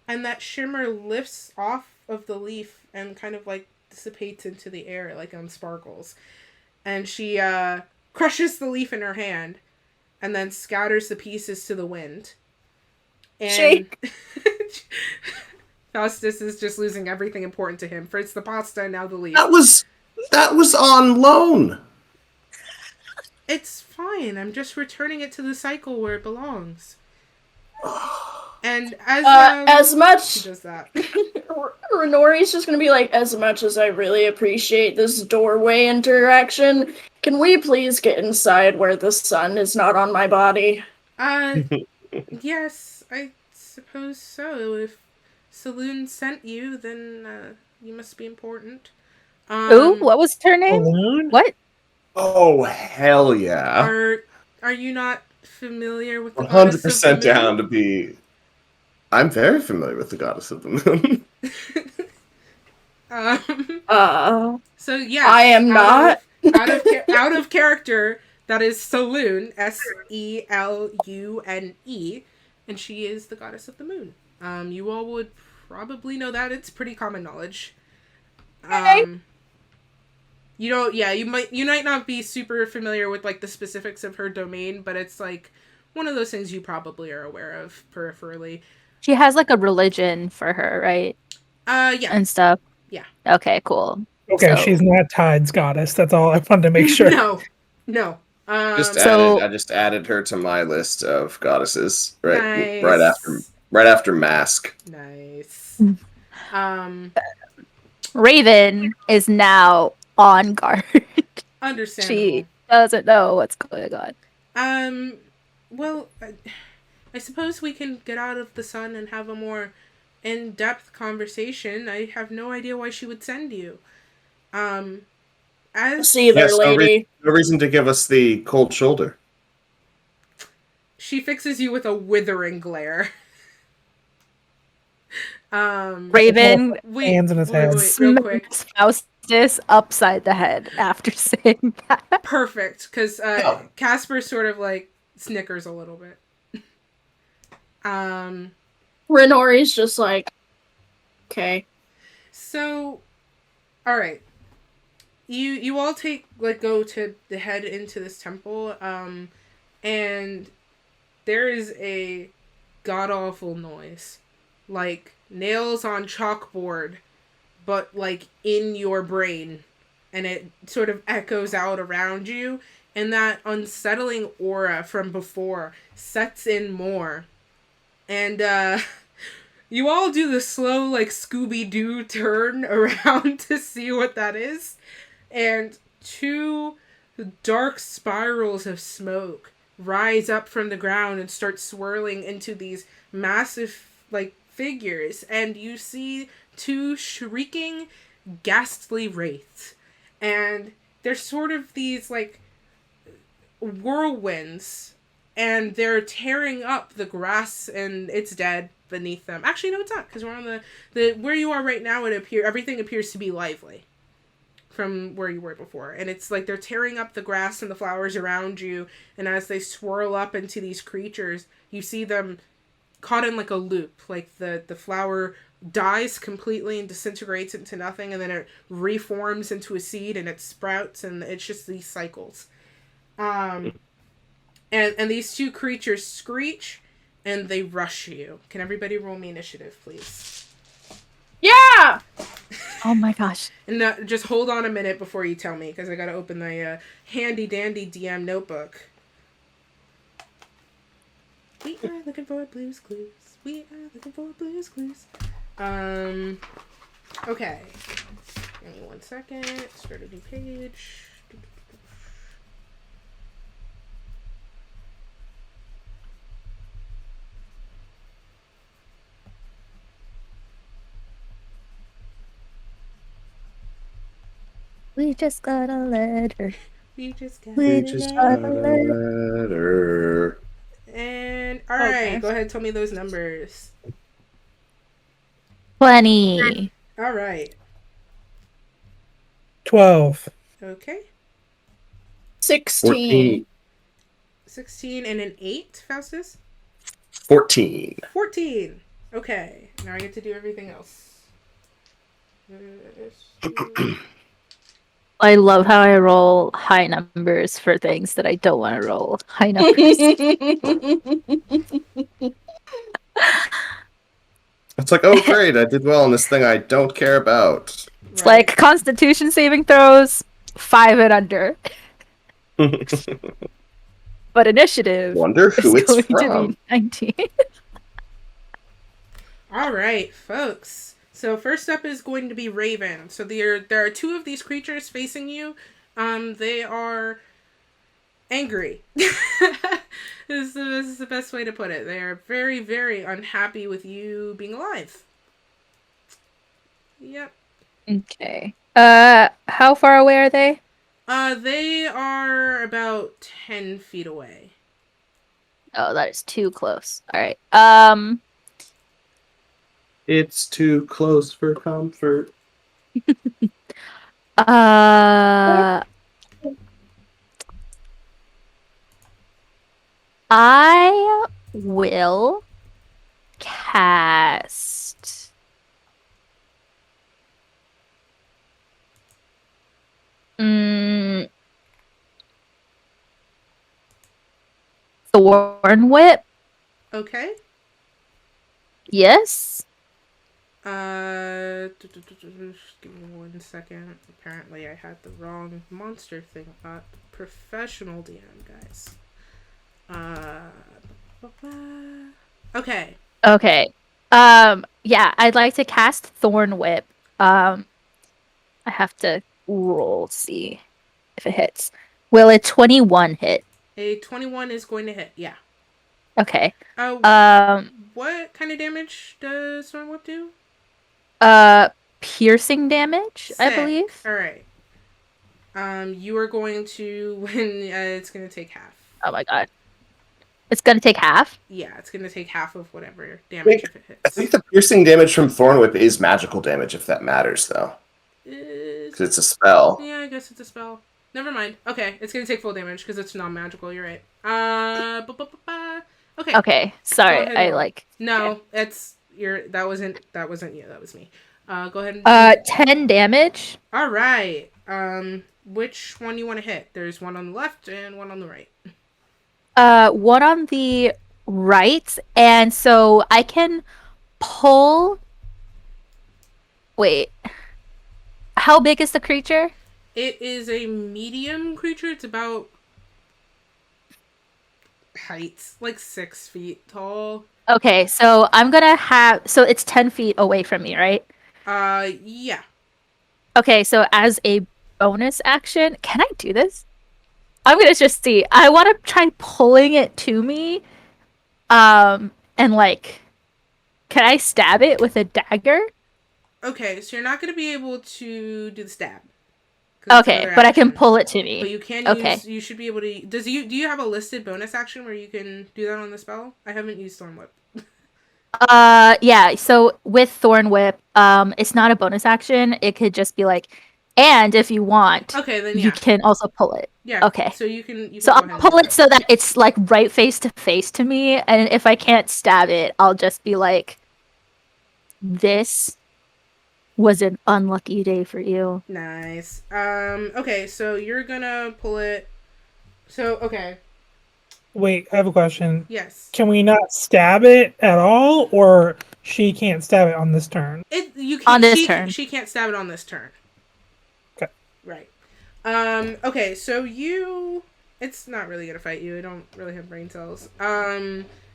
and that shimmer lifts off of the leaf and kind of like dissipates into the air like on sparkles. And she crushes the leaf in her hand and then scatters the pieces to the wind. And Shake. Faustus is just losing everything important to him. First the pasta, and now the leaf. That was on loan. It's fine. I'm just returning it to the cycle where it belongs. And as much she does that. Renori's just gonna be like, as much as I really appreciate this doorway interaction, can we please get inside where the sun is not on my body? Yes, I suppose so. If Saloon sent you, then you must be important. Who? What was her name? Balloon? What? Oh hell yeah! Are you not familiar with the 100% down to be. I'm very familiar with the goddess of the moon. So yeah, I am not. Out of character. That is Saloon, Selune, and she is the goddess of the moon. You all would probably know that. It's pretty common knowledge. You don't. Yeah, you might not be super familiar with like the specifics of her domain, but it's like one of those things you probably are aware of peripherally. She has like a religion for her, right? Yeah. And stuff. Yeah. Okay, cool. Okay, So- she's not Tide's goddess. That's all I wanted to make sure. No. I just added her to my list of goddesses. Right, Nice. right after Mask. Nice. Raven is now on guard. Understandable. She doesn't know what's going on. Well, I suppose we can get out of the sun and have a more in-depth conversation. I have no idea why she would send you. See there, lady. No reason to give us the cold shoulder. She fixes you with a withering glare. Raven Hands in his head. Wait, real quick. smacks Faustus upside the head after saying that. Perfect, because Casper sort of like snickers a little bit. Renori's just like, okay. So, all right. You all go to the head into this temple, and there is a god awful noise, like nails on chalkboard, but like in your brain, and it sort of echoes out around you, and that unsettling aura from before sets in more, and you all do the slow like Scooby-Doo turn around to see what that is. And two dark spirals of smoke rise up from the ground and start swirling into these massive, like, figures. And you see two shrieking, ghastly wraiths. And they're sort of these, like, whirlwinds. And they're tearing up the grass, and it's dead beneath them. Actually, no, it's not, because we're on the where you are right now. Everything appears to be lively from where you were before, and it's like they're tearing up the grass and the flowers around you, and as they swirl up into these creatures, you see them caught in like a loop, like the flower dies completely and disintegrates into nothing, and then it reforms into a seed and it sprouts, and it's just these cycles. And these two creatures screech, and they rush you. Can everybody roll me initiative, please? Yeah! Oh my gosh. And just hold on a minute before you tell me, because I gotta open the handy dandy DM notebook. We are looking for Blue's Clues. We are looking for Blue's Clues. Okay. Give me 1 second. Start a new page. We just got a letter. We just got We just got a letter. And alright, Okay. go ahead and tell me those numbers. 20. Alright. 12. Okay. 16. 16 and an 8, Faustus? 14. 14. Okay. Now I get to do everything else. I love how I roll high numbers for things that I don't want to roll high numbers. It's like, oh great, I did well on this thing I don't care about. It's like Constitution saving throws, 5 and under. But initiative Wonder who is it's going to from. be 19. Alright, folks. So first up is going to be Raven. So there are 2 of these creatures facing you. They are angry. This is the best way to put it. They are very, very unhappy with you being alive. Yep. Okay. How far away are they? They are about 10 feet away. Oh, that is too close. All right. It's too close for comfort. I will cast Thorn Whip. Okay. Yes. Give me 1 second. Apparently I had the wrong monster thing up. Professional DM, guys. Okay. Okay. Yeah, I'd like to cast Thorn Whip. I have to roll, see if it hits. Will a 21 hit? A 21 is going to hit, yeah. Okay. What kind of damage does Storm Whip do? Piercing damage, I believe. Alright. You are going to win, it's going to take half. Oh my god. It's gonna take half? Yeah, it's going to take half of whatever damage if it hits. I think the piercing damage from Thorn Whip is magical damage, if that matters, though. Because it's a spell. Yeah, I guess it's a spell. Never mind. Okay, it's going to take full damage because it's non-magical, you're right. Okay. Okay, sorry, Go ahead and I roll. like... No, okay. it's... that wasn't you, that was me. Go ahead and... 10 damage? Alright. Which one you want to hit? There's one on the left and one on the right. One on the right, and so I can pull... Wait. How big is the creature? It is a medium creature. It's about height, like 6 feet tall. Okay, so I'm gonna have... So it's 10 feet away from me, right? Yeah. Okay, so as a bonus action... Can I do this? I'm gonna just see. I want to try pulling it to me. And like... Can I stab it with a dagger? Okay, so you're not going to be able to do the stab. 'Cause it's Okay, another but I can action. pull it to me. But you can Okay. use... You should be able to... Do you have a listed bonus action where you can do that on the spell? I haven't used Storm Whip. Yeah, so with Thorn Whip, it's not a bonus action. It could just be like, and if you want, Okay, then yeah. you can also pull it. Yeah. Okay. So you can So go I'll ahead and pull do it so that it's like right face to face to me, and if I can't stab it, I'll just be like, this was an unlucky day for you. Nice. Okay, so you're gonna pull it. So, okay. Wait, I have a question. Yes. Can we not stab it at all, or she can't stab it on this turn? You can't, On this turn. She can't stab it on this turn. Okay. Right. Okay, so it's not really gonna fight you. I don't really have brain cells.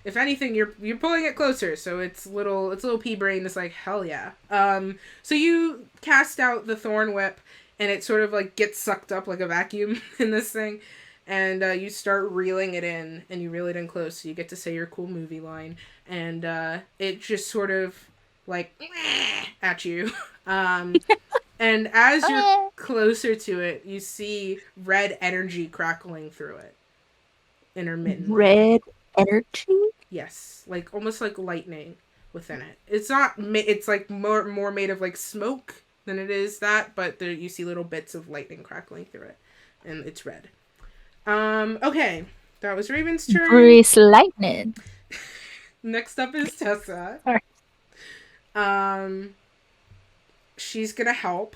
If anything, you're pulling it closer, so its little pea brain is like, hell yeah. So you cast out the thorn whip, and it sort of like gets sucked up like a vacuum in this thing, and you start reeling it in, and you reel it in close, so you get to say your cool movie line, and it just sort of like at you. And as you're closer to it, you see red energy crackling through it. Intermittently. Red energy? Yes. Like, almost like lightning within it. It's not, it's like more made of like smoke than it is that, but there you see little bits of lightning crackling through it. And it's red. Okay. That was Raven's turn. Grease lightning. Next up is Tessa. Sorry. She's gonna help.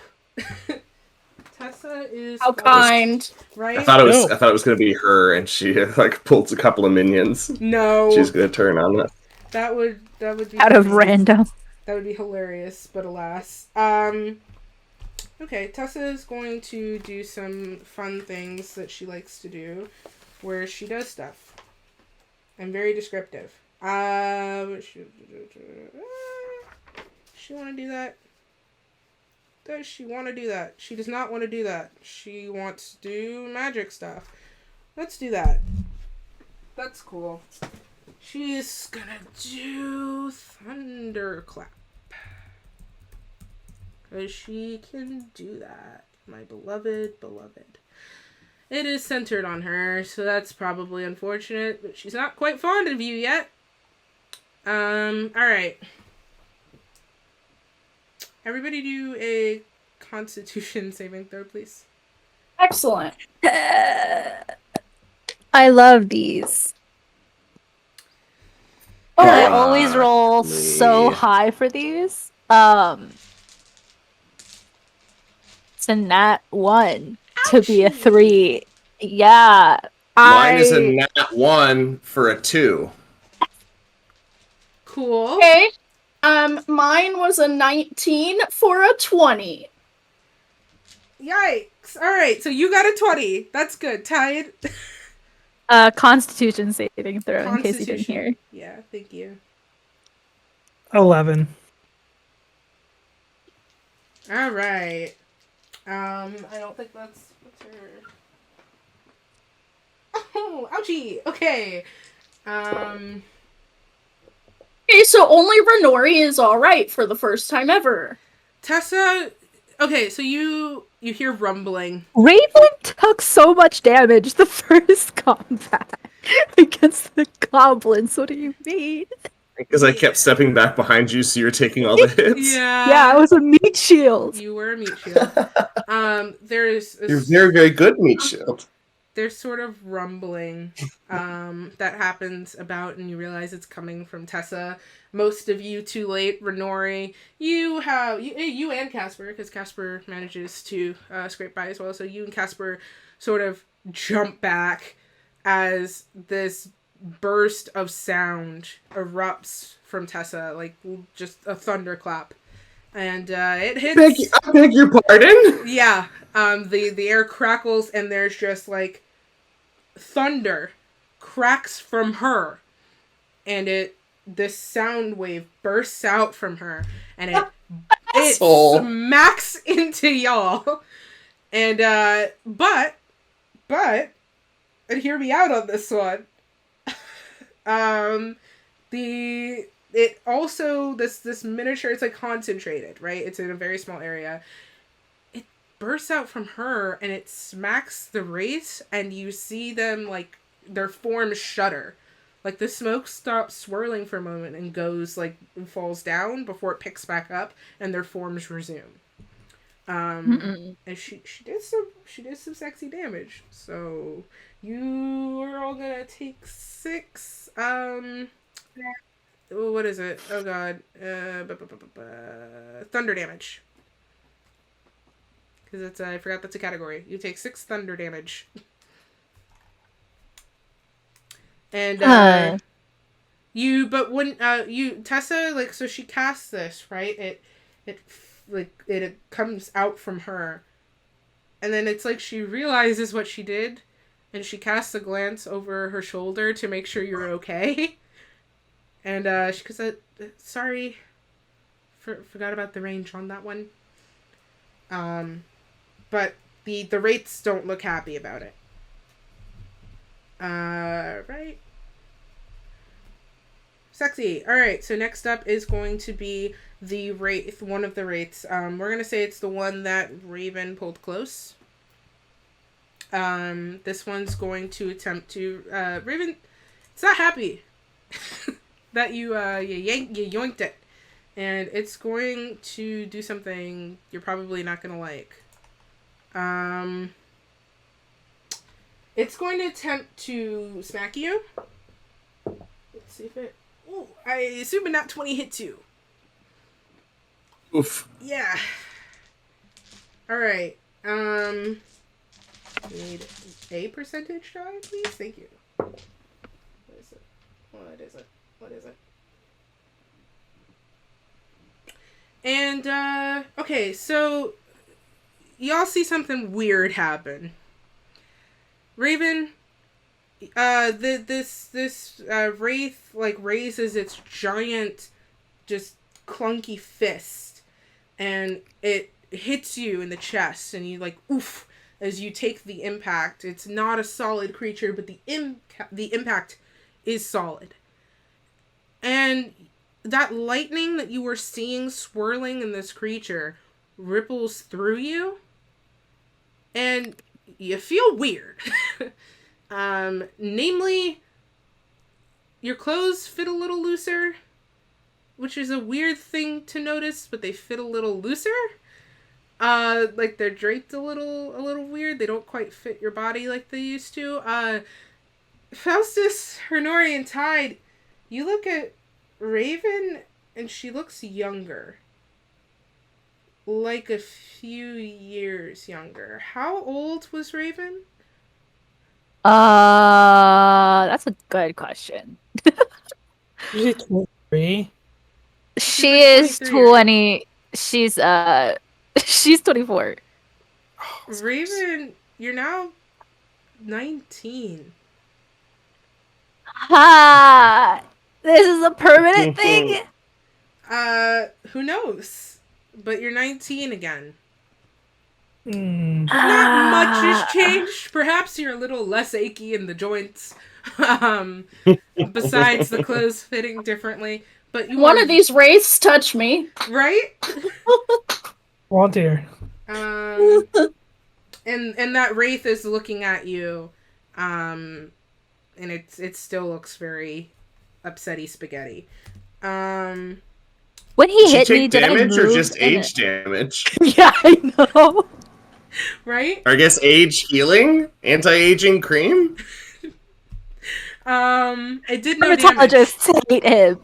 Tessa is How kind. right. I thought it was gonna be her, and she like pulls a couple of minions. No, She's gonna turn on us. that would be Out of hilarious. random. That would be hilarious, but alas. Okay, Tessa is going to do some fun things that she likes to do, where she does stuff. I'm very descriptive. She want to do that? Does she want to do that? She does not want to do that. She wants to do magic stuff. Let's do that. That's cool. She's gonna do Thunderclap. Because she can do that. My beloved. It is centered on her, so that's probably unfortunate, but she's not quite fond of you yet. Alright. Everybody do a Constitution saving throw, please. Excellent. I love these. I always roll so high for these. It's a nat 1 to be a 3. Yeah. Mine is a nat 1 for a 2. Cool. Okay. Mine was a 19 for a 20. Yikes. Alright, so you got a 20. That's good. Tied. Constitution saving throw, in case you didn't hear. Yeah, thank you. 11. Alright. I don't think that's her. Oh, ouchie. Okay. Okay, so only Renori is alright for the first time ever. Tessa. Okay, so you hear rumbling. Raven took so much damage the first combat against the goblins. What do you mean? Because I kept stepping back behind you, so you're taking all the hits. Yeah, it was a meat shield. You were a meat shield. There's You're very, very good, meat shield. There's sort of rumbling that happens about, and you realize it's coming from Tessa. Most of you too late. Renori, you and Casper, because Casper manages to scrape by as well. So you and Casper sort of jump back as this burst of sound erupts from Tessa, like just a thunderclap, and it hits. I beg your pardon. Yeah, the air crackles, and there's just like thunder cracks from her, and this sound wave bursts out from her, and it smacks into y'all, and but and hear me out on this one. It also this miniature, it's like concentrated, right? It's in a very small area. It bursts out from her and it smacks the wraiths, and you see them like their forms shudder. Like the smoke stops swirling for a moment and goes like falls down before it picks back up and their forms resume. And she did some sexy damage. So you are all gonna take 6 what is it? Oh god. Thunder damage. Because I forgot that's a category. You take 6 thunder damage. And Huh. but when Tessa, like, so she casts this, right? It comes out from her, and then it's like she realizes what she did, and she casts a glance over her shoulder to make sure you're okay. And she goes, sorry, forgot about the range on that one. But the wraiths don't look happy about it. Right. Sexy. Alright, so next up is going to be the wraith, one of the wraiths. We're gonna say it's the one that Raven pulled close. This one's going to attempt to, Raven, it's not happy that you yoinked it. And it's going to do something you're probably not gonna like. It's going to attempt to smack you. Let's see if it... Ooh, I assume a nat 20 hits you. Oof. Yeah. Alright. Need a percentage die, please? Thank you. What is it? What is it? What is it? And, okay, so y'all see something weird happen. Raven, this wraith, like, raises its giant, just clunky fist, and it hits you in the chest, and you, like, oof, as you take the impact. It's not a solid creature, but the impact is solid. And that lightning that you were seeing swirling in this creature ripples through you, and you feel weird. Namely, your clothes fit a little looser, which is a weird thing to notice, but they fit a little looser. Like they're draped a little weird. They don't quite fit your body like they used to. Faustus, Hernori, and Tide, you look at Raven, and she looks younger. Like a few years younger. How old was Raven? That's a good question. Is it 23? She like is 23, right? 20. She's she's 24. Raven, you're now 19. Ha! This is a permanent thing. Who knows? But you're 19 again. Hmm. Not much has changed. Perhaps you're a little less achy in the joints. Besides the clothes fitting differently. But you One are, of these wraiths touch me. right? Volunteer. And that wraith is looking at you, and it still looks very upsetty spaghetti. When he Did she hit me, take did I damage or move just in age damage? Yeah, I know. Right? Or I guess age healing? Anti-aging cream? It did no damage. Dermatologists hate him.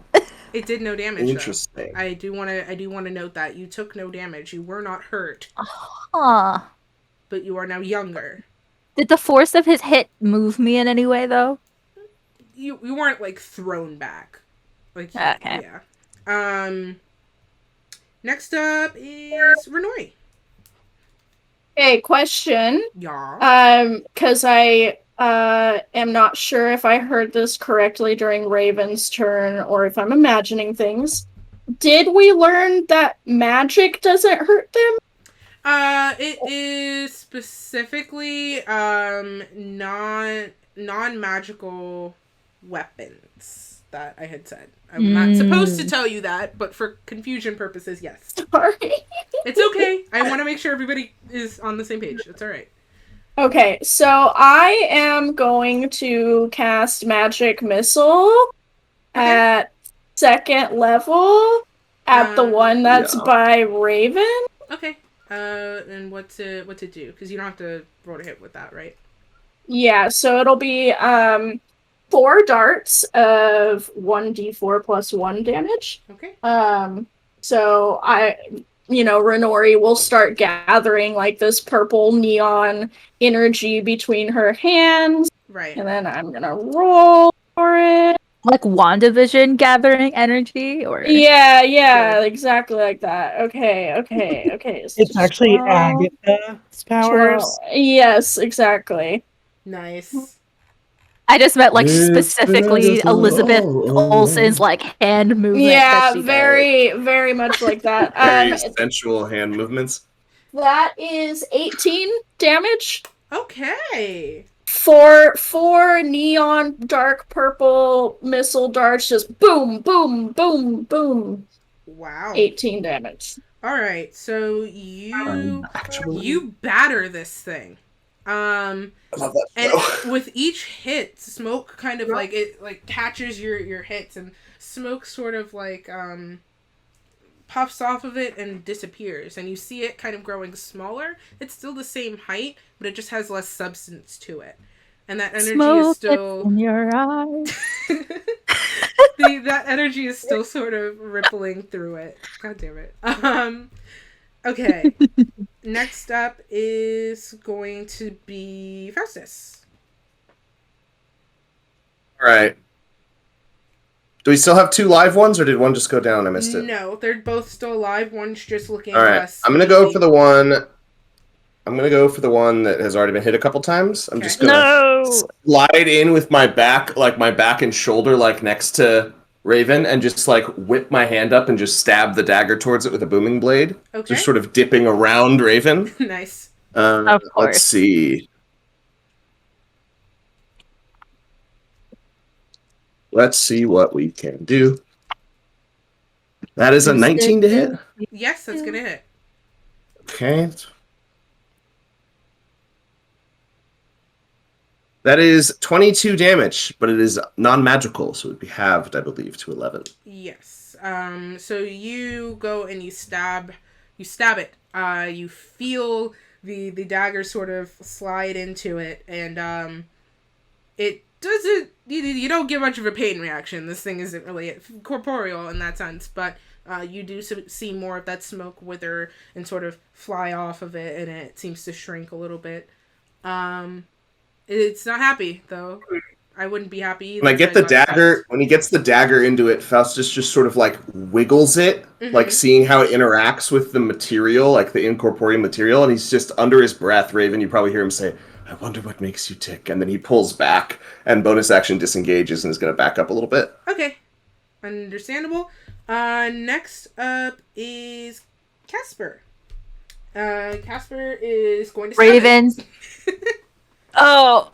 It did no damage. Interesting. Though. I do want to note that you took no damage. You were not hurt, Huh. but you are now younger. Did the force of his hit move me in any way, though? You weren't like thrown back. Like Okay. yeah. Next up is Renoi. Okay, question. Yeah. Because I am not sure if I heard this correctly during Raven's turn or if I'm imagining things. Did we learn that magic doesn't hurt them? It is specifically non-magical weapons that I had said. I'm not supposed to tell you that, but for confusion purposes, yes. Sorry. It's okay. I want to make sure everybody is on the same page. It's all right. Okay, so I am going to cast Magic Missile at 2nd level at the one that's Yeah. by Raven. Okay. And what to do? Because you don't have to roll to hit with that, right? Yeah, so it'll be 4 darts of 1d4 plus 1 damage. Okay. So Renori will start gathering like this purple neon energy between her hands, Right. and then I'm gonna roll for for it. Like WandaVision gathering energy, or Yeah, exactly like that. Okay. It's actually 12, Agatha's 12. powers. Yes, exactly. Nice. I just meant like It's been specifically Agatha Elizabeth all Olsen's along. like hand movement that Yeah, she does. very much like that. Very sensual hand movements. That is 18 damage. Okay. Four neon dark purple missile darts, just boom, boom, boom, boom. Wow. 18 damage. All right. So you batter this thing. I love that. And show. with each hit, smoke kind of like it like catches your hits, and smoke sort of like puffs off of it and disappears, and you see it kind of growing smaller. It's still the same height, but it just has less substance to it, and that energy Smoke is still in your eyes. that energy is still sort of rippling through it. God damn it. Okay. Next up is going to be Faustus. All right. Do we still have 2 live ones, or did one just go down? I missed it. No, they're both still alive. One's just looking All right. less. I'm gonna go for the one. I'm gonna go for the one that has already been hit a couple times. I'm just gonna No. slide in with my back, like my back and shoulder, like next to Raven, and just like whip my hand up and just stab the dagger towards it with a booming blade. Okay. Just sort of dipping around Raven. Nice. Of course. Let's see. Let's see what we can do. That is a 19 to hit. Yes, that's gonna hit. Okay. That is 22 damage, but it is non-magical, so it would be halved, I believe, to 11. Yes. So you go and you stab it. You feel the dagger sort of slide into it, and it doesn't. You don't get much of a pain reaction. This thing isn't really corporeal in that sense, but you do see more of that smoke wither and sort of fly off of it, and it seems to shrink a little bit. It's not happy though. I wouldn't be happy either. When I get the dagger, when he gets the dagger into it, Faustus just sort of like wiggles it, like seeing how it interacts with the material, like the incorporeal material, and he's just under his breath, Raven, you probably hear him say, I wonder what makes you tick, and then he pulls back and bonus action disengages and is going to back up a little bit. Okay. Understandable. Next up is Casper. Casper is going to stab Ravens. it. Oh,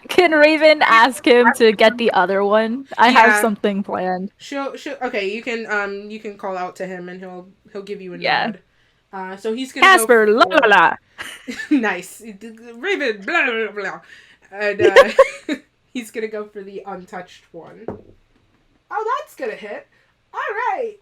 can Raven ask him to get the other one? I Yeah. have something planned. She'll okay, you can call out to him and he'll give you a Yeah. nod. So he's gonna Casper, go la for... la la. Nice. Raven, blah blah blah. And he's gonna go for the untouched one. Oh, that's gonna hit. Alright.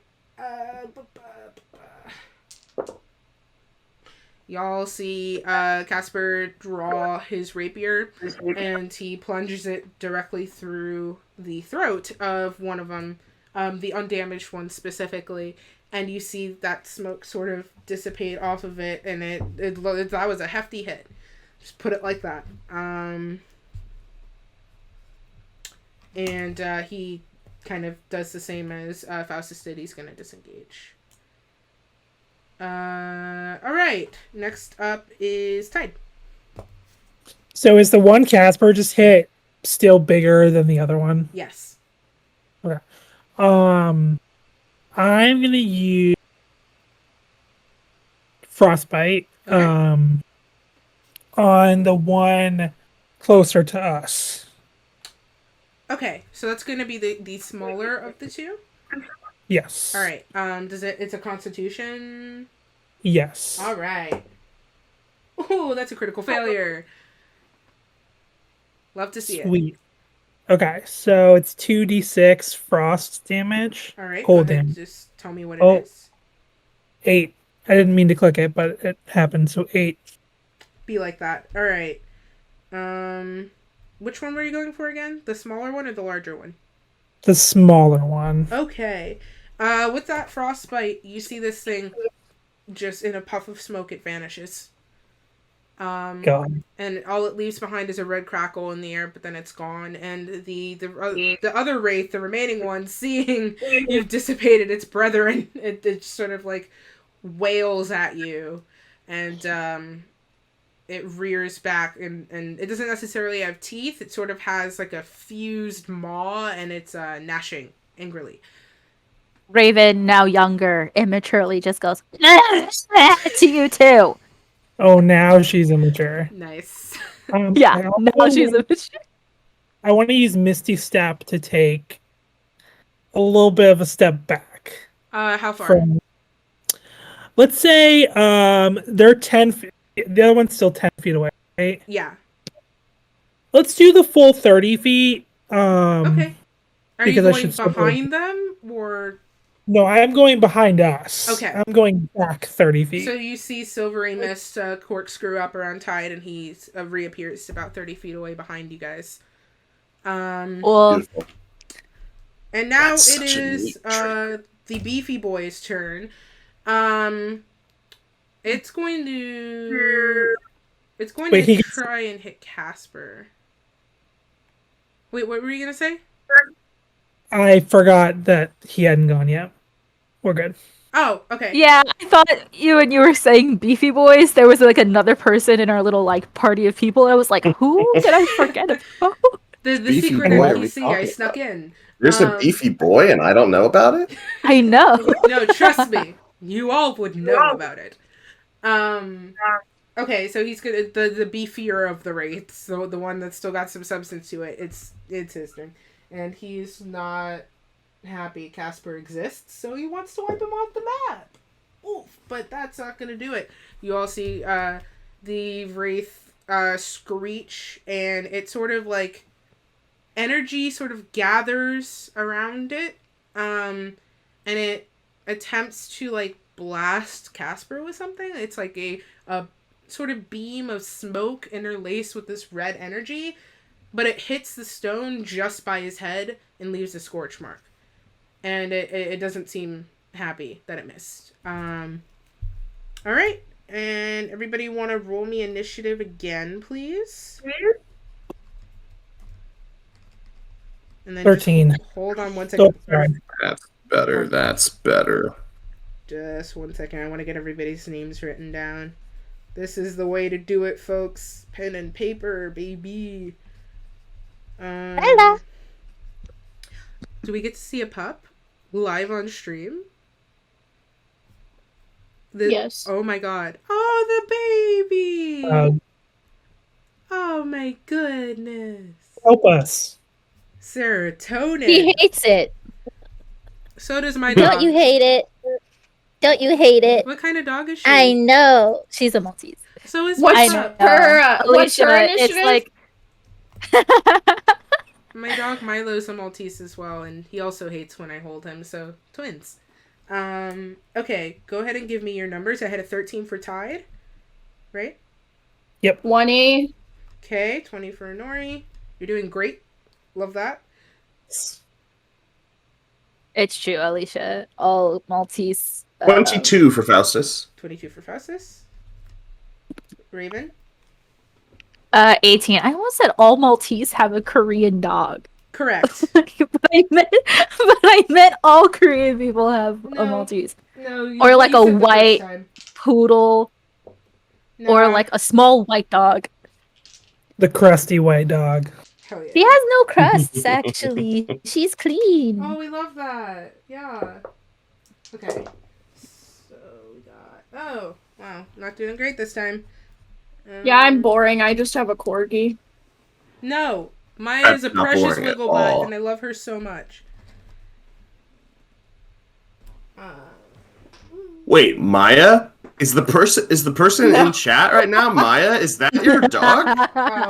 Y'all see Casper draw his rapier, and he plunges it directly through the throat of one of them, the undamaged one specifically, and you see that smoke sort of dissipate off of it, and it that was a hefty hit. Just put it like that. And he kind of does the same as Faustus did. He's going to disengage. Alright. Next up is Tide. So is the one Casper just hit still bigger than the other one? Yes. Okay. I'm gonna use Frostbite Okay. on the one closer to us. Okay, so that's going to be the smaller of the two? Yes. Alright, it's a constitution? Yes. Alright. Ooh, that's a critical failure. Love to see it. Sweet. Okay, so it's 2d6 frost damage. Alright, Cold go ahead, damage. just tell me what Oh. it is. 8. I didn't mean to click it, but it happened, so 8. Be like that. Alright. Which one were you going for again? The smaller one or the larger one? The smaller one. Okay. With that frostbite, you see this thing just in a puff of smoke, it vanishes. God. And all it leaves behind is a red crackle in the air, but then it's gone. And the other wraith, the remaining one, seeing you've dissipated its brethren, it sort of like wails at you, and it rears back, and it doesn't necessarily have teeth. It sort of has like a fused maw, and it's gnashing angrily. Raven, now younger, immaturely just goes to you too. Oh, now she's immature. Nice. Yeah, I also now she's want- immature. I want to use Misty Step to take a little bit of a step back. How far? From, let's say they're 10 feet. The other one's still 10 feet away, right? Yeah. Let's do the full 30 feet. Okay. Are you because I going should still go- behind them, or? No, I am going behind us. Okay. I'm going back 30 feet. So you see Silvery Mist corkscrew up around Tide, and he reappears about 30 feet away behind you guys. Well, Beautiful. And now That's it such a is neat trick. the Beefy Boy's turn. It's going to Wait, he gets- try and hit Casper. Wait, what were you gonna say? I forgot that he hadn't gone yet. We're good. Oh, okay. yeah, I thought when you were saying beefy boys, there was like another person in our little like party of people. I was like, who did I forget about? The Beefy secret boy, are we NPC I talking snuck in. There's a beefy boy, and I don't know about it. I know. No, trust me. You all would know about it. Okay, so he's gonna the beefier of the wraiths, so the one that's still got some substance to it. It's his turn, and he's not happy Casper exists, so he wants to wipe him off the map. Oof! But that's not gonna do it. You all see the wraith screech, and it sort of like energy sort of gathers around it, and it attempts to like blast Casper with something. It's like a sort of beam of smoke interlaced with this red energy, but it hits the stone just by his head and leaves a scorch mark. And it doesn't seem happy that it missed. Alright. And everybody want to roll me initiative again, please? And then 13. just hold on one second. So sorry. That's better. That's better. Just one second. I want to get everybody's names written down. This is the way to do it, folks. Pen and paper, baby. Hello. Do we get to see a pup live on stream? Yes. Oh my god. Oh, the baby! Oh my goodness. Help us. Serotonin. He hates it. So does my dog. Don't you hate it? Don't you hate it? What kind of dog is she? I know. She's a Maltese. So is What's my I pup. know. her? What's her Alicia, initiative? it's like My dog Milo's a Maltese as well, and he also hates when I hold him, so twins. Okay, go ahead and give me your numbers. I had a 13 for Tide, right? 20. Okay, 20 for Nori. You're doing great. Love that. it's true, Alicia. All Maltese. 22 for Faustus. 22 for Faustus. Raven. 18. I almost said all Maltese have a Korean dog. Correct. but I meant all Korean people have a No. Maltese. No, you, Or like you a said the first white- time. Poodle or Nah, like a small white dog. The crusty white dog. hell yeah. She has no crusts, actually. She's clean. Oh, we love that. Yeah. Okay. So we got. Oh, wow. Not doing great this time. Yeah, I'm boring. I just have a corgi. No. Maya is a That's not precious boring at wigglebut, all. and I love her so much. Wait, Maya? Is the person in chat right now Maya? Is that your dog?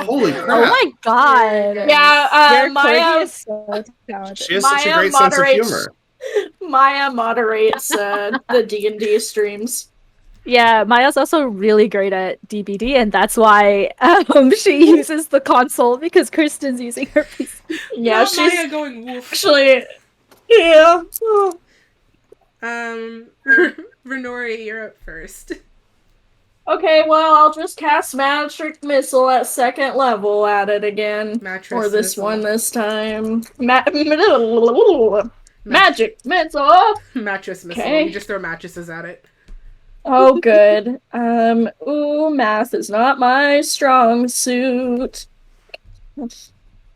Holy Oh crap. my god. Yeah, Your Maya. corgi is so talented. She has such a Maya great sense of moderates- humor. Maya moderates the D&D streams. Yeah, Maya's also really great at DBD, and that's why she uses the console because Kristen's using her PC. Yeah, Not she's Maya going woof. actually. Yeah. Renori, you're up first. Okay, well, I'll just cast Magic Missile at 2nd level at it again. Mattress Or this missile. one this time. Magic Missile! Mattress missile. Okay. You just throw mattresses at it. Oh, good. Ooh, math is not my strong suit.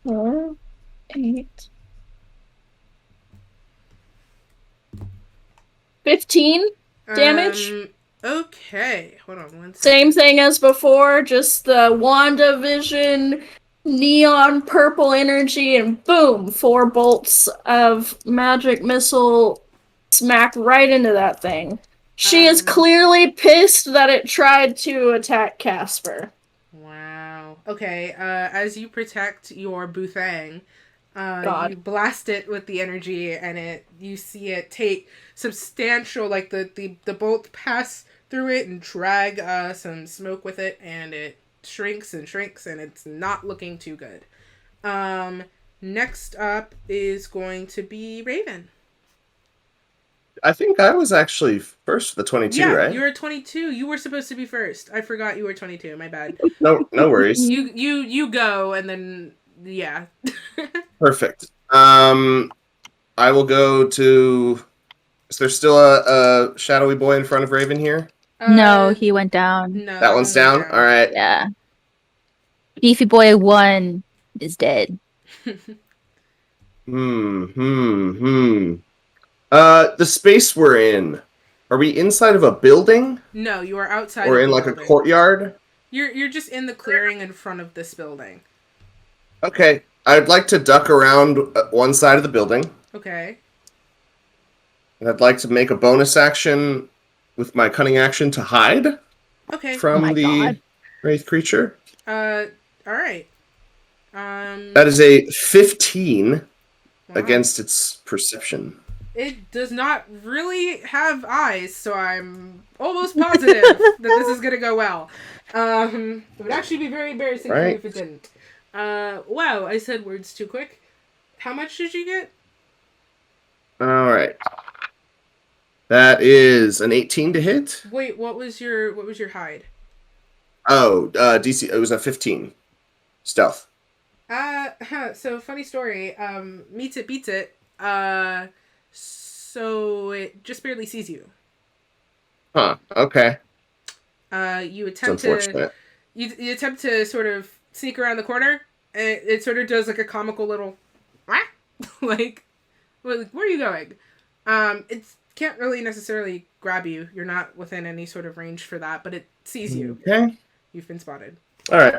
4, 8. 15 damage. Okay. Hold on one second. Same thing as before, just the WandaVision neon purple energy, and boom, 4 bolts of magic missile smack right into that thing. She is clearly pissed that it tried to attack Casper. Wow. Okay, as you protect your Boothang, God. you blast it with the energy, and you see it take substantial, like the bolt pass through it and drag some smoke with it, and it shrinks and shrinks, and it's not looking too good. Next up is going to be Raven. I think I was actually first for the 22, Yeah, right? you were 22. You were supposed to be first. I forgot you were 22. My bad. No worries. You go, and then yeah. Perfect. I will go to. Is there still a shadowy boy in front of Raven here? No, he went down. No, That one's only down. All right. Yeah. Beefy Boy 1 is dead. The space we're in. Are we inside of a building? No, you are outside. Or of in the like building. a courtyard? You're just in the clearing in front of this building. Okay. I'd like to duck around one side of the building. Okay. And I'd like to make a bonus action with my cunning action to hide Okay. from the God. wraith creature. All right. That is a 15 wow. against its perception. It does not really have eyes, so I'm almost positive that this is gonna go well. It would actually be very embarrassing for you if it didn't. Wow, I said words too quick. How much did you get? All right. That is an 18 to hit. Wait, what was your hide? Oh, DC. It was a 15. Stealth. So funny story. Meets it, beats it. So it just barely sees you. Huh. Okay. You attempt It's unfortunate. you attempt to sort of sneak around the corner, and it sort of does like a comical little, like, where are you going? It can't really necessarily grab you. You're not within any sort of range for that, but it sees you. Okay. You've been spotted. All right.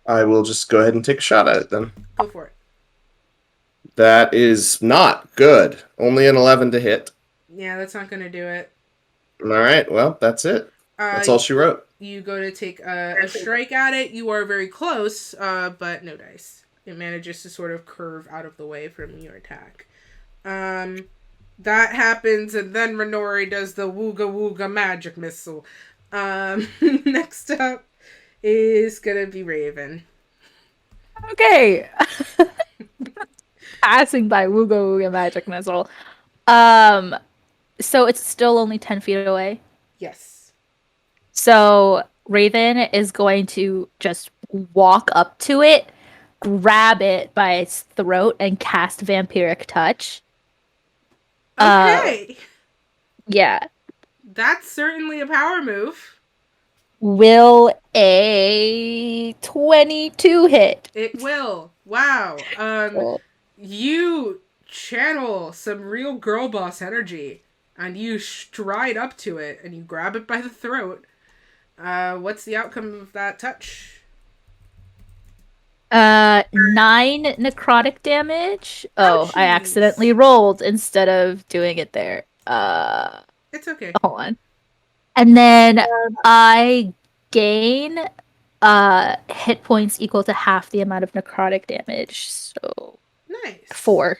I will just go ahead and take a shot at it then. Go for it. That is not good. Only an 11 to hit. Yeah, that's not gonna do it. All right. Well, that's it. That's all she wrote. You go to take a strike at it. You are very close, but no dice. It manages to sort of curve out of the way from your attack. That happens, and then Renori does the wooga wooga magic missile. Next up is gonna be Raven. Okay. Passing by Wooga Wooga Magic Missile. So it's still only 10 feet away. Yes. So Raven is going to just walk up to it, grab it by its throat, and cast Vampiric Touch. Okay. Yeah. That's certainly a power move. Will a 22 hit? It will. Wow. Cool. You channel some real girl boss energy, and you stride up to it, and you grab it by the throat. What's the outcome of that touch? 9 necrotic damage. Oh, I jeez. accidentally rolled instead of doing it there. It's okay. Hold on. And then I gain hit points equal to half the amount of necrotic damage. So Nice. 4.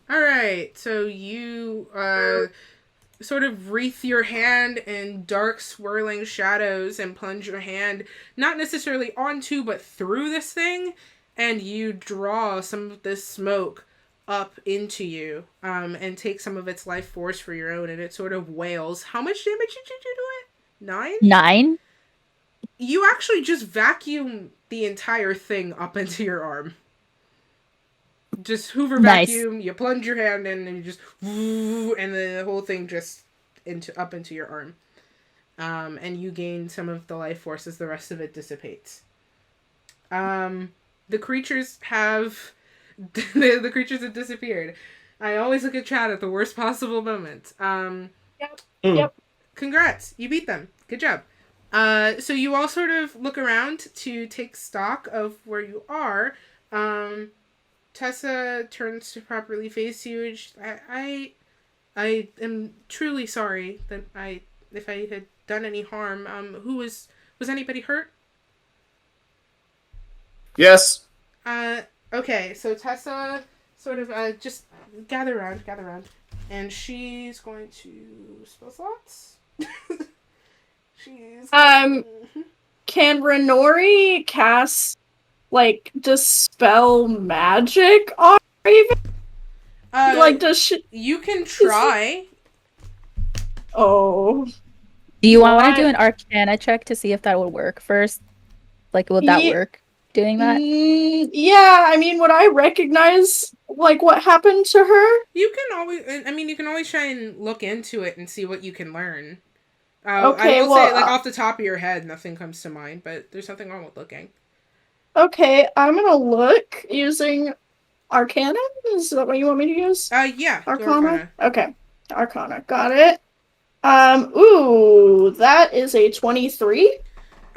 All right. So you sort of wreath your hand in dark swirling shadows and plunge your hand not necessarily onto but through this thing, and you draw some of this smoke up into you and take some of its life force for your own, and it sort of wails. How much damage did you do to it? 9? 9. You actually just vacuum the entire thing up into your arm. Just Hoover Nice. vacuum, you plunge your hand in and you just and the whole thing just up into your arm. And you gain some of the life force as the rest of it dissipates. The creatures have the creatures have disappeared. I always look at chat at the worst possible moment. Yep. Congrats, you beat them. Good job. So you all sort of look around to take stock of where you are. Tessa turns to properly face you. And I am truly sorry that if I had done any harm. Was anybody hurt? Yes. Okay, so Tessa sort of just gather around, and she's going to spell slots. She's Can Renori cast like dispel magic on Raven? Like, does she? You can try. Oh. Do you want What? to do an Arcana check to see if that would work first? Like, would that work? Doing that? Yeah, I mean, would I recognize like what happened to her? You can always try and look into it and see what you can learn. Okay, I will well, say, like, off the top of your head, nothing comes to mind, but there's nothing wrong with looking. Okay, I'm gonna look using Arcana. Is that what you want me to use? Yeah. Arcana. Okay, Arcana. Got it. Ooh, that is a 23.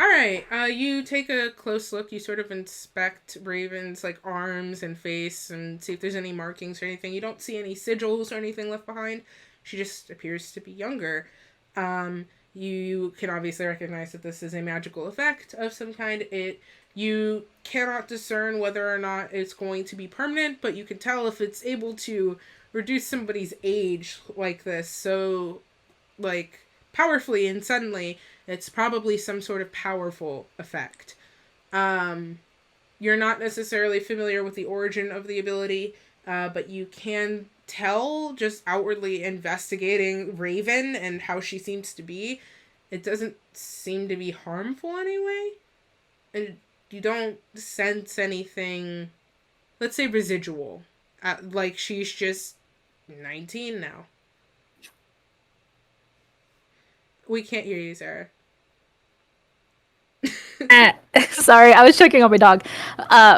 Alright, you take a close look, you sort of inspect Raven's, like, arms and face and see if there's any markings or anything. You don't see any sigils or anything left behind. She just appears to be younger. You can obviously recognize that this is a magical effect of some kind. You cannot discern whether or not it's going to be permanent, but you can tell if it's able to reduce somebody's age like this so, like, powerfully and suddenly. It's probably some sort of powerful effect. You're not necessarily familiar with the origin of the ability, but you can tell just outwardly investigating Raven and how she seems to be. It doesn't seem to be harmful anyway. And you don't sense anything, let's say, residual. Like she's just 19 now. We can't hear you, Sarah. Sorry, I was checking on my dog.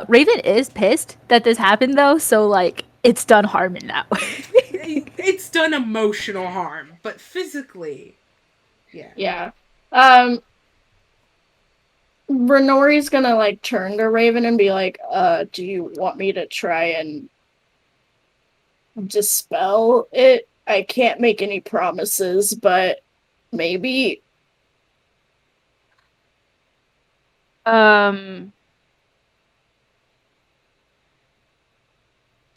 Raven is pissed that this happened though, so like it's done harm in that way. It's done emotional harm, but physically, yeah. Yeah. Renori's gonna like turn to Raven and be like, do you want me to try and dispel it? I can't make any promises, but maybe.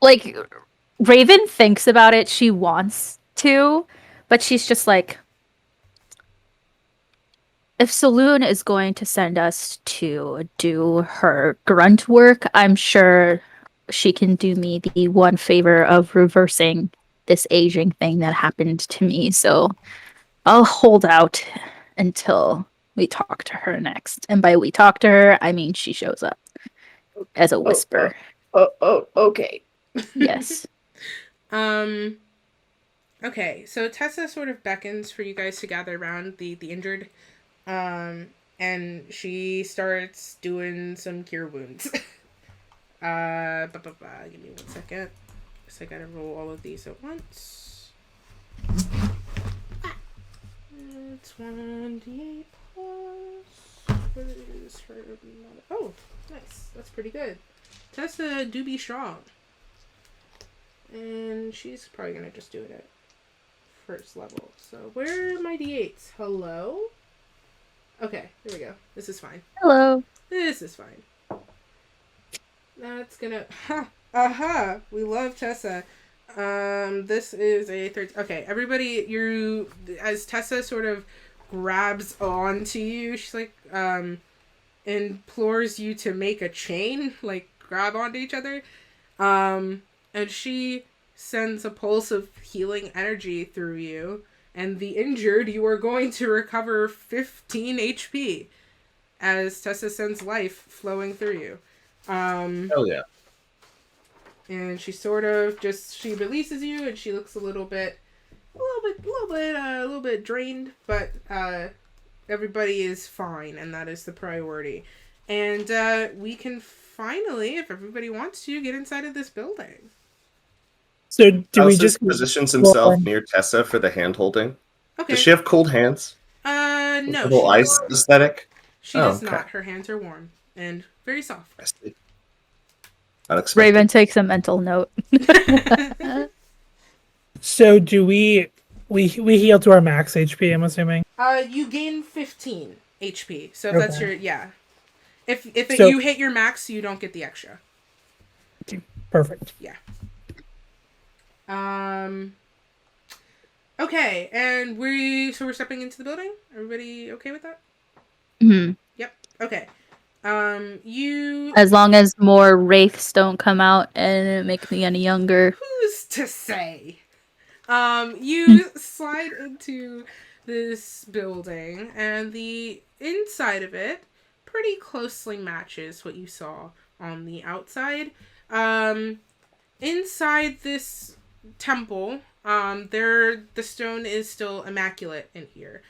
Like Raven thinks about it, she wants to, but she's just like, if Saloon is going to send us to do her grunt work, I'm sure she can do me the one favor of reversing this aging thing that happened to me. So I'll hold out until we talk to her next. And by we talk to her, I mean she shows up as a whisper. Okay. Yes. Okay, so Tessa sort of beckons for you guys to gather around the injured. And she starts doing some cure wounds. Give me 1 second. Guess I gotta roll all of these at once. It's 1d8 plus. What is her? Oh, nice. That's pretty good. Tessa do be strong. And she's probably gonna just do it at first level. So where are my d8s? Hello? Okay, there we go. This is fine. Hello. This is fine. That's gonna... Aha! We love Tessa. This is a 13... Okay, everybody, as Tessa sort of grabs onto you, she's like, implores you to make a chain, like, grab onto each other. And she sends a pulse of healing energy through you, And the injured, you are going to recover 15 HP as Tessa sends life flowing through you. Hell yeah. And she sort of she releases you, and she looks a little bit drained, but everybody is fine, and that is the priority. And we can finally, if everybody wants to, get inside of this building. So do we just positions himself near Tessa for the hand holding? Okay. Does she have cold hands? No. The whole ice aesthetic? She does not. Her hands are warm and very soft. I see. Unexpected. Raven takes a mental note. So do we heal to our max HP, I'm assuming? You gain 15 HP. So if Okay. that's your If So- you hit your max, you don't get the extra. Perfect. Yeah. Okay, and we're stepping into the building? Everybody okay with that? Mhm. Yep. Okay. You As long as more wraiths don't come out and make me any younger. who's to say? You slide into this building, and the inside of it pretty closely matches what you saw on the outside. Inside this temple, the stone is still immaculate in here.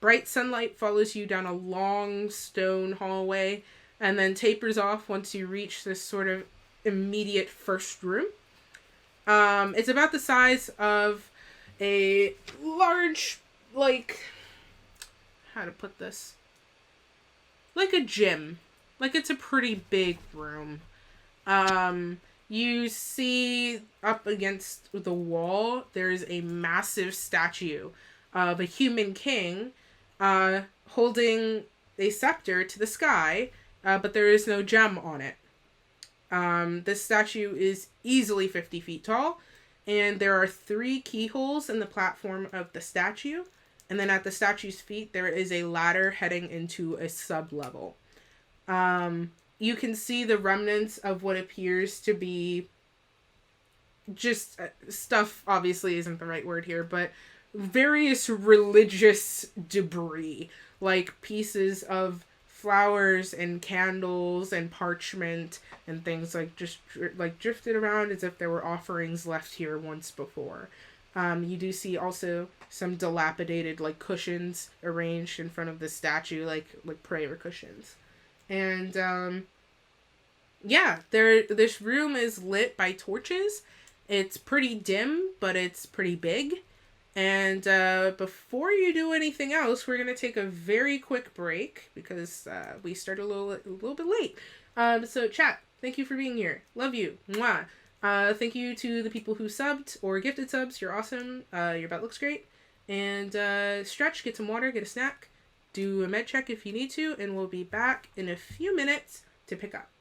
Bright sunlight follows you down a long stone hallway and then tapers off once you reach this sort of immediate first room. It's about the size of a large, how to put this? Like a gym. Like, it's a pretty big room. You see up against the wall, there's a massive statue of a human king holding a scepter to the sky, but there is no gem on it. This statue is easily 50 feet tall, and there are 3 keyholes in the platform of the statue, and then at the statue's feet there is a ladder heading into a sub-level. You can see the remnants of what appears to be just stuff, obviously isn't the right word here, but various religious debris, like pieces of flowers and candles and parchment and things drifted around as if there were offerings left here once before. You do see also some dilapidated cushions arranged in front of the statue, like prayer cushions. And this room is lit by torches. It's pretty dim, but it's pretty big. And before you do anything else, we're gonna take a very quick break because we started a little bit late. So chat, thank you for being here. Love you. Mwah. Thank you to the people who subbed or gifted subs. You're awesome. Your bet looks great. And stretch, get some water, get a snack, do a med check if you need to, and we'll be back in a few minutes to pick up.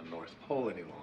the North Pole any longer.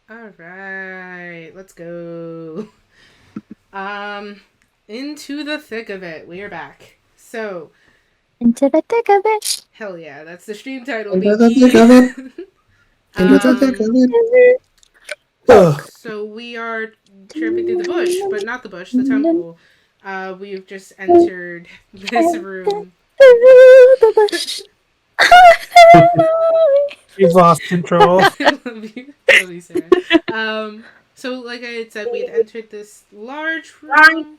All right, let's go. Into the thick of it. We are back. So, Into the thick of it. hell yeah, that's the stream title, Into the baby. thick of it. Into the thick of it. Ugh. So we are tramping through the bush, but not the bush, the temple. We've just entered this room. Through the bush. We've lost control. I love you. I love you, Sarah. So like I had said, we had entered this large room,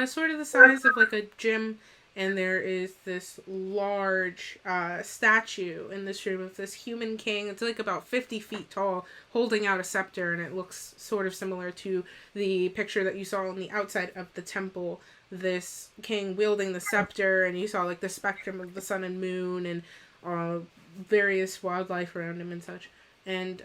sort of the size of like a gym, and there is this large statue in this room of this human king. It's like about 50 feet tall, holding out a scepter, and it looks sort of similar to the picture that you saw on the outside of the temple. This king wielding the scepter, and you saw like the spectrum of the sun and moon, and various wildlife around him and such. And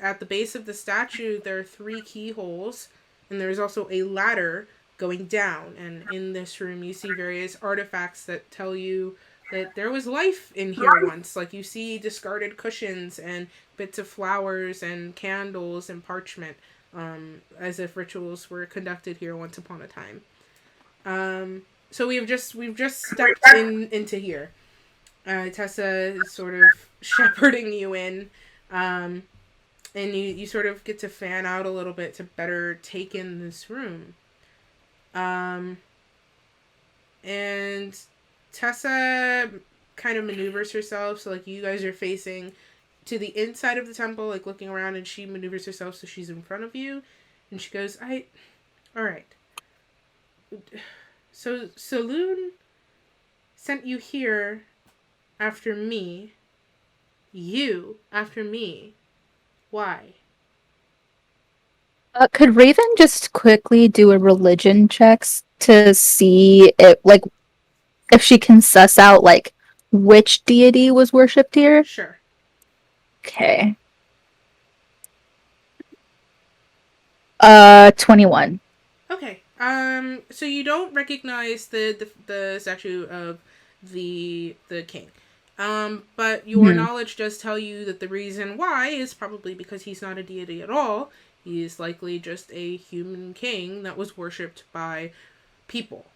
at the base of the statue, there are 3 keyholes, and there's also a ladder going down. And in this room, you see various artifacts that tell you that there was life in here once. Like you see discarded cushions and bits of flowers and candles and parchment, as if rituals were conducted here once upon a time. So we've just stepped into here. Tessa is sort of shepherding you in, and you sort of get to fan out a little bit to better take in this room. And Tessa kind of maneuvers herself, so like you guys are facing to the inside of the temple, like looking around, and she maneuvers herself so she's in front of you, and she goes, alright. So Saloon sent you here after me. You after me. Why? Could Raven just quickly do a religion checks to see if she can suss out like which deity was worshipped here? Sure. Okay. 21. Okay. So you don't recognize the statue of the king. But your knowledge does tell you that the reason why is probably because he's not a deity at all. He is likely just a human king that was worshipped by people.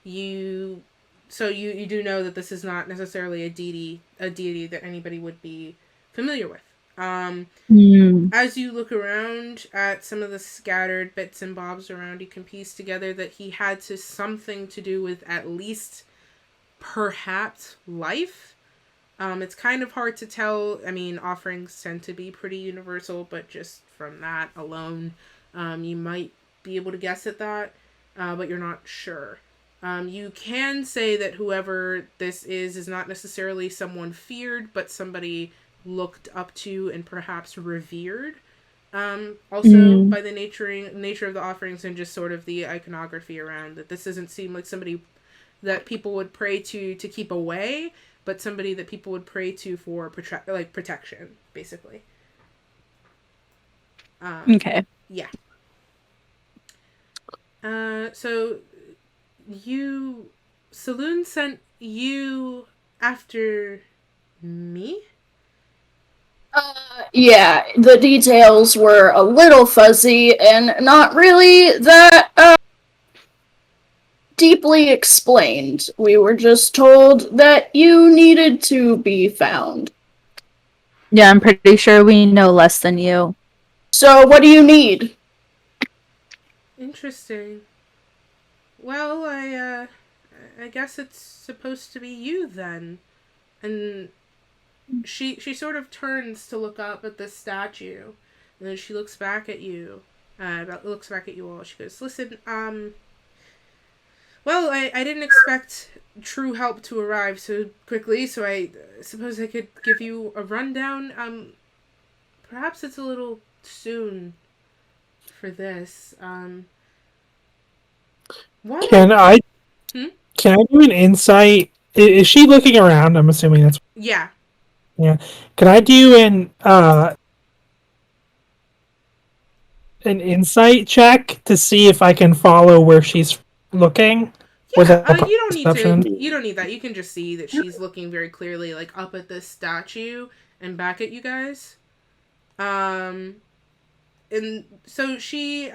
You do know that this is not necessarily a deity that anybody would be familiar with. As you look around at some of the scattered bits and bobs around, you can piece together that he had something to do with at least perhaps life. It's kind of hard to tell. I mean, offerings tend to be pretty universal, but just from that alone, you might be able to guess at that, but you're not sure. You can say that whoever this is not necessarily someone feared, but somebody looked up to and perhaps revered. Also, by the nature of the offerings and just sort of the iconography around, that this doesn't seem like somebody that people would pray to keep away, but somebody that people would pray to for protection, basically. Okay. Yeah. So Saloon sent you after me? Yeah, the details were a little fuzzy and not really that deeply explained. We were just told that you needed to be found. Yeah, I'm pretty sure we know less than you. So, what do you need? Interesting. Well, I guess it's supposed to be you then. And she sort of turns to look up at this statue, and then she looks back at you. Looks back at you all. She goes, "Listen, well, I didn't expect true help to arrive so quickly, so I suppose I could give you a rundown. Perhaps it's a little soon for this. What? Can I Hmm? can I do an insight? Is she looking around? I'm assuming that's Yeah. yeah. Can I do an insight check to see if I can follow where she's looking? Was Yeah, that a you don't need perception? to. You don't need that. You can just see that she's looking very clearly, like up at this statue and back at you guys. And so she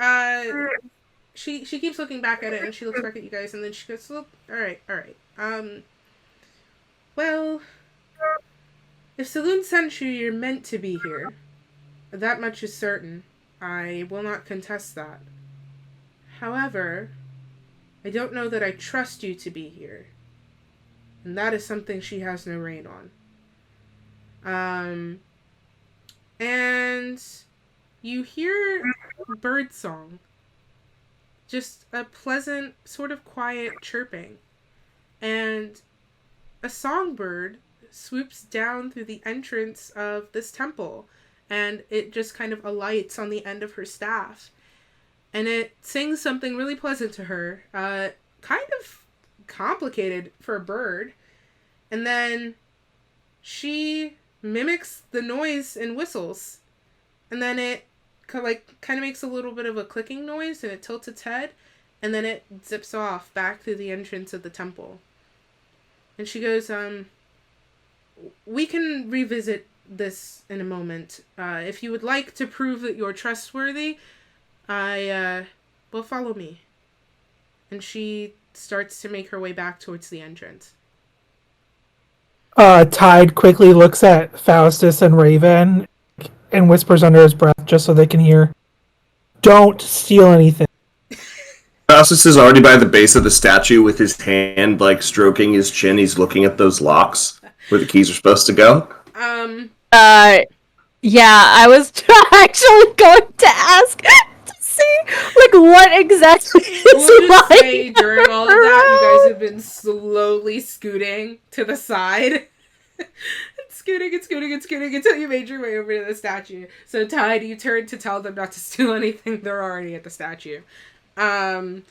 keeps looking back at it, and she looks back at you guys, and then she goes, "Look, all right. Well, if Saloon sent you, you're meant to be here. That much is certain. I will not contest that. However, I don't know that I trust you to be here. And that is something she has no reign on. And you hear birdsong. Just a pleasant, sort of quiet chirping. And a songbird swoops down through the entrance of this temple. And it just kind of alights on the end of her staff. And it sings something really pleasant to her. Kind of complicated for a bird. And then she mimics the noise and whistles. And then it kind of makes a little bit of a clicking noise, and it tilts its head, and then it zips off back through the entrance of the temple. And she goes, we can revisit this in a moment. If you would like to prove that you're trustworthy, well, follow me. And she starts to make her way back towards the entrance. Tide quickly looks at Faustus and Raven and whispers under his breath just so they can hear, "Don't steal anything." Faustus is already by the base of the statue with his hand, like, stroking his chin. He's looking at those locks where the keys are supposed to go. Yeah, I was actually going to ask to see, like, what exactly We'll is just like. say during all of that, you guys have been slowly scooting to the side. Scooting until you made your way over to the statue. So, Tide, you turn to tell them not to steal anything. They're already at the statue. Raven's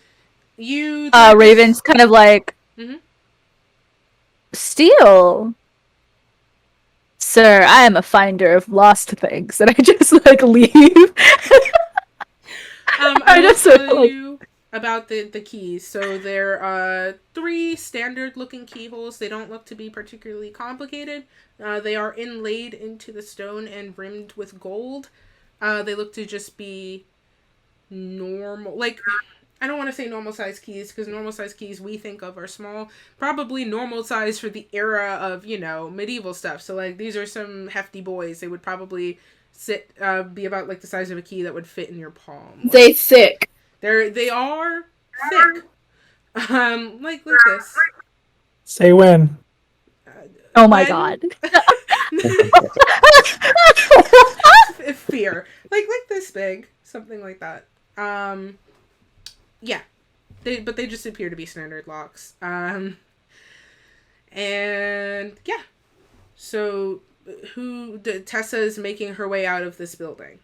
kind of like, Mhm. steal? Sir, I am a finder of lost things, and I just, like, leave. I will just tell like- you about the keys. So there are 3 standard-looking keyholes. They don't look to be particularly complicated. They are inlaid into the stone and rimmed with gold. They look to just be normal, like, I don't want to say normal size keys, because normal size keys we think of are small. Probably normal size for the era of, medieval stuff. So, like, these are some hefty boys. They would probably be about, like, the size of a key that would fit in your palm. They thick. They are thick. Like this. Say when. Oh my When- god. Fear. Like this big. Something like that. Yeah. But they just appear to be standard locks. And yeah. So Tessa is making her way out of this building.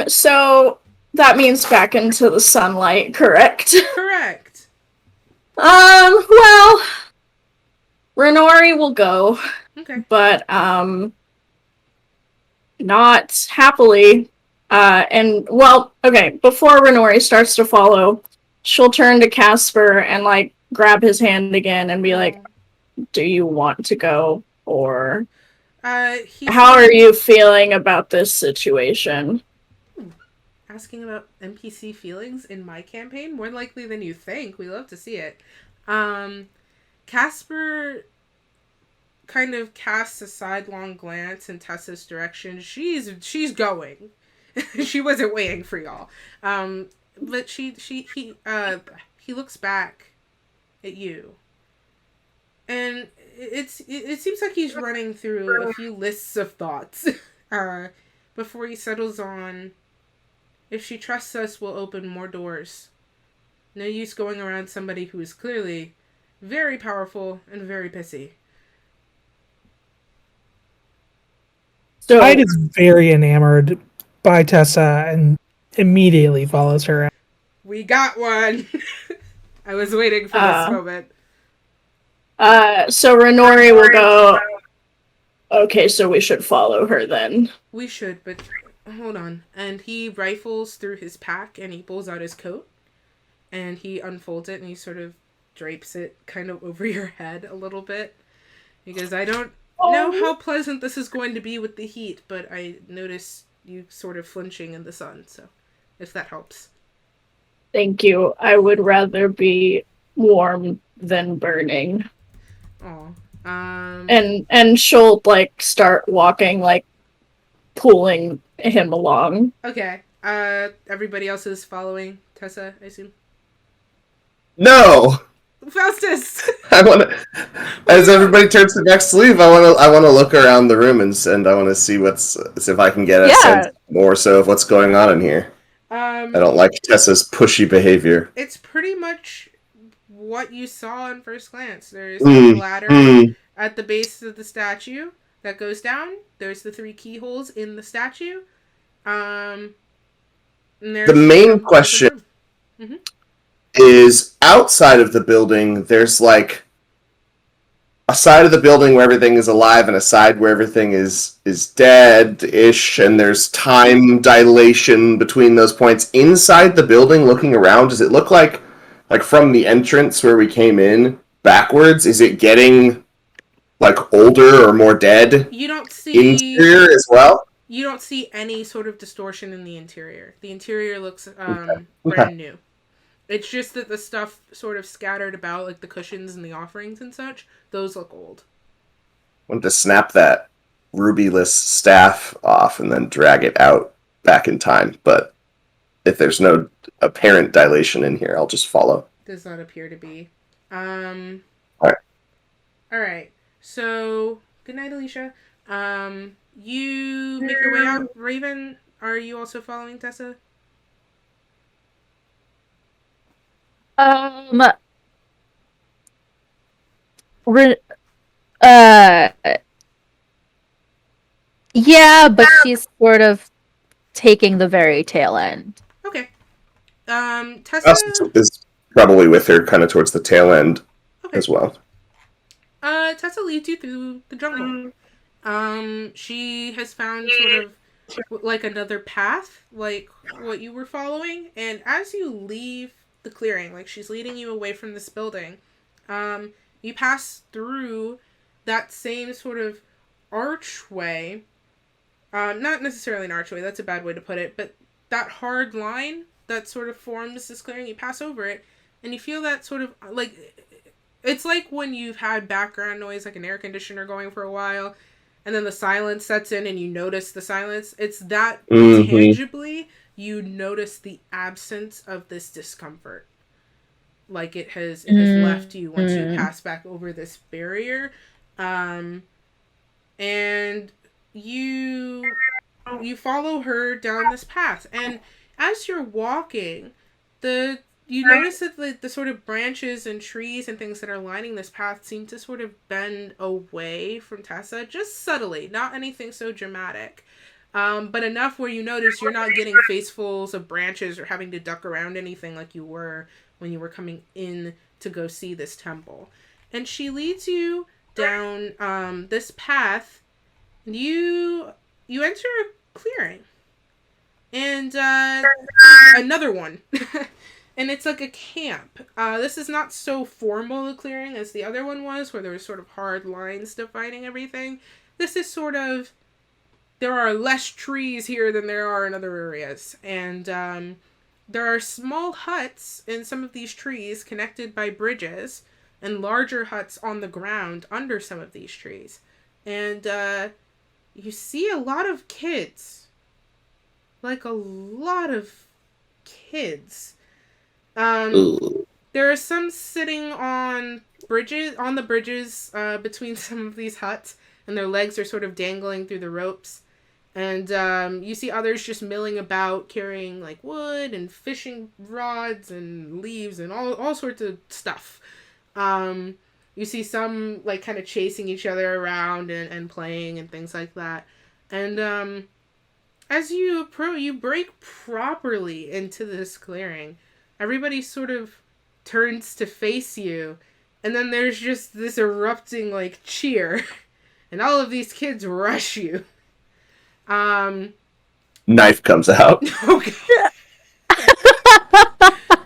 So that means back into the sunlight, correct? Correct. Well, Renori will go, Okay. but, not happily. And well, okay, before Renori starts to follow, she'll turn to Casper and like grab his hand again and be like, "Do you want to go, or He how sort are of you feeling about this situation?" asking about NPC feelings in my campaign, more likely than you think. We love to see it. Casper kind of casts a sidelong glance in Tessa's direction. She's going. She wasn't waiting for y'all. But he looks back at you. And it seems like he's running through a few lists of thoughts before he settles on, if she trusts us, we'll open more doors. No use going around somebody who is clearly very powerful and very pissy. So Hyde is very enamored by Tessa and immediately follows her. We got one! I was waiting for this moment. So Renori will go, "Okay, so we should follow her then." We should, but hold on. And he rifles through his pack and he pulls out his coat. And he unfolds it and he sort of drapes it kind of over your head a little bit. He goes, I don't know how pleasant this is going to be with the heat, but I notice you sort of flinching in the sun, so if that helps. Thank you. I would rather be warm than burning. Aw. And she'll like start walking, like pulling him along. Okay. Everybody else is following Tessa, I assume. No! Faustus! I want to. As everybody turns to next sleeve, I want to look around the room and I want to see if I can get a sense more so of what's going on in here. I don't like Tessa's pushy behavior. It's pretty much what you saw on first glance. There's a ladder at the base of the statue that goes down. There's the 3 keyholes in the statue. And the main question is, outside of the building, there's like a side of the building where everything is alive and a side where everything is dead-ish, and there's time dilation between those points. Inside the building, looking around, does it look like from the entrance where we came in backwards, is it getting like older or more dead? You don't see interior as well? You don't see any sort of distortion in the interior. The interior looks brand new. It's just that the stuff sort of scattered about, like the cushions and the offerings and such, those look old. I want to snap that rubyless staff off and then drag it out back in time. But if there's no apparent dilation in here, I'll just follow. Does not appear to be. Alright. Alright. So, good night, Alicia. You make your way out. Raven, are you also following Tessa? Yeah, but she's sort of taking the very tail end. Okay. Tessa is probably with her kind of towards the tail end as well. Tessa leads you through the jungle. She has found sort of like another path, like what you were following, and as you leave the clearing, like she's leading you away from this building, you pass through that same sort of archway. Not necessarily an archway, that's a bad way to put it, but that hard line that sort of forms this clearing, you pass over it, and you feel that sort of, like, it's like when you've had background noise, like an air conditioner going for a while, and then the silence sets in and you notice the silence. It's that tangibly you notice the absence of this discomfort. Like it has left you once you pass back over this barrier. And you follow her down this path. And as you're walking, you notice that the sort of branches and trees and things that are lining this path seem to sort of bend away from Tessa, just subtly, not anything so dramatic, but enough where you notice you're not getting facefuls of branches or having to duck around anything like you were when you were coming in to go see this temple. And she leads you down this path, and you enter a clearing. And another one. And it's like a camp. This is not so formal a clearing as the other one was, where there was sort of hard lines dividing everything. This is sort of, there are less trees here than there are in other areas. And there are small huts in some of these trees connected by bridges, and larger huts on the ground under some of these trees. And you see a lot of kids. Like a lot of kids. There are some sitting on the bridges between some of these huts, and their legs are sort of dangling through the ropes. And you see others just milling about, carrying like wood and fishing rods and leaves and all sorts of stuff. You see some like kind of chasing each other around and playing and things like that. And as you break properly into this clearing. Everybody sort of turns to face you, and then there's just this erupting, like, cheer, and all of these kids rush you. Knife comes out. Okay.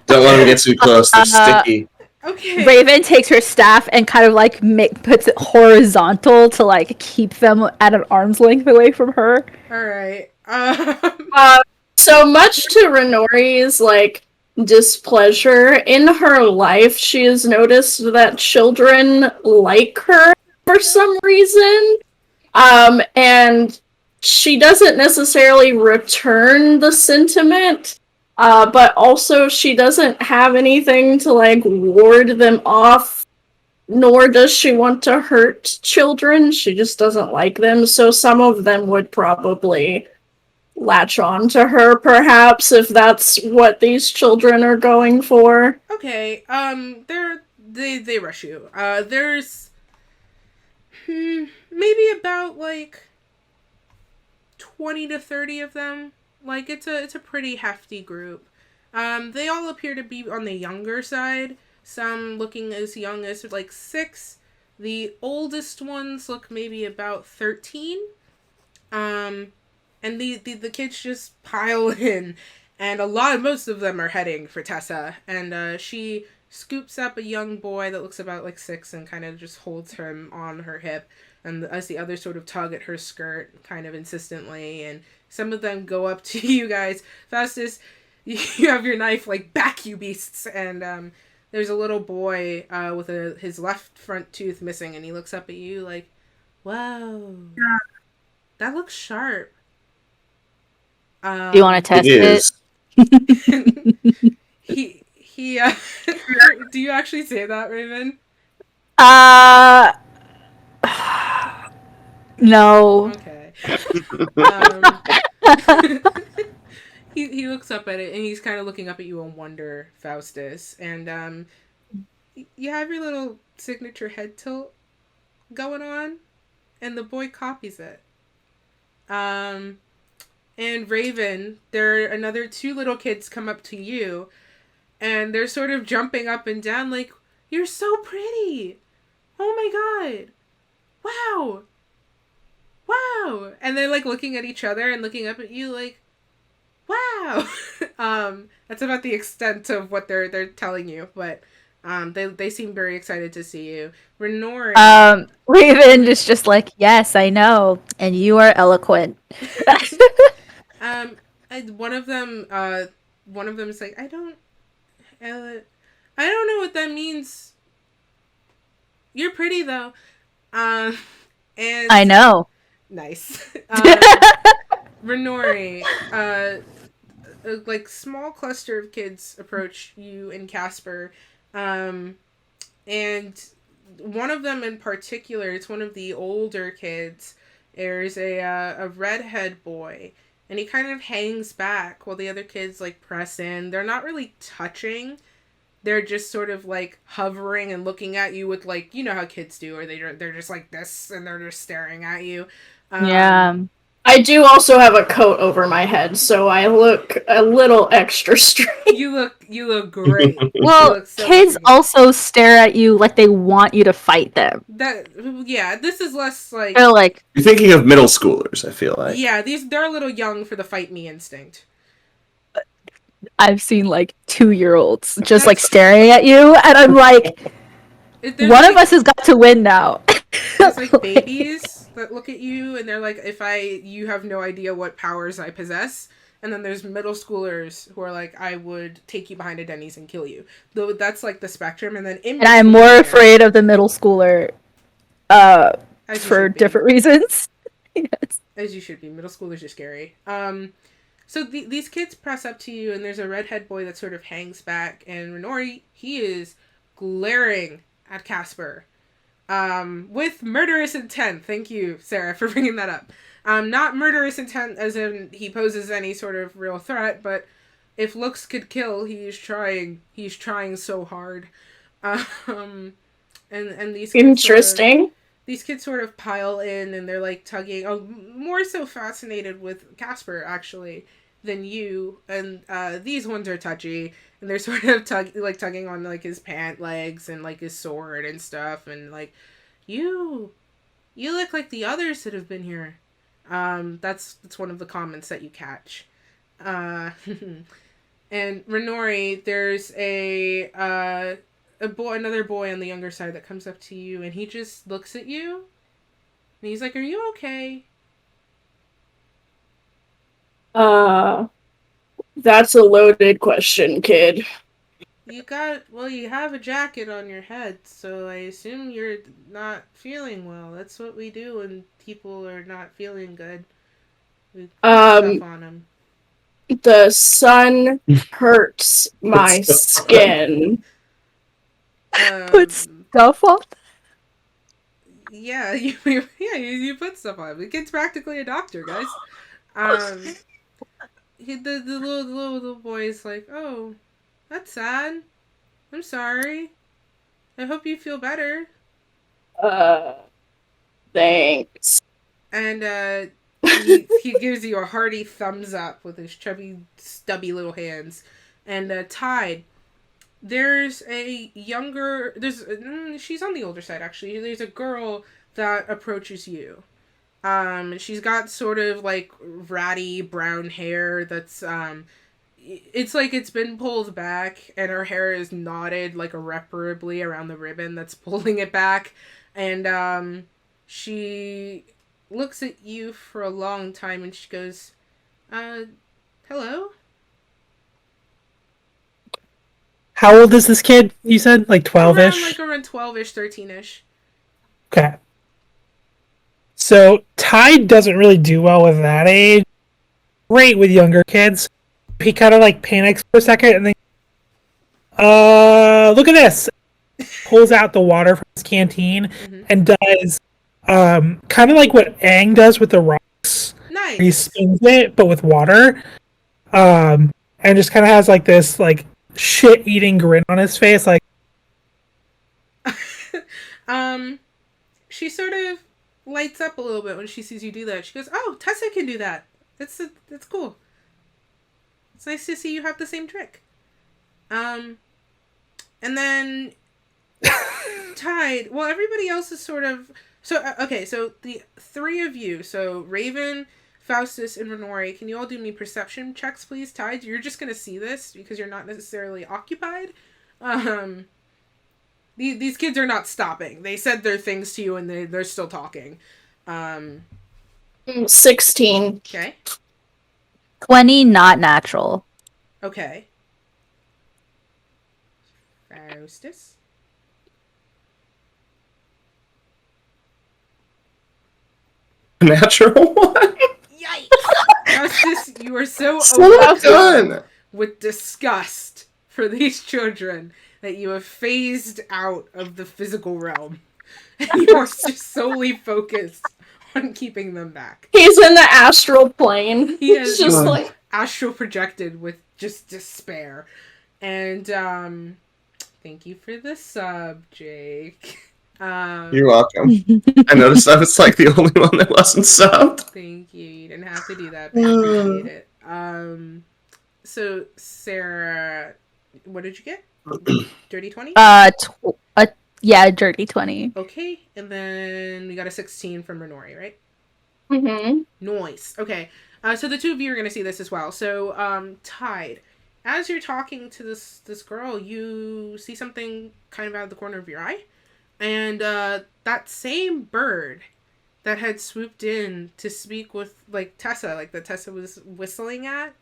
Don't let them get too close. They're sticky. Okay. Raven takes her staff and kind of like puts it horizontal to like keep them at an arm's length away from her. All right. So much to Renori's, like, displeasure, in her life, she has noticed that children like her for some reason. And she doesn't necessarily return the sentiment, but also she doesn't have anything to, like, ward them off, nor does she want to hurt children. She just doesn't like them, so some of them would probably latch on to her, perhaps, if that's what these children are going for. Okay. They rush you. There's maybe about like 20 to 30 of them. Like it's a pretty hefty group. They all appear to be on the younger side. Some looking as young as like 6. The oldest ones look maybe about 13. And the kids just pile in, and most of them are heading for Tessa, and she scoops up a young boy that looks about like 6 and kind of just holds him on her hip, and as the others sort of tug at her skirt kind of insistently, and some of them go up to you guys. Faustus, you have your knife, like, back you beasts, and there's a little boy with his left front tooth missing, and he looks up at you like, wow, that looks sharp. Do you want to test it? He do you actually say that, Raven? No. Okay. He looks up at it, and he's kind of looking up at you in wonder, Faustus, and you have your little signature head tilt going on, and the boy copies it. And Raven, there are another 2 little kids come up to you, and they're sort of jumping up and down like, you're so pretty! Oh my god! Wow! Wow! And they're like looking at each other and looking up at you like, wow! That's about the extent of what they're telling you, but they seem very excited to see you. Renori. Raven is just like, yes, I know, and you are eloquent. One of them is like, I don't know what that means. You're pretty though. And I know. Nice. Renori, a like small cluster of kids approach you and Casper, and one of them in particular, it's one of the older kids. There's a redhead boy, and he kind of hangs back while the other kids like press in. They're not really touching. They're just sort of like hovering and looking at you with, like, you know how kids do, or they're just like this and they're just staring at you. Yeah. I do also have a coat over my head, so I look a little extra strange. You look great. Well, You look so kids great. also stare at you like they want you to fight them. This is less like, They're like, You're thinking of middle schoolers, I feel like. yeah, they're a little young for the fight me instinct. I've seen like 2-year-olds just like staring at you, and I'm like, There's one of like- us has got to win now. There's like babies that look at you and they're like, you have no idea what powers I possess. And then there's middle schoolers who are like, I would take you behind a Denny's and kill you. Though that's like the spectrum. And then in And I'm between more there, afraid of the middle schooler as you for should be. different reasons. Yes. As you should be. Middle schoolers are scary. So these kids press up to you, and there's a redhead boy that sort of hangs back, and Renori, he is glaring at Casper. With murderous intent. Thank you, Sarah, for bringing that up. Not murderous intent as in he poses any sort of real threat, but if looks could kill, he's trying so hard. And these kids Interesting. these kids sort of pile in and they're like tugging, more so fascinated with Casper actually than you. And these ones are touchy and they're sort of tugging on like his pant legs and like his sword and stuff, and like, you look like the others that have been here. That's one of the comments that you catch. And Renori, there's another boy on the younger side that comes up to you, and he just looks at you, and he's like, "Are you okay?" That's a loaded question, kid. You have a jacket on your head, so I assume you're not feeling well. That's what we do when people are not feeling good. We put stuff on them. The sun hurts my skin. Put stuff on. Yeah, you put stuff on him. The kid's practically a doctor, guys. The little boy's like, "Oh, that's sad. I'm sorry. I hope you feel better." Thanks. And he gives you a hearty thumbs up with his chubby, stubby little hands. And Tide, she's on the older side actually. There's a girl that approaches you. She's got sort of like ratty brown hair that's it's like it's been pulled back, and her hair is knotted like irreparably around the ribbon that's pulling it back. And she looks at you for a long time and she goes, hello? How old is this kid? You said like 12-ish? Around 12-ish, 13-ish. Okay. So Tide doesn't really do well with that age. Great with younger kids. He kind of like panics for a second and then, look at this. Pulls out the water from his canteen and does kind of like what Aang does with the rocks. Nice. He spins it, but with water. And just kind of has like this like shit-eating grin on his face, like. She sort of lights up a little bit when she sees you do that. She goes, "Oh, Tessa can do that. That's cool. It's nice to see you have the same trick." And then Tide. Well, everybody else is sort of okay. So the three of you. So Raven, Faustus, and Renori. Can you all do me perception checks, please? Tide, you're just gonna see this because you're not necessarily occupied. These kids are not stopping. They said their things to you and they're still talking. 16. Okay. 20, not natural. Okay. Faustus? Natural one? Yikes! Faustus, you are so Well overcome done. with disgust for these children that you have phased out of the physical realm. And you are just solely focused on keeping them back. He's in the astral plane. He is He's just like, astral projected with just despair. And thank you for the sub, Jake. You're welcome. I noticed I was like the only one that wasn't subbed. Thank you. You didn't have to do that, but I appreciate it. So Sarah, what did you get? Dirty 20? Yeah, dirty 20. Okay, and then we got a 16 from Renori, right? mm-hmm. Nice. Okay. So the two of you are going to see this as well. So, Tide, as you're talking to this girl, you see something kind of out of the corner of your eye, and that same bird that had swooped in to speak with like Tessa, like that Tessa was whistling at,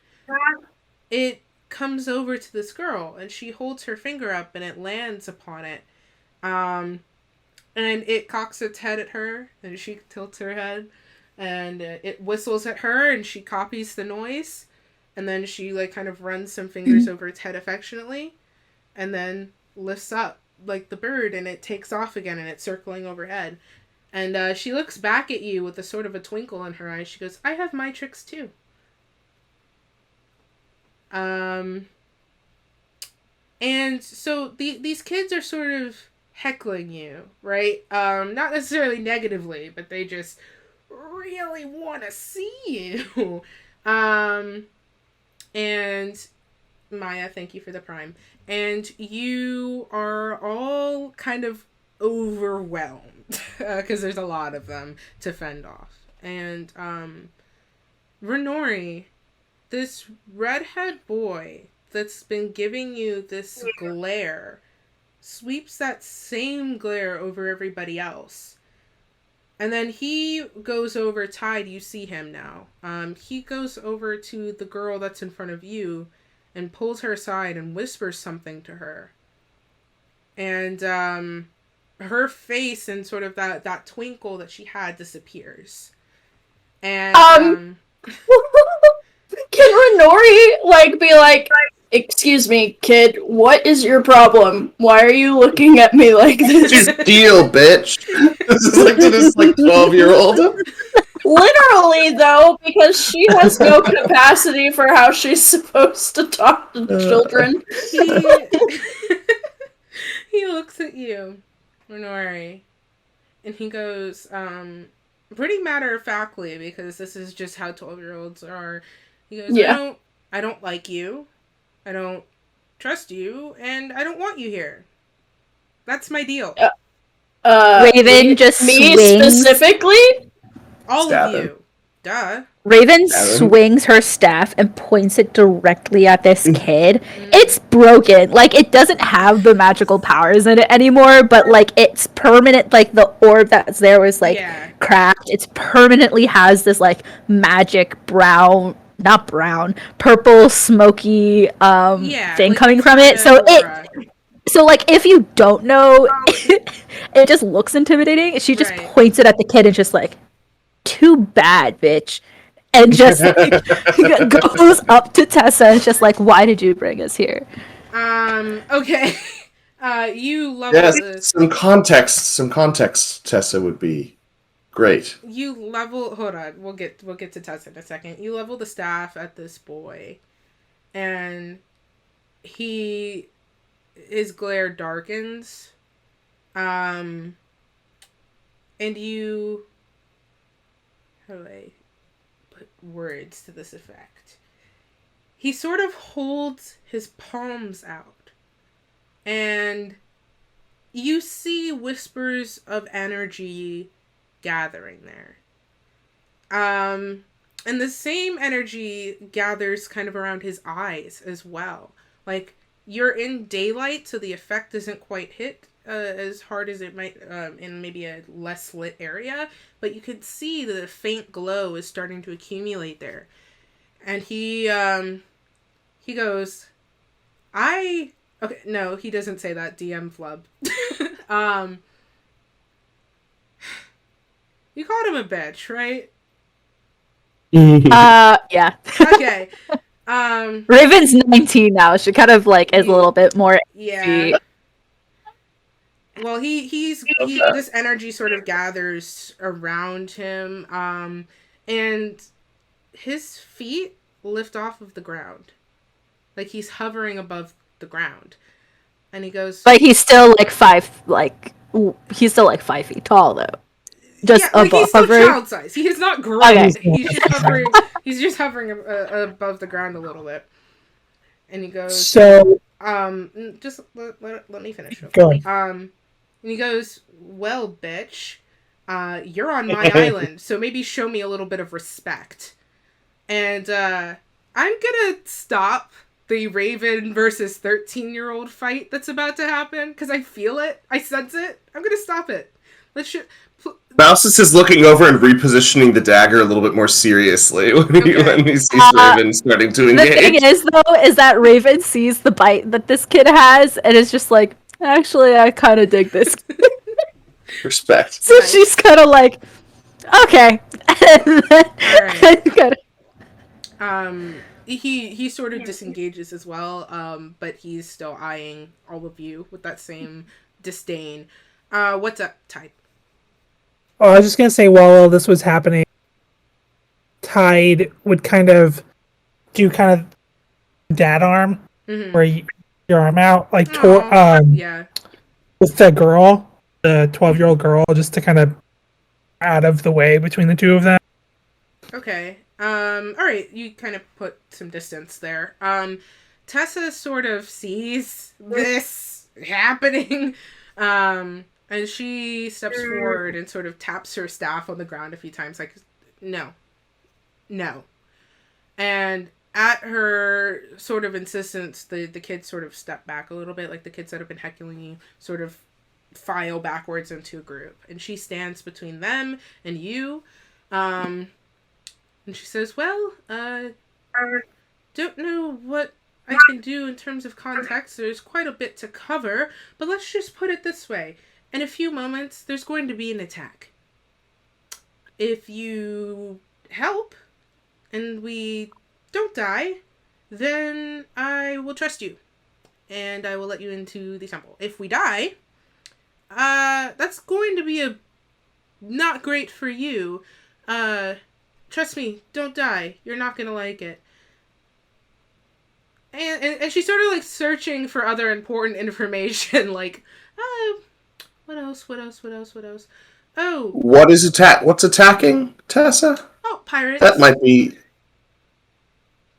it comes over to this girl, and she holds her finger up, and it lands upon it, and it cocks its head at her, and she tilts her head, and it whistles at her, and she copies the noise. And then she, like, kind of runs some fingers over its head affectionately. And then lifts up, like, the bird. And it takes off again. And it's circling overhead. And she looks back at you with a sort of a twinkle in her eyes. She goes, I have my tricks, too. And so these kids are sort of heckling you, right? Not necessarily negatively. But they just really want to see you. And Maya, thank you for the prime. And you are all kind of overwhelmed because there's a lot of them to fend off. And Renori, this redhead boy that's been giving you this glare, sweeps that same glare over everybody else. And then he goes over, Tide, you see him now. He goes over to the girl that's in front of you and pulls her aside and whispers something to her. And her face and sort of that twinkle that she had disappears. And Can Renori, like, be like, excuse me, kid, what is your problem? Why are you looking at me like this? Just deal, bitch. This is like to this like 12-year-old. Literally, though, because she has no capacity for how she's supposed to talk to children. He looks at you, Renori, and he goes, pretty matter-of-factly, because this is just how 12-year-olds are. He goes, Yeah. I don't like you. I don't trust you, and I don't want you here. That's my deal. Raven just me swings. specifically? All Stab of him. you. Duh. Raven Stab him. swings her staff and points it directly at this kid. It's broken. Like, it doesn't have the magical powers in it anymore, but, like, it's permanent. Like, the orb that's there was, like, cracked. It's permanently has this, like, magic purple, smoky, thing like coming it's from got it. So an aura. So, like, if you don't know, it just looks intimidating. She just Right. points it at the kid and just like, too bad, bitch. And just like, goes up to Tessa and just like, why did you bring us here? Okay. You level Yes, this. some context, Tessa, would be great. You level. Hold on. We'll get to Tessa in a second. You level the staff at this boy, and his glare darkens. And you. How do I put words to this effect? He sort of holds his palms out, and you see whispers of energy gathering there. And the same energy gathers kind of around his eyes as well. Like, you're in daylight, so the effect doesn't quite hit as hard as it might in maybe a less lit area, but you could see the faint glow is starting to accumulate there. And he goes, okay, no, he doesn't say that, DM flub. You called him a bitch, right? Yeah. Okay. Raven's 19 now. She kind of like is a little bit more. Yeah. Well, he's this energy sort of gathers around him, and his feet lift off of the ground, like he's hovering above the ground, and he goes. Like he's still like 5 feet tall though. Just yeah, like above he's still hovering. child size. He is not grown. Okay. He's just hovering. He's just hovering above the ground a little bit, and he goes. So, Just let me finish. Go ahead. And he goes, well, bitch, you're on my island, so maybe show me a little bit of respect. And I'm gonna stop the Raven versus 13-year-old fight that's about to happen, because I feel it. I sense it. I'm going to stop it. Mousis is looking over and repositioning the dagger a little bit more seriously when he sees Raven starting to engage. The thing is, though, is that Raven sees the bite that this kid has, and is just like, actually, I kind of dig this. Respect. So she's kind of like, okay. He sort of disengages as well, but he's still eyeing all of you with that same disdain. What's up, Tide? Oh, I was just gonna say, while all this was happening, Tide would kind of do dad arm, where your arm out, like with the girl, the 12-year-old girl, just to kind of out of the way between the two of them. Okay. Alright, you kind of put some distance there. Tessa sort of sees this happening, and she steps forward and sort of taps her staff on the ground a few times, like, no. And at her sort of insistence, the kids sort of step back a little bit, like the kids that have been heckling you sort of file backwards into a group. And she stands between them and you, and she says, well, don't know what I can do in terms of context. There's quite a bit to cover, but let's just put it this way. In a few moments, there's going to be an attack. If you help, and we don't die, then I will trust you. And I will let you into the temple. If we die, that's going to be not great for you. Trust me, don't die. You're not gonna like it. And she's sort of like searching for other important information, like, what else? Oh. What's attacking, Tessa? Oh, pirates. That might be...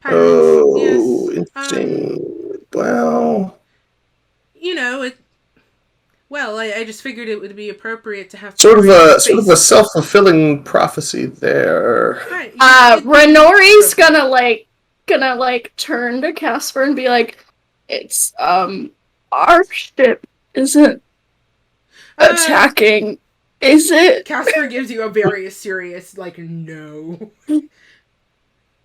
Pirates, oh, yes. interesting. Well... You know, I just figured it would be appropriate to have... Sort of a self-fulfilling prophecy there. Right. Renori's gonna turn to Casper and be like, it's, our ship isn't attacking, is it? Casper gives you a very serious, no.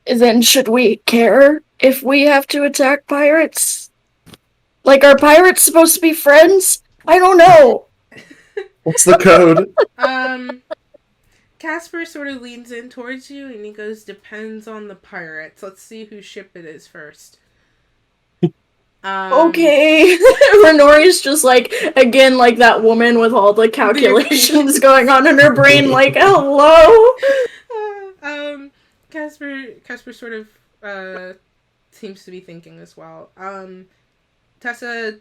Then should we care if we have to attack pirates? Like, are pirates supposed to be friends? I don't know. What's the code? Casper sort of leans in towards you and he goes, depends on the pirates. Let's see whose ship it is first. Okay. Renori's just again, that woman with all the calculations going on in her brain, hello? Casper sort of, seems to be thinking as well. Tessa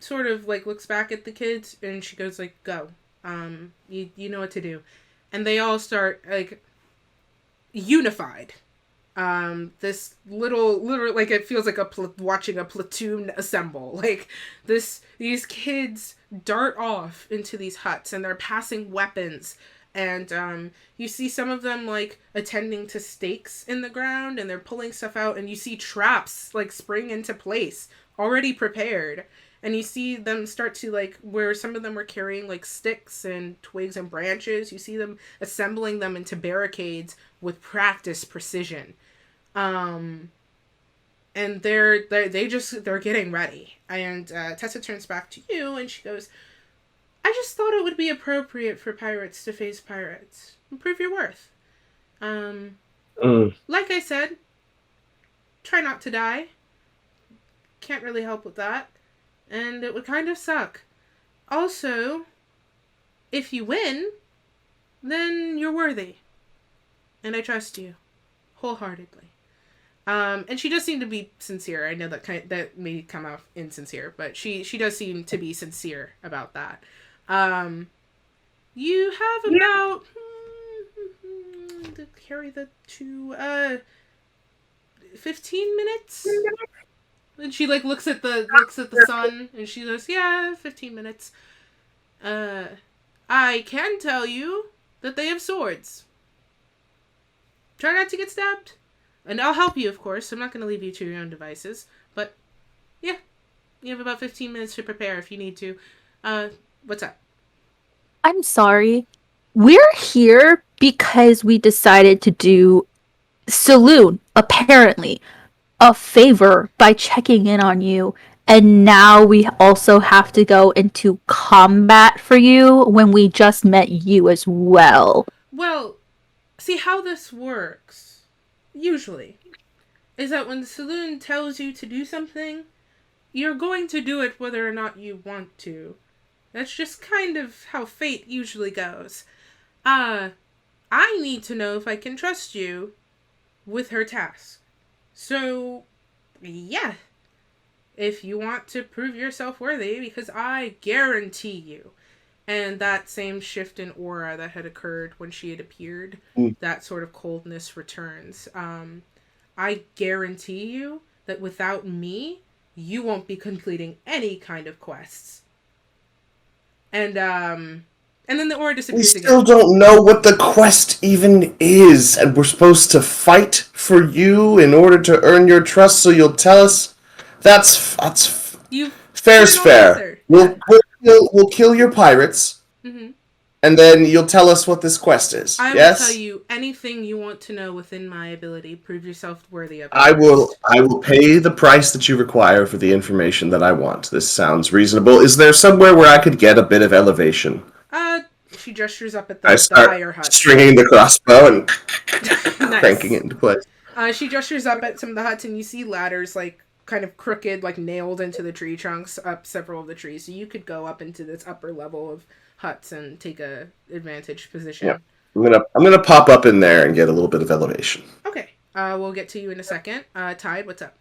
sort of, looks back at the kids and she goes, go. You know what to do. And they all start, unified. This literally, it feels like watching a platoon assemble. These kids dart off into these huts and they're passing weapons. And, you see some of them, attending to stakes in the ground and they're pulling stuff out and you see traps, spring into place, already prepared. And you see them start to, where some of them were carrying, sticks and twigs and branches, you see them assembling them into barricades with practiced precision. And they're getting ready. And Tessa turns back to you and she goes, I just thought it would be appropriate for pirates to face pirates. And prove your worth. Like I said, try not to die. Can't really help with that. And it would kind of suck. Also, if you win, then you're worthy. And I trust you. Wholeheartedly. And she does seem to be sincere. I know that may come off insincere, but she does seem to be sincere about that. You have about... to carry the 15 minutes? And she looks at the sun and she goes, yeah, 15 minutes. I can tell you that they have swords. Try not to get stabbed. And I'll help you, of course. I'm not going to leave you to your own devices. But, yeah. You have about 15 minutes to prepare if you need to. What's up? I'm sorry. We're here because we decided to do Saloon, apparently, a favor by checking in on you. And now we also have to go into combat for you when we just met you as well. Well, see how this works, usually, is that when the saloon tells you to do something, you're going to do it whether or not you want to. That's just kind of how fate usually goes. I need to know if I can trust you with her task. So, yeah. If you want to prove yourself worthy, because I guarantee you, and that same shift in aura that had occurred when she had appeared, that sort of coldness returns. I guarantee you that without me, you won't be completing any kind of quests. And then the aura We disappears still again. don't know what the quest even is, and we're supposed to fight for you in order to earn your trust, so you'll tell us. That's You fair's put it all fair. together. We'll kill your pirates, Mm-hmm. and then you'll tell us what this quest is. I Yes? will tell you anything you want to know within my ability. Prove yourself worthy of it. I will pay the price that you require for the information that I want. This sounds reasonable. Is there somewhere where I could get a bit of elevation? She gestures up at I the start higher hut. stringing the crossbow and Nice. cranking it into place. She gestures up at some of the huts, and you see ladders, like, kind of crooked, like, nailed into the tree trunks up several of the trees. So you could go up into this upper level of huts and take a advantage position. Yeah. I'm gonna pop up in there and get a little bit of elevation. Okay. We'll get to you in a second. Tide, what's up?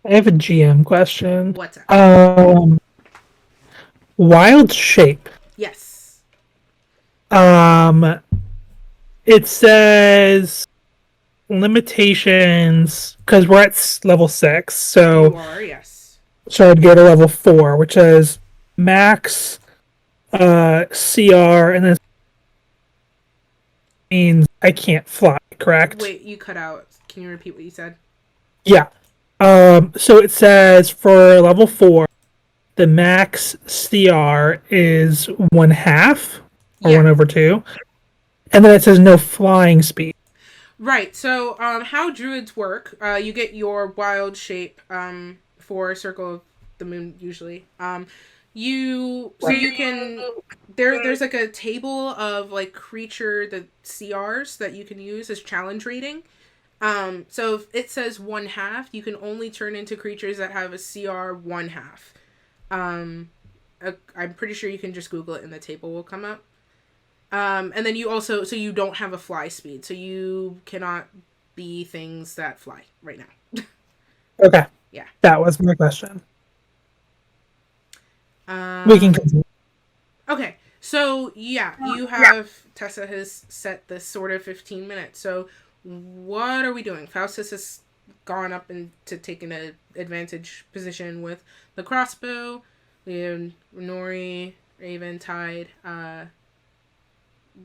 I have a GM question. What's up? Wild shape. Yes. It says limitations because we're at level 6, so You are, yes. I'd go to level 4, which says max CR, and then means I can't fly. Correct? Wait, you cut out. Can you repeat what you said? Yeah. So it says for level 4, the max CR is 1/2 or Yeah. 1/2, and then it says no flying speed. Right. So, how druids work? You get your wild shape for Circle of the Moon usually. You can there's like a table of like creature the CRs that you can use as challenge rating. So if it says 1/2, you can only turn into creatures that have a CR 1/2. I'm pretty sure you can just Google it and the table will come up. And then you also, so you don't have a fly speed, so you cannot be things that fly right now. Okay. Yeah. That was my question. We can continue. Okay, so yeah, you have, Tessa has set this sort of 15 minutes, so what are we doing? Faustus has gone up and to take an advantage position with the crossbow. We have Nori, Raven, Tide.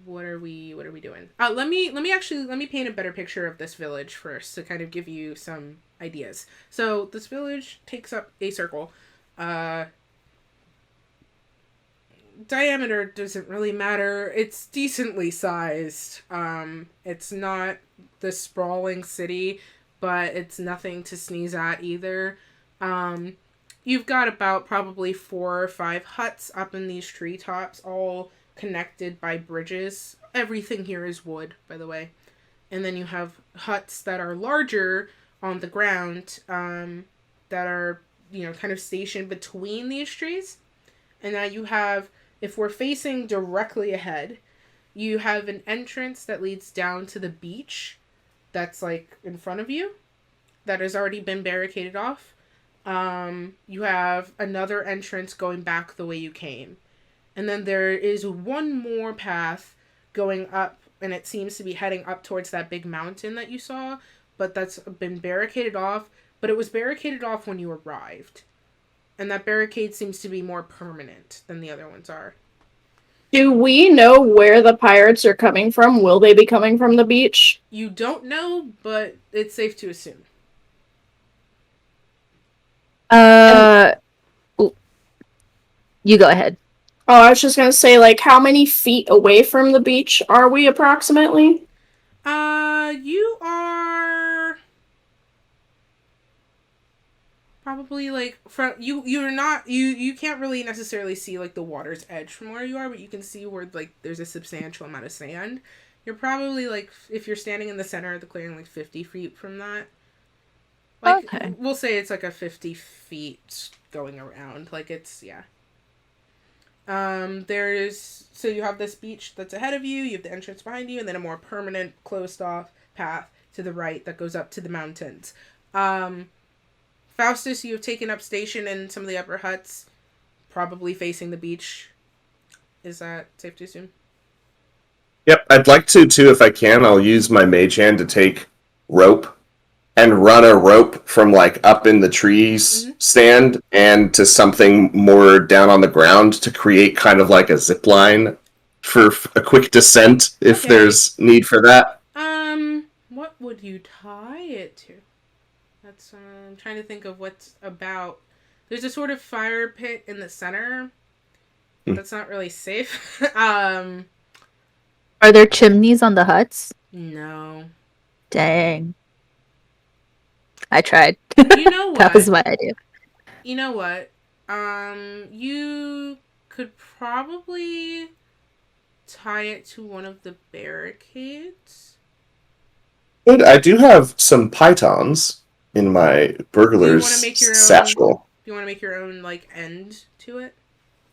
What are we doing? Let me paint a better picture of this village first to kind of give you some ideas. So this village takes up a circle. Diameter doesn't really matter. It's decently sized. It's not the sprawling city, but it's nothing to sneeze at either. You've got about probably 4 or 5 huts up in these treetops, all connected by bridges. Everything here is wood, by the way. And then you have huts that are larger on the ground, that are, kind of stationed between these trees. And now you have, if we're facing directly ahead, you have an entrance that leads down to the beach that's like in front of you that has already been barricaded off. You have another entrance going back the way you came. And then there is one more path going up, and it seems to be heading up towards that big mountain that you saw, but that's been barricaded off, but it was barricaded off when you arrived. And that barricade seems to be more permanent than the other ones are. Do we know where the pirates are coming from? Will they be coming from the beach? You don't know, but it's safe to assume. Ooh, you go ahead. Oh, I was just gonna say, like, how many feet away from the beach are we approximately? You are probably like from you're not you can't really necessarily see like the water's edge from where you are, but you can see where like there's a substantial amount of sand. You're probably like, if you're standing in the center of the clearing, like 50 feet from that. Like, Okay. we'll say it's like a 50 feet going around. Like, it's, yeah. So you have this beach that's ahead of you, you have the entrance behind you, and then a more permanent, closed off path to the right that goes up to the mountains. Faustus, you have taken up station in some of the upper huts, probably facing the beach. Is that safe to assume? Yep, I'd like to too if I can. I'll use my mage hand to take rope and run a rope from like up in the trees stand and to something more down on the ground to create kind of like a zip line for a quick descent if Okay. there's need for that. What would you tie it to? That's, I'm trying to think of what's about. There's a sort of fire pit in the center. That's not really safe. Are there chimneys on the huts? No. Dang. I tried. You know That was what? my idea. You know what? You could probably tie it to one of the barricades. Good. I do have some pythons in my burglar's make your own- satchel. Do you want to make your own, like, end to it?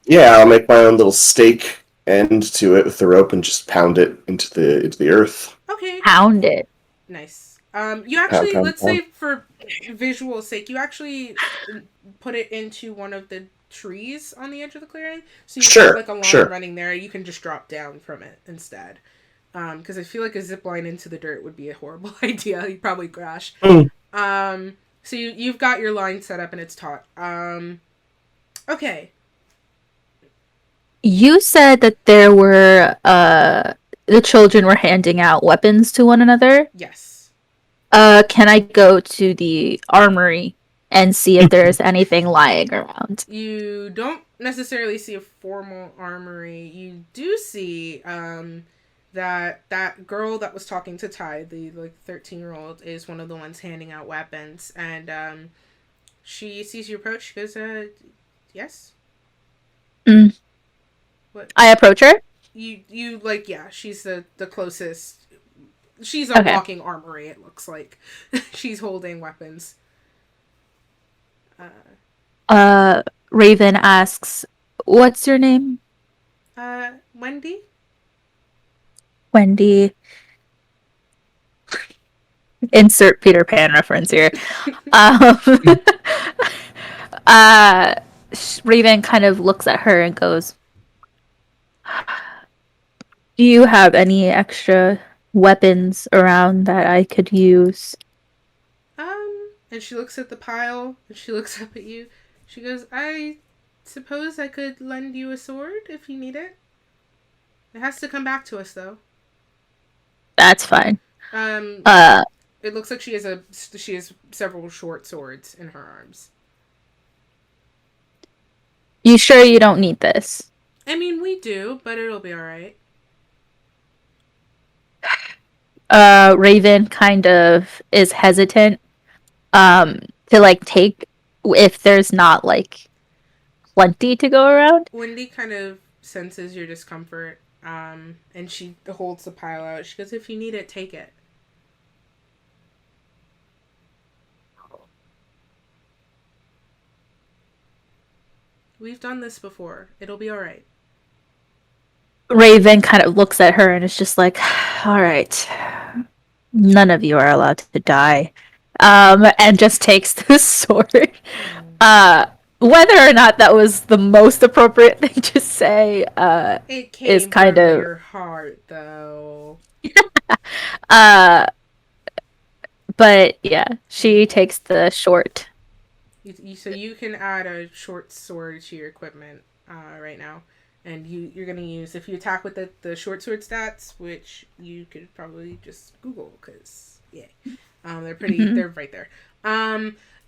Yeah, I'll make my own little stake end to it with the rope and just pound it into the earth. Okay. Pound it. Nice. You actually, Pound, let's pound. say for visual sake, you actually put it into one of the trees on the edge of the clearing. So you've Sure, got like a line sure. running there. You can just drop down from it instead. Because I feel like a zip line into the dirt would be a horrible idea. You'd probably crash. So you've got your line set up and it's taut. Okay. You said that there were the children were handing out weapons to one another. Yes. Can I go to the armory and see if there's anything lying around? You don't necessarily see a formal armory. You do see that girl that was talking to Ty, the like 13-year-old, is one of the ones handing out weapons, and she sees you approach. She goes, yes. Mm. What? I approach her. You like, yeah, she's the closest. She's a walking armory, it looks like. She's holding weapons. Raven asks, "What's your name?" Wendy? Wendy. Insert Peter Pan reference here. Raven kind of looks at her and goes, "Do you have any extra weapons around that I could use?" And she looks at the pile, and she looks up at you. She goes, I suppose I could lend you a sword if you need it. It has to come back to us, though. That's fine. It looks like she has several short swords in her arms. You sure you don't need this? I mean, we do, but it'll be alright. Raven kind of is hesitant to like take if there's not like plenty to go around. Wendy kind of senses your discomfort, and she holds the pile out. She goes, if you need it, take it. We've done this before. It'll be alright. Raven kind of looks at her and is just like, all right, none of you are allowed to die. And just takes the sword. Whether or not that was the most appropriate thing to say, it came is kind from of your heart, though. But yeah, she takes the short. So you can add a short sword to your equipment right now. And you're gonna use, if you attack with the short sword stats, which you could probably just Google, because yeah, they're pretty, they're right there.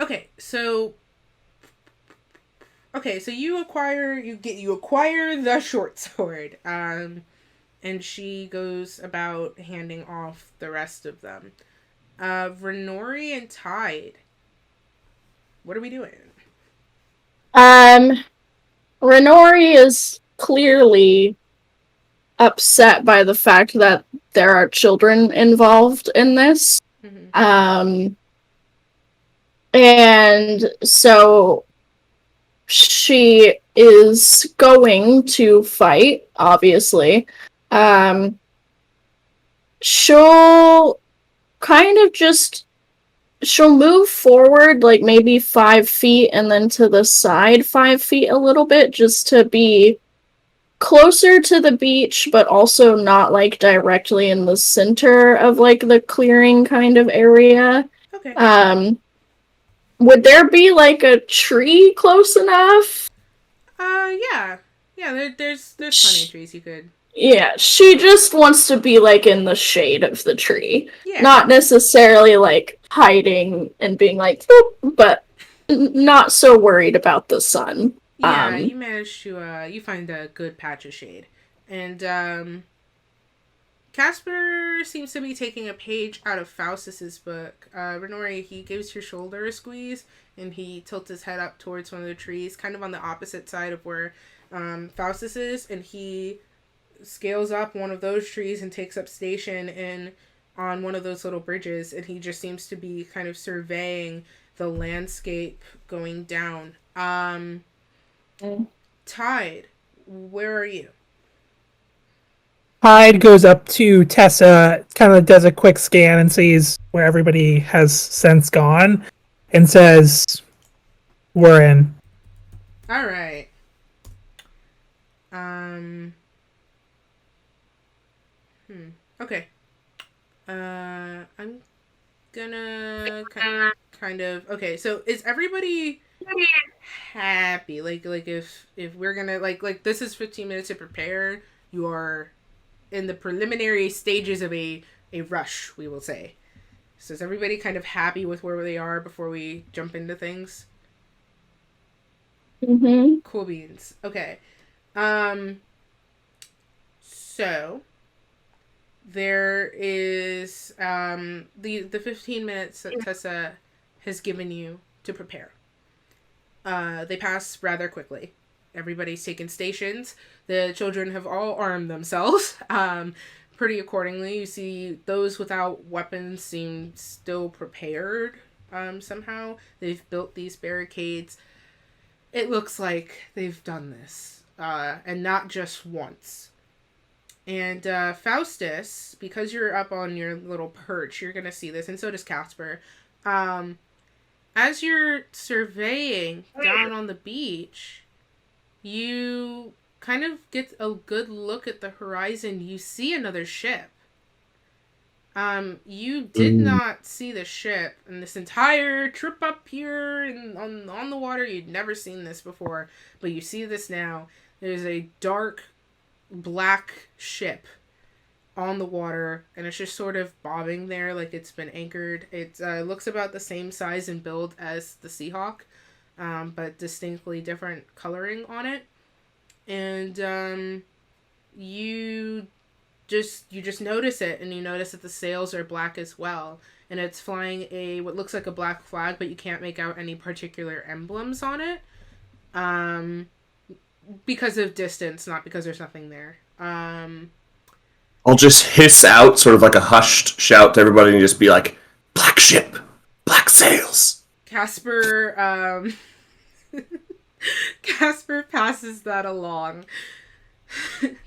Okay, so you acquire the short sword, and she goes about handing off the rest of them. Renori and Tide, what are we doing? Renori is clearly upset by the fact that there are children involved in this. And so she is going to fight, obviously. She'll kind of just, she'll move forward like maybe 5 feet and then to the side 5 feet a little bit, just to be closer to the beach, but also not like directly in the center of like the clearing kind of area. Okay. Would there be like a tree close enough? Yeah. Yeah, there's plenty of trees you could. Yeah, she just wants to be like in the shade of the tree. Yeah. Not necessarily like hiding and being like, "Boop," but not so worried about the sun. Yeah, you managed to you find a good patch of shade. And Casper seems to be taking a page out of Faustus's book. Renori, he gives your shoulder a squeeze and he tilts his head up towards one of the trees, kind of on the opposite side of where Faustus is, and he scales up one of those trees and takes up station on one of those little bridges, and he just seems to be kind of surveying the landscape going down. Tide, where are you? Hyde goes up to Tessa, kind of does a quick scan and sees where everybody has since gone, and says, "We're in." All right. Okay. I'm gonna kind of. Okay, so is everybody happy? Like if we're gonna like this is 15 minutes to prepare. You are in the preliminary stages of a rush, we will say. So is everybody kind of happy with where they are before we jump into things? Mm-hmm. Cool beans. Okay. So there is the 15 minutes that Tessa has given you to prepare. They pass rather quickly. Everybody's taken stations. The children have all armed themselves pretty accordingly. You see those without weapons seem still prepared somehow. They've built these barricades. It looks like they've done this, and not just once. And Faustus, because you're up on your little perch, you're going to see this, and so does Casper. As you're surveying down on the beach, you kind of get a good look at the horizon. You see another ship. You did not see the ship in this entire trip up here and on the water. You'd never seen this before, but you see this now. There's a dark black ship on the water, and it's just sort of bobbing there like it's been anchored. It looks about the same size and build as the Seahawk, but distinctly different coloring on it. And you just notice it, and you notice that the sails are black as well, and it's flying what looks like a black flag, but you can't make out any particular emblems on it, because of distance, not because there's nothing there. I'll just hiss out sort of like a hushed shout to everybody and just be like, "Black ship, black sails." Casper Casper passes that along.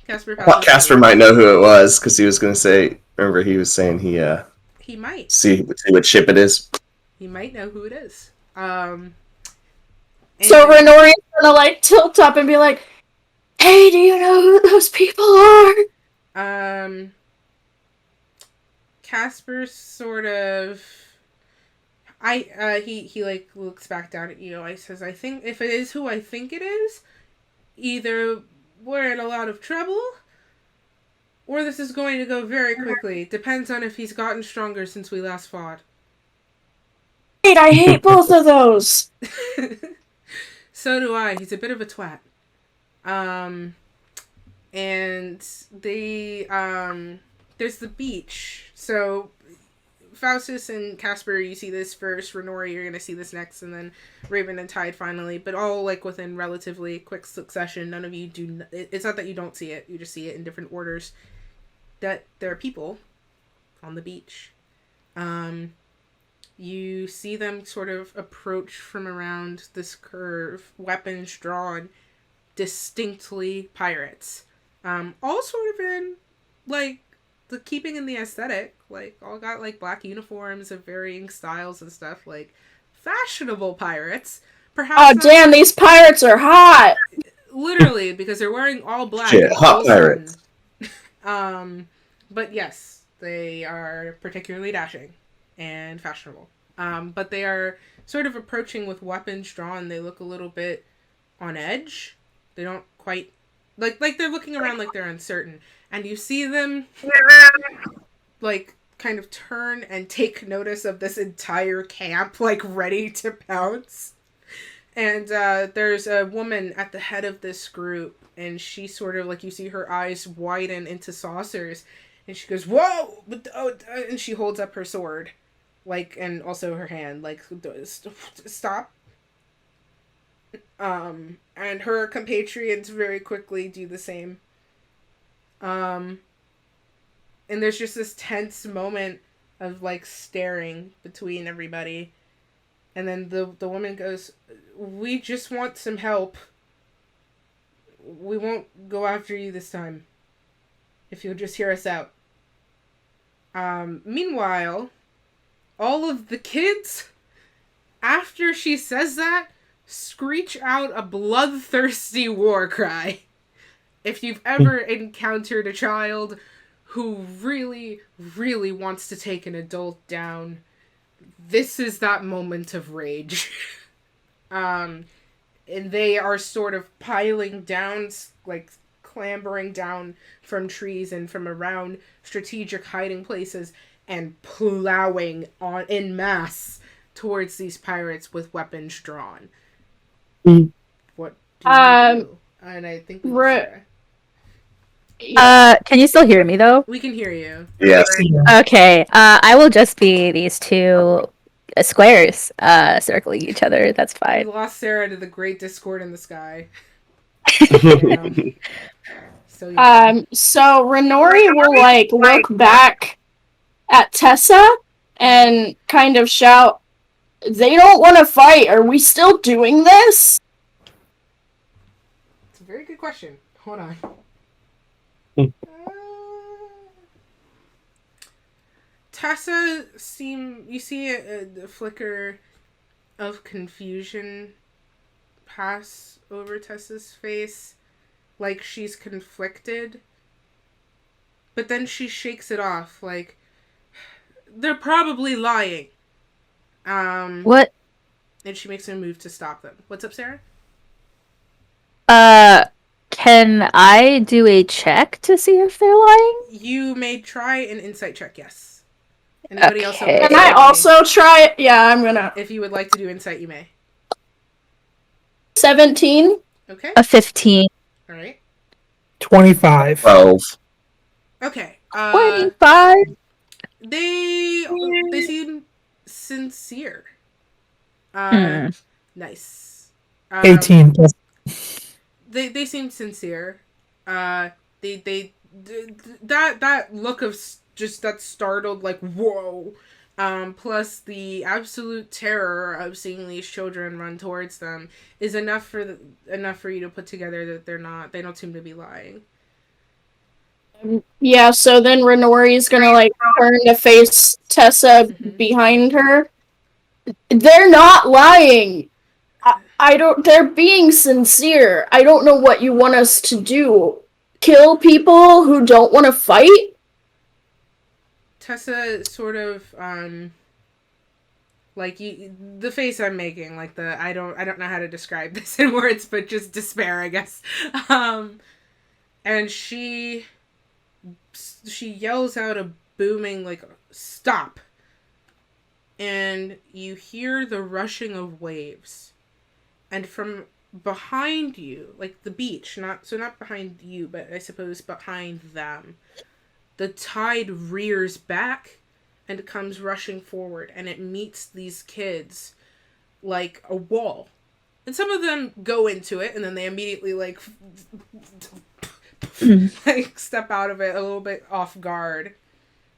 Casper might know who it was, because he was going to say, remember he was saying he might see what ship it is. He might know who it is. So Renori's gonna like tilt up and be like, "Hey, do you know who those people are?" Casper sort of he like looks back down at you. I says, "I think if it is who I think it is, either we're in a lot of trouble, or this is going to go very quickly. Depends on if he's gotten stronger since we last fought. Wait, I hate both of those. So do I. He's a bit of a twat. And there's the beach. So Faustus and Casper, you see this first. Renora, you're gonna see this next, and then Raven and Tide finally. But all like within relatively quick succession. None of you do. It's not that you don't see it. You just see it in different orders. That there are people on the beach. You see them sort of approach from around this curve, weapons drawn, distinctly pirates. All sort of in, like, the keeping in the aesthetic, like, all got, like, black uniforms of varying styles and stuff, like, fashionable pirates. Perhaps Oh, damn, these pirates are hot! literally, because they're wearing all black. Shit, hot pirates. But yes, they are particularly dashing and fashionable. But they are sort of approaching with weapons drawn. They look a little bit on edge. They don't quite like they're looking around like they're uncertain. And you see them like kind of turn and take notice of this entire camp, like ready to pounce. And there's a woman at the head of this group, and she sort of like, you see her eyes widen into saucers, and she goes, "Whoa!" And she holds up her sword. Like, and also her hand, like, stop. And her compatriots very quickly do the same. And there's just this tense moment of, like, staring between everybody. And then the woman goes, "We just want some help. We won't go after you this time. If you'll just hear us out." Meanwhile, all of the kids, after she says that, screech out a bloodthirsty war cry. If you've ever encountered a child who really, really wants to take an adult down, this is that moment of rage. And they are sort of piling down, like clambering down from trees and from around strategic hiding places, and plowing on en masse towards these pirates with weapons drawn. What do you do? And I think we Can you still hear me though? we can hear you. Yes. Okay. I will just be these two squares circling each other. That's We fine. lost Sarah to the great discord in the sky. Yeah. So yeah. So Renori will, like, look back at Tessa and kind of shout, "They don't want to fight. Are we still doing this?" It's a very good question. Hold on. Tessa you see a flicker of confusion pass over Tessa's face, like she's conflicted. But then she shakes it off, like, they're probably lying. What? And she makes a move to stop them. What's up, Sarah? Can I do a check to see if they're lying? You may try an insight check, yes. Anybody else? Okay. Can I also try it? Yeah, I'm gonna. If you would like to do insight, you may. 17? Okay. A 15. All right. 25. 12. Okay. 25. They seem sincere. Nice. 18. They seem sincere. That look of just that startled, like, whoa. Plus the absolute terror of seeing these children run towards them is enough for you to put together that they don't seem to be lying. Yeah, so then Renori's gonna, like, turn to face Tessa behind her. They're not lying! I don't- they're being sincere. I don't know what you want us to do. Kill people who don't want to fight? Tessa sort of, like, the face I'm making, like I don't know how to describe this in words, but just despair, I guess. and she yells out a booming, like, stop. And you hear the rushing of waves. And from behind you, like the beach, not behind you, but I suppose behind them, the tide rears back and comes rushing forward, and it meets these kids like a wall. And some of them go into it, and then they immediately like step out of it a little bit off guard.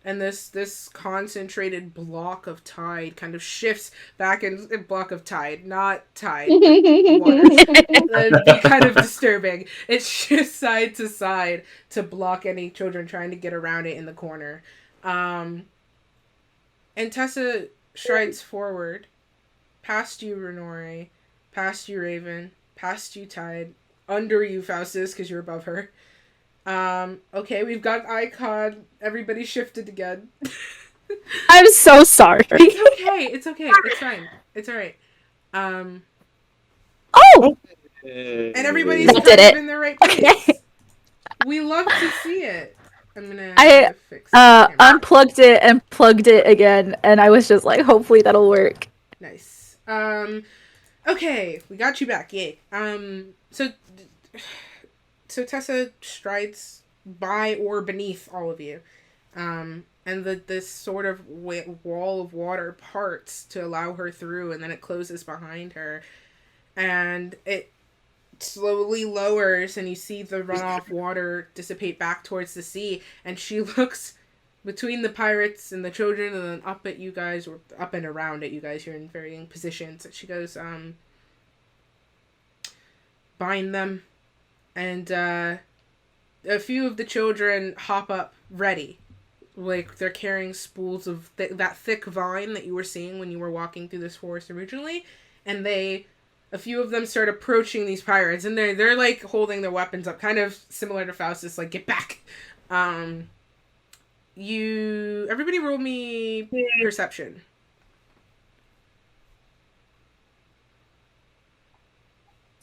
And this concentrated block of tide kind of shifts back in a block of tide, not tide, water. That'd be kind of disturbing. It shifts side to side to block any children trying to get around it in the corner. And Tessa strides forward, past you, Renore, past you, Raven, past you, Tide, under you, Faustus, because you're above her. Okay, we've got icon. Everybody shifted again. I'm so sorry. It's okay. It's fine. It's alright. Oh! And everybody's That kind did of it. in the right place. We love to see it. I'm gonna fix the camera. Unplugged it and plugged it again, and I was just like, hopefully that'll work. Nice. Okay, we got you back. Yay. So Tessa strides by or beneath all of you. And this sort of wall of water parts to allow her through, and then it closes behind her. And it slowly lowers, and you see the runoff water dissipate back towards the sea, and she looks between the pirates and the children, and then up at you guys, or up and around at you guys. You're in varying positions. She goes, bind them. And a few of the children hop up ready. Like, they're carrying spools of that thick vine that you were seeing when you were walking through this forest originally. And a few of them start approaching these pirates. And they're like, holding their weapons up. Kind of similar to Faustus, like, get back. Everybody roll me perception.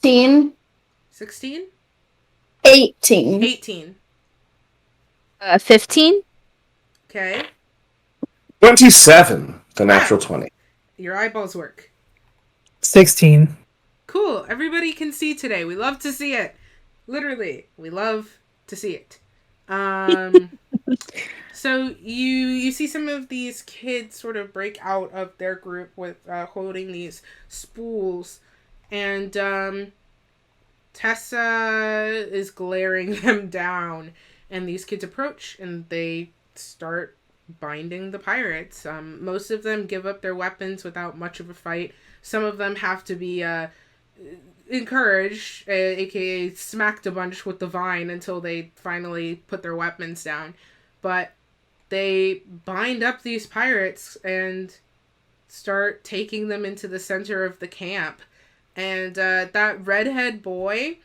16. 16? 18. 18. 15? Okay. 27, the natural 20. Your eyeballs work. 16. Cool. Everybody can see today. We love to see it. Literally, we love to see it. So you see some of these kids sort of break out of their group with holding these spools, and Tessa is glaring them down, and these kids approach, and they start binding the pirates. Most of them give up their weapons without much of a fight. Some of them have to be encouraged, aka smacked a bunch with the vine until they finally put their weapons down. But they bind up these pirates and start taking them into the center of the camp. And that redhead boy,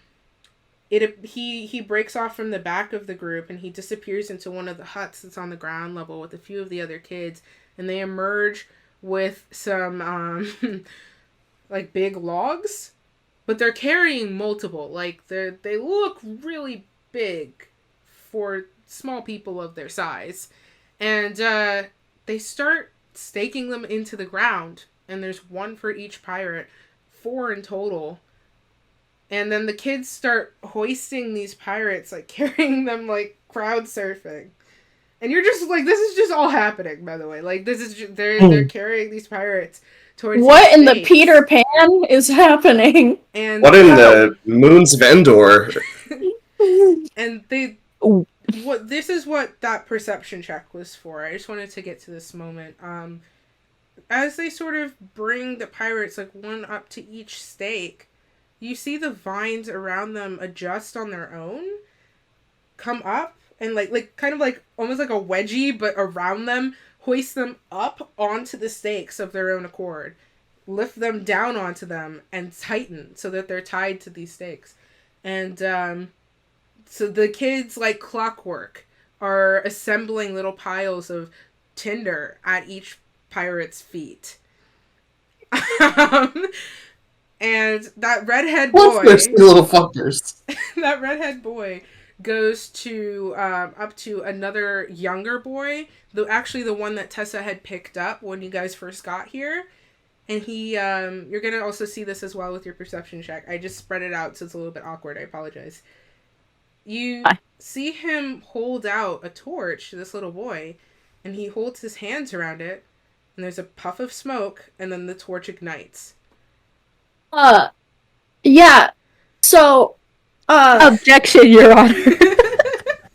he breaks off from the back of the group, and he disappears into one of the huts that's on the ground level with a few of the other kids. And they emerge with some like big logs, but they're carrying multiple. Like they look really big for small people of their size. And they start staking them into the ground, and there's one for each pirate. 4 in total. And then the kids start hoisting these pirates, like carrying them like crowd surfing. And you're just like, this is just all happening, by the way. Like, this is just, they're carrying these pirates towards What in the stakes. Peter Pan is happening? And What in the moons of Endor? and this is what that perception check was for. I just wanted to get to this moment. As they sort of bring the pirates, like, one up to each stake, you see the vines around them adjust on their own, come up, and like kind of like almost like a wedgie, but around them, hoist them up onto the stakes of their own accord, lift them down onto them, and tighten so that they're tied to these stakes. And so the kids, like clockwork, are assembling little piles of tinder at each pirate's feet. And that redhead boy, Those little fuckers. that redhead boy goes to up to another younger boy, actually the one that Tessa had picked up when you guys first got here. And he, you're gonna also see this as well with your perception check. I just spread it out so it's a little bit awkward. I apologize. You see him hold out a torch to this little boy, and he holds his hands around it, and there's a puff of smoke, and then the torch ignites. Yeah. So, Objection, Your Honor.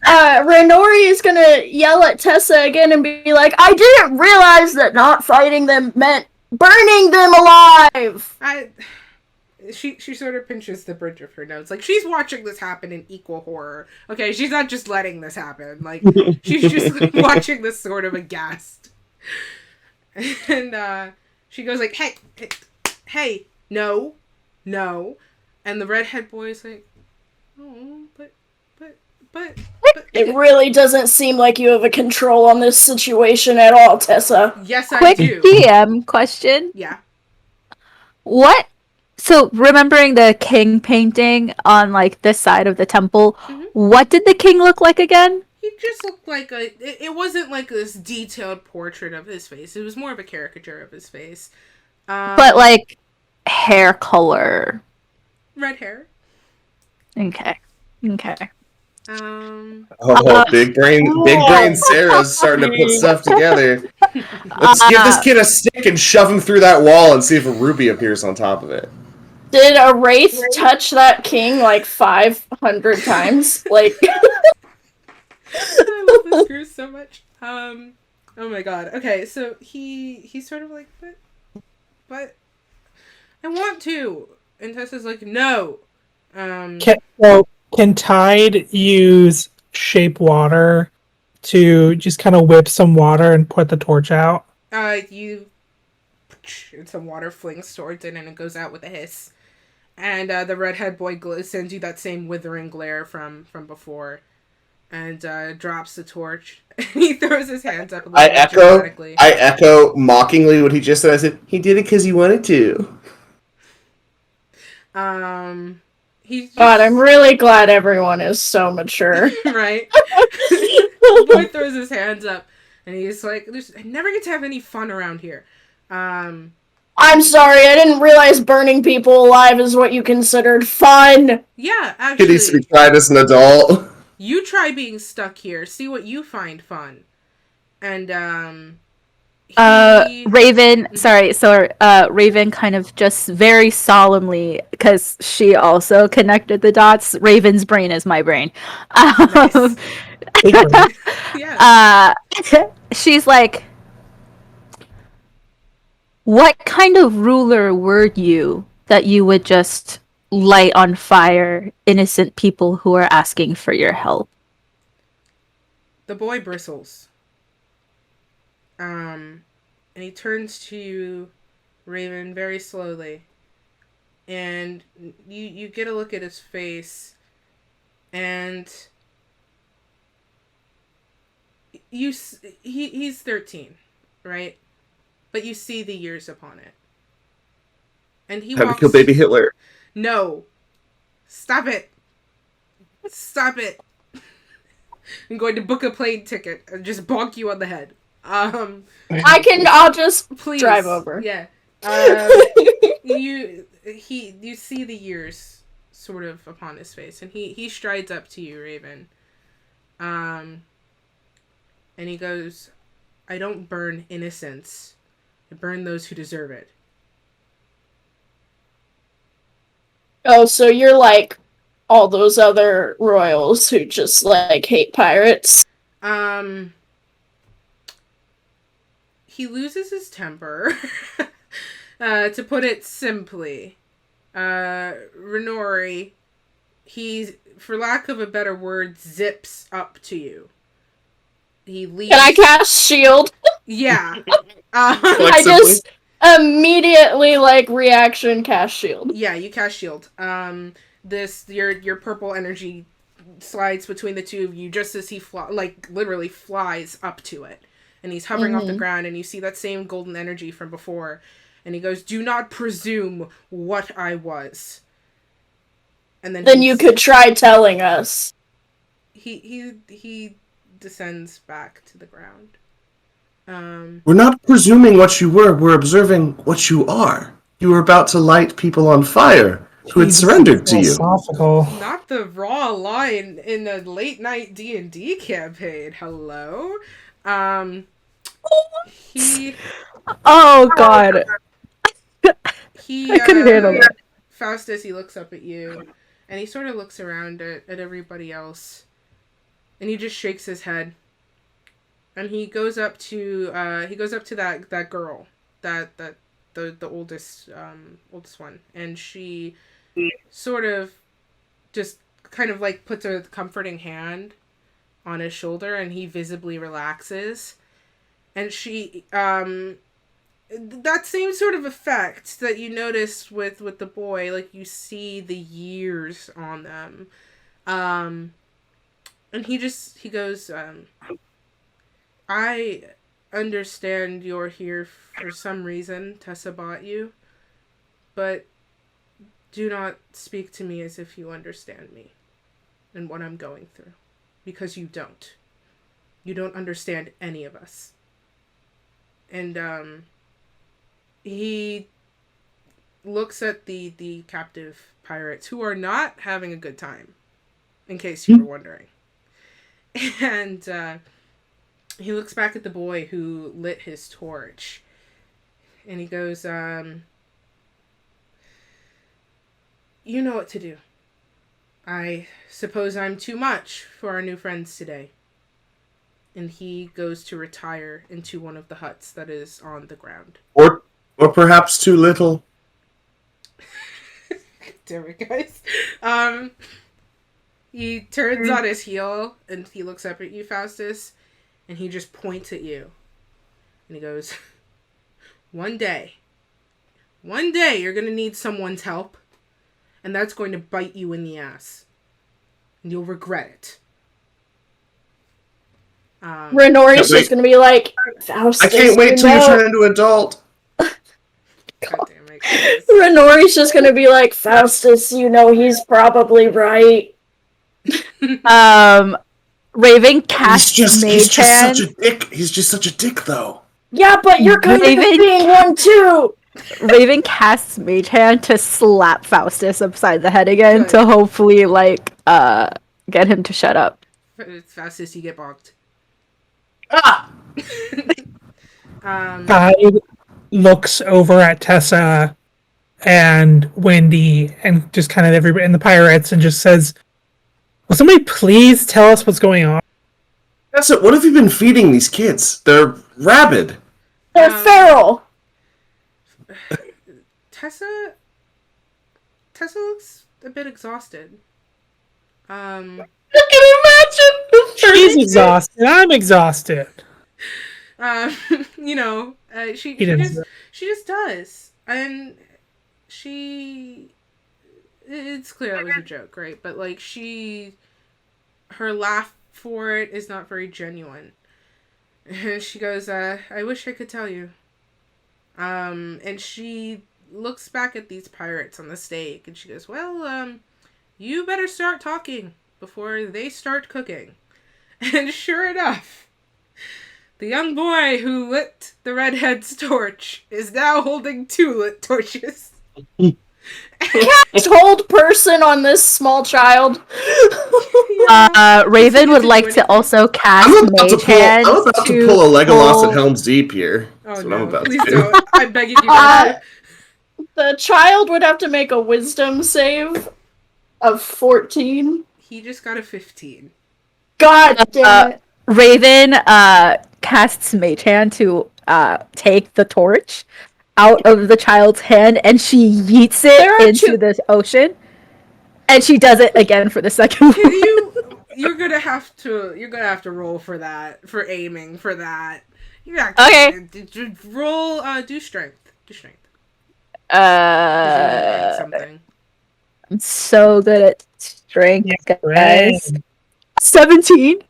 Renori is gonna yell at Tessa again and be like, I didn't realize that not fighting them meant burning them alive! She sort of pinches the bridge of her nose. Like, she's watching this happen in equal horror. Okay, she's not just letting this happen. Like, she's just watching this sort of aghast. And, she goes like, hey, no. And the redhead boy is like, oh, but. It really doesn't seem like you have a control on this situation at all, Tessa. Yes, I Quick do. DM question. Yeah. What? So, remembering the king painting on, like, this side of the temple, what did the king look like again? He just looked like it wasn't like this detailed portrait of his face. It was more of a caricature of his face. But, like, hair color. Red hair. Okay. Big brain Sarah's starting to put stuff together. Let's give this kid a stick and shove him through that wall and see if a ruby appears on top of it. Did a wraith touch that king like 500 times? Like, I love this girl so much. Oh my god. Okay, so he's sort of like, but I want to, and Tessa's like, no. Can Tide use shape water to just kind of whip some water and put the torch out? And some water flings towards it, and it goes out with a hiss. And the redhead boy sends you that same withering glare from before, and drops the torch. He throws his hands up a little bit dramatically. I echo mockingly what he just said. I said, he did it because he wanted to. God, I'm really glad everyone is so mature. Right? The boy throws his hands up, and he's like, I never get to have any fun around here. I'm sorry, I didn't realize burning people alive is what you considered fun. Yeah, actually. It needs to be tried as an adult. You try being stuck here. See what you find fun. And, Raven, sorry, so Raven kind of just very solemnly, because she also connected the dots, Raven's brain is my brain. Nice. Yeah. She's like, what kind of ruler were you that you would just light on fire innocent people who are asking for your help? The boy bristles. And he turns to Raven very slowly. And you get a look at his face, and he's 13, right? But you see the years upon it. And he Have walks... to kill baby Hitler. No. Stop it. Stop it. I'm going to book a plane ticket and just bonk you on the head. I'll just Please. drive over. Yeah. You see the years sort of upon his face, and he strides up to you, Raven. And he goes, I don't burn innocents. I burn those who deserve it. Oh, so you're like all those other royals who just like hate pirates? He loses his temper, to put it simply. Renori, he, for lack of a better word, zips up to you. He leaves. Can I cast shield? Yeah. I just immediately like reaction cast shield. Yeah, you cast shield. Your purple energy slides between the two of you just as he literally flies up to it. And he's hovering off the ground, and you see that same golden energy from before. And he goes, do not presume what I was. And then you could try telling us. he descends back to the ground. We're not presuming what you were. We're observing what you are. You were about to light people on fire who had Jesus, surrendered to you. philosophical. Not the raw line in a late night D&D campaign. Hello. He Oh god. he I couldn't handle that. Faustus, he looks up at you and he sort of looks around at everybody else and he just shakes his head. And he goes up to that girl, the oldest one, and she sort of just kind of like puts a comforting hand on his shoulder, and he visibly relaxes. And she that same sort of effect that you noticed with the boy, like you see the years on them, and he goes. I understand you're here for some reason. Tessa bought you. But do not speak to me as if you understand me and what I'm going through. Because you don't. You don't understand any of us. And, he looks at the captive pirates who are not having a good time. In case you were wondering. And, he looks back at the boy who lit his torch. And he goes, you know what to do. I suppose I'm too much for our new friends today. And he goes to retire into one of the huts that is on the ground. Or perhaps too little. Damn it, guys. He turns on his heel and he looks up at you, Faustus. And he just points at you. And he goes, one day you're going to need someone's help. And that's going to bite you in the ass. And you'll regret it. Renori's just gonna be like, Faustus, I can't wait till you turn into an adult. God damn it, guys. Renori's just gonna be like, Faustus, you know he's probably right. Raven casts He's Mage just Hand. such a dick. He's just such a dick, though. Yeah, but you're kind of Raven- being one too! Raven casts Mage Hand to slap Faustus upside the head again Good. to hopefully get him to shut up. Faustus, you get bonked. Ah! Hyde looks over at Tessa and Wendy and just kind of everybody and the pirates and just says, will somebody please tell us what's going on? Tessa, what have you been feeding these kids? They're rabid. They're feral! Tessa looks a bit exhausted. I can imagine! She's exhausted. I'm exhausted. You know, she doesn't. just does, and it's clear that was a joke, right? But like her laugh for it is not very genuine. And she goes, I wish I could tell you. And she looks back at these pirates on the stake and she goes, well, you better start talking before they start cooking. And sure enough, the young boy who lit the redhead's torch is now holding 2 lit torches. Can't hold person on this small child. Raven would to like do to anything. also cast I'm about Mage Hand to pull a Legolas pull- at Helm's Deep here. Oh That's what no, I'm about please to do. don't. I'm begging you guys. The child would have to make a wisdom save of 14. He just got a 15. God damn it. Raven casts Mage Hand to take the torch out of the child's hand, and she yeets There are it into two- the ocean. And she does it again for the second Can one. you're gonna have to roll for that, for aiming for that. You're not Okay. roll do strength. Do strength. 'Cause you're gonna add something. I'm so good at strength, Yeah, guys. right. 17.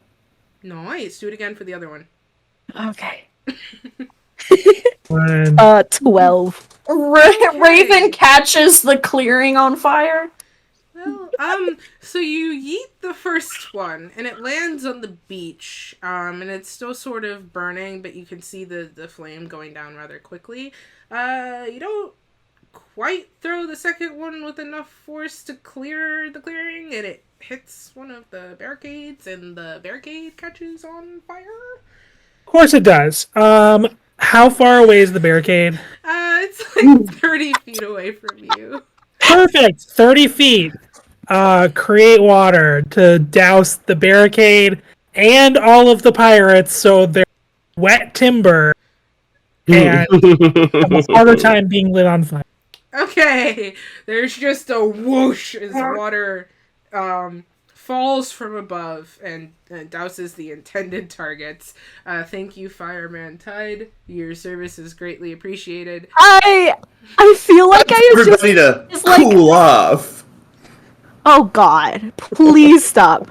Nice. Do it again for the other one. Okay. When 12. Raven catches the clearing on fire. Well, So you yeet the first one, and it lands on the beach. And it's still sort of burning, but you can see the flame going down rather quickly. You don't quite throw the second one with enough force to clear the clearing, and it hits one of the barricades, and the barricade catches on fire. Of course it does. How far away is the barricade? It's like 30 feet away from you. Perfect. 30 feet. Create water to douse the barricade and all of the pirates, so they're wet timber and have a harder time being lit on fire. Okay, there's just a whoosh as water falls from above and douses the intended targets. Thank you, Fireman Tide. Your service is greatly appreciated. I feel like I was just Everybody to it's like- cool off. oh god, please stop.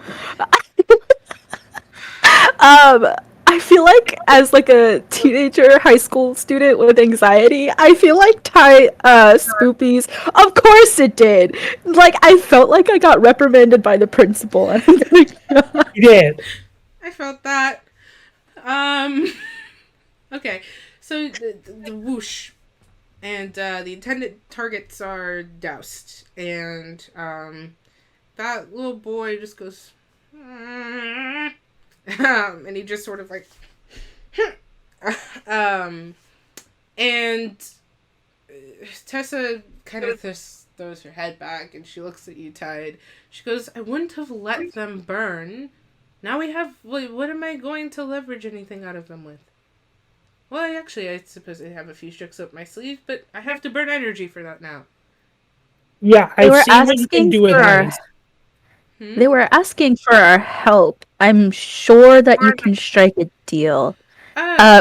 I feel like as like a teenager high school student with anxiety, I feel like Spoopies, of course it did. Like I felt like I got reprimanded by the principal. And I'm like, You did. I felt that. Okay, so the whoosh, and the intended targets are doused, and that little boy just goes, and he just sort of like, and Tessa kind of throws her head back, and she looks at you, Tide. She goes, I wouldn't have let them burn. Now we have, what am I going to leverage anything out of them with? Well, I suppose I have a few tricks up my sleeve, but I have to burn energy for that now. Yeah, They were I've seen what you can asking do with for- ice. they were asking for our help. I'm sure that you can strike a deal.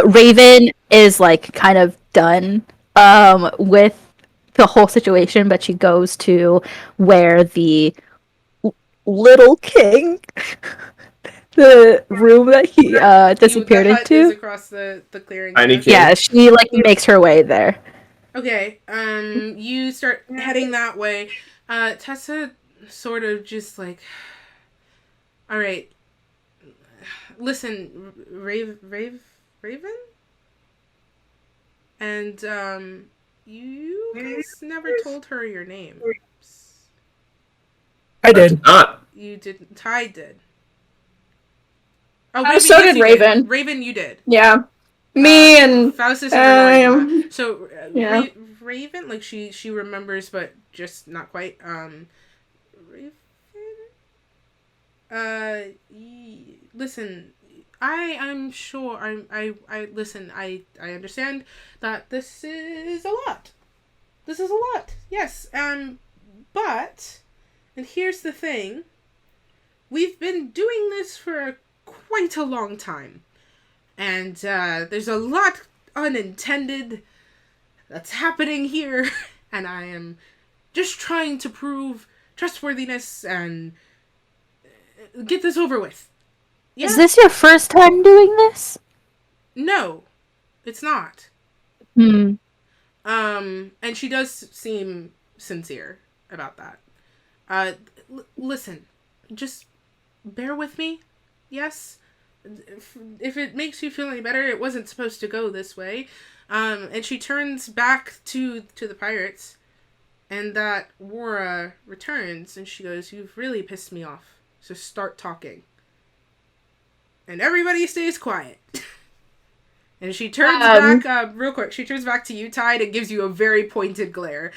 Raven is like kind of done with the whole situation, but she goes to where the little king, the room that he disappeared the hut is into. across the clearing. Tiny yes? king. Yeah, she like makes her way there. Okay, you start heading that way. Tessa sort of just like, all right, listen, Raven? And, you guys never told her your names. I did. Not. You didn't. Ty did. Oh, So did you Raven. Raven, you did. Yeah. Me and Faustus and Renora did um, not. So yeah. Raven, like she remembers, but just not quite. Raven. Listen, I'm sure. I listen. I understand that this is a lot. This is a lot. Yes. But, and here's the thing. We've been doing this for quite a long time. And there's a lot unintended that's happening here. And I am just trying to prove trustworthiness and get this over with. Yeah? Is this your first time doing this? No, it's not. Hmm. And she does seem sincere about that. Listen, just bear with me. Yes? If it makes you feel any better, it wasn't supposed to go this way. And she turns back to the pirates, and that Wara returns, and she goes, you've really pissed me off, so start talking. And everybody stays quiet. And she turns back, real quick, she turns back to you, Tide, and gives you a very pointed glare.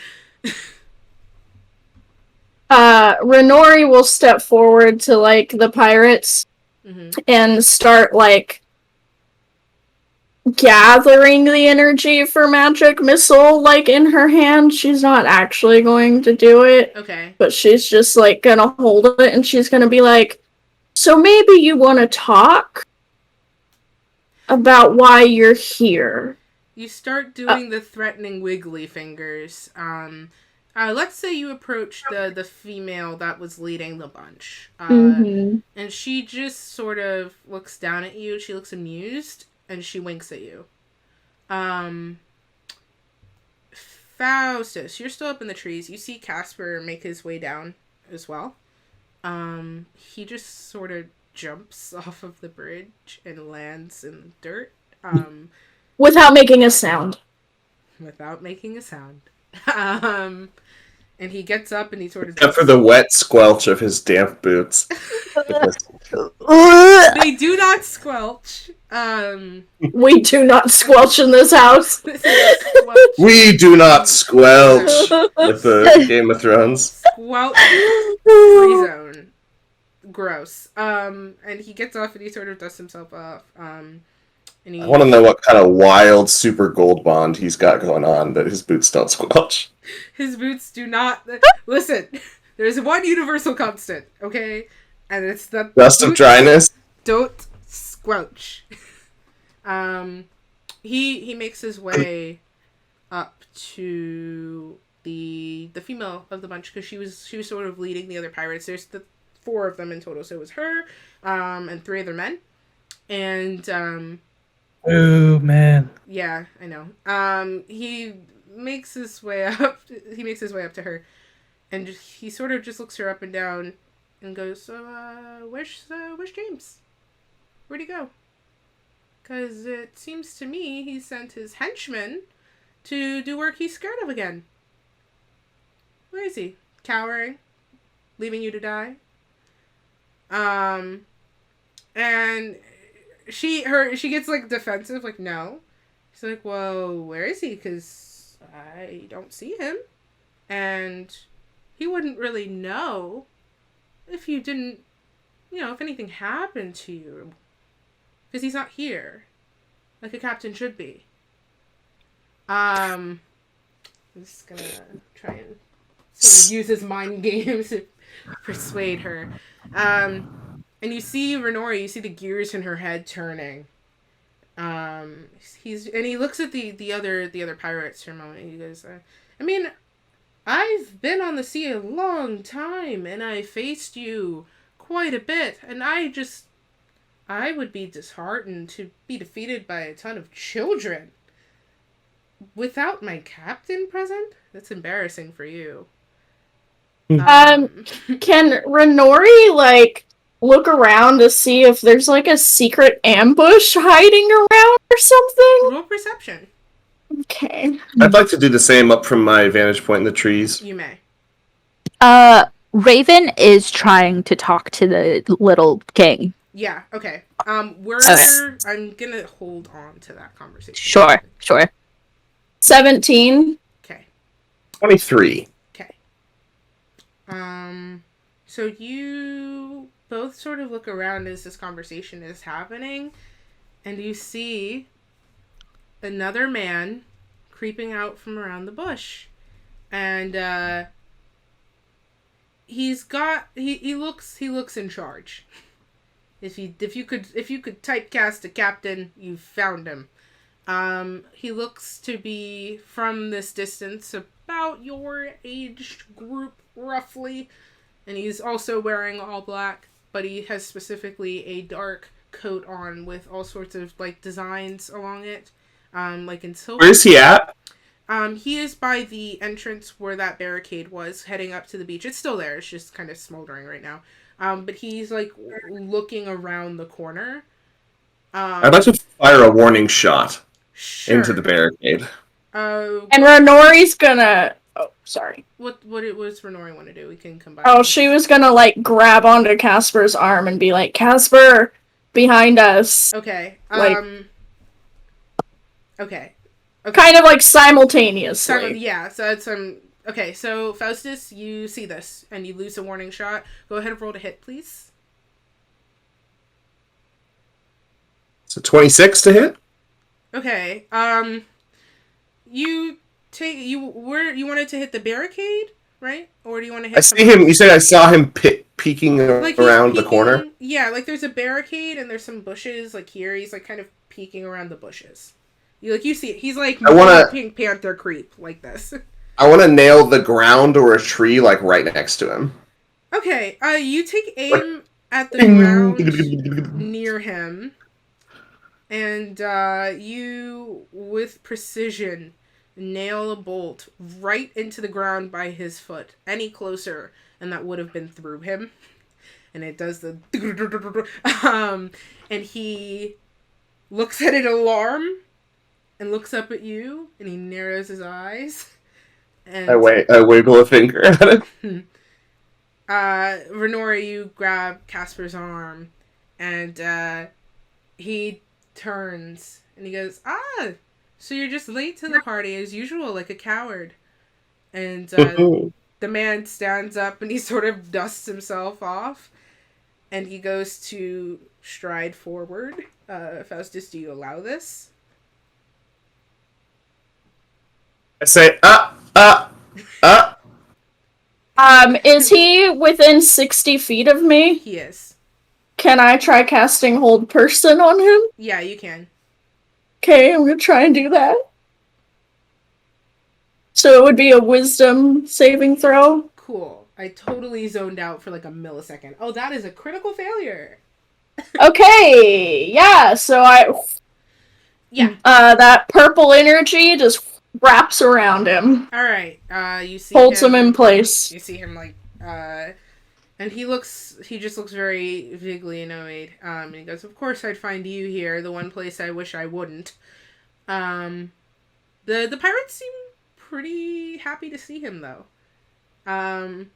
Renori will step forward to like the pirates Mm-hmm. and start like gathering the energy for magic missile like in her hand. She's not actually going to do it, Okay. but she's just like gonna hold it and she's gonna be like, so maybe you want to talk about why you're here. You start doing the threatening wiggly fingers. Let's say you approach the female that was leading the bunch. And she just sort of looks down at you. She looks amused, and she winks at you. Faustus, you're still up in the trees. You see Casper make his way down as well. He just sort of jumps off of the bridge and lands in the dirt. Without making a sound. Without making a sound. And he gets up and he sort of Except for the wet squelch of his damp boots. They do not squelch. We do not squelch in this house. This is a squelch. We do not squelch with the Game of Thrones. Squelch free zone. Gross. And he gets off and he sort of dusts himself off. And he, I want to know what kind of wild super gold bond he's got going on that his boots don't squelch. his boots do not. Listen, there's one universal constant, okay? And it's that Dust of boots dryness. don't squelch. He makes his way up to the female of the bunch because she was sort of leading the other pirates. There's the 4 of them in total, so it was her, and 3 other men, and Oh man. yeah, I know. He makes his way up. He makes his way up to her, and he sort of just looks her up and down, and goes, "So, where's James? Where'd he go? 'Cause it seems to me he sent his henchmen to do work he's scared of again. Where is he? Cowering, leaving you to die." And she gets like defensive, like, no. She's like, well, where is he? 'Cause I don't see him, and he wouldn't really know if you didn't, if anything happened to you, 'cause he's not here, like a captain should be. I'm just gonna try and sort of use his mind games to persuade her. And you see Renori, you see the gears in her head turning. He looks at the other pirates for a moment. He goes, I mean, I've been on the sea a long time, and I faced you quite a bit, and I would be disheartened to be defeated by a ton of children without my captain present. That's embarrassing for you. Can Renori, look around to see if there's, a secret ambush hiding around or something? Roll perception. Okay. I'd like to do the same up from my vantage point in the trees. You may. Raven is trying to talk to the little king. Yeah, okay. I'm gonna hold on to that conversation. Sure. 17. Okay. 23. Okay. So you both sort of look around as this conversation is happening, and you see another man creeping out from around the bush. And he looks in charge. If you could typecast a captain, you found him. He looks to be from this distance about your age group roughly, and he's also wearing all black, but he has specifically a dark coat on with all sorts of designs along it, in silver. Where is he at? He is by the entrance where that barricade was, heading up to the beach. It's still there. It's just kind of smoldering right now. But he's looking around the corner. I'd like to fire a warning shot into the Sure. barricade. And Renori's gonna... Oh, sorry. What does Renori want to do? We can combine. Oh, she was gonna, grab onto Casper's arm and be like, Casper, behind us. Okay. Okay. Kind of simultaneously. Yeah, so it's okay, so Faustus, you see this and you lose a warning shot. Go ahead and roll to hit, please. So 26 to hit? Okay. You wanted to hit the barricade, right? Or do you want to hit I see him. You said I saw him peeking he's around the peeking- corner? Yeah, there's a barricade and there's some bushes here. He's kind of peeking around the bushes. You see it. He's Pink Panther creep like this. I want to nail the ground or a tree right next to him. Okay, you take aim at the ground near him, and you, with precision, nail a bolt right into the ground by his foot. Any closer, and that would have been through him. And it does the and he looks at it alarm and looks up at you, and he narrows his eyes. And I wiggle a finger at it. Renora, you grab Casper's arm, and he turns and he goes, so you're just late to the party as usual, like a coward. And the man stands up and he sort of dusts himself off, and he goes to stride forward. Faustus, do you allow this? I say, Is he within 60 feet of me? He is. Can I try casting Hold Person on him? Yeah, you can. Okay, I'm gonna try and do that. So it would be a wisdom saving throw? Cool. I totally zoned out for like a millisecond. Oh, that is a critical failure. Okay, yeah, so Yeah. that purple energy just wraps around him. Alright, you see Holds him in place. You see him, like, and he just looks very vaguely annoyed. And he goes, of course I'd find you here, the one place I wish I wouldn't. The pirates seem pretty happy to see him, though. And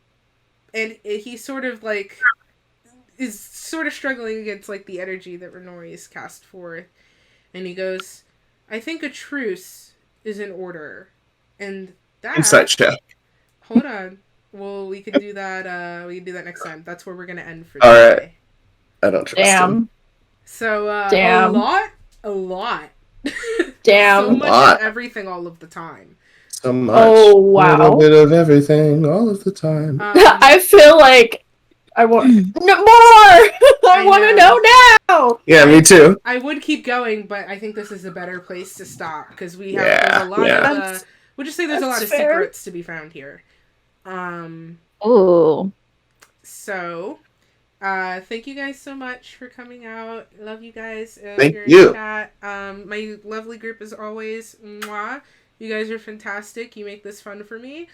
he sort of, like, is sort of struggling against, like, the energy that Renori's cast forth. And he goes, I think a truce is in order. And that... Insight check. Hold on. Well, we can do that, next time. That's where we're gonna end for Alright. today. I don't trust Damn. him. So, Damn. a lot. Damn. So much Lot. of everything all of the time. So much. Oh, A wow. little bit of everything, all of the time. I feel like I want no more! I want to know now! Yeah, me too. I would keep going, but I think this is a better place to stop, because we have, Yeah, there's a lot yeah. of, we'll just say there's a lot That's of fair. secrets to be found here. Ooh. So, thank you guys so much for coming out. Love you guys. Thank Here in you. Chat. My lovely group as always. Mwah. You guys are fantastic. You make this fun for me.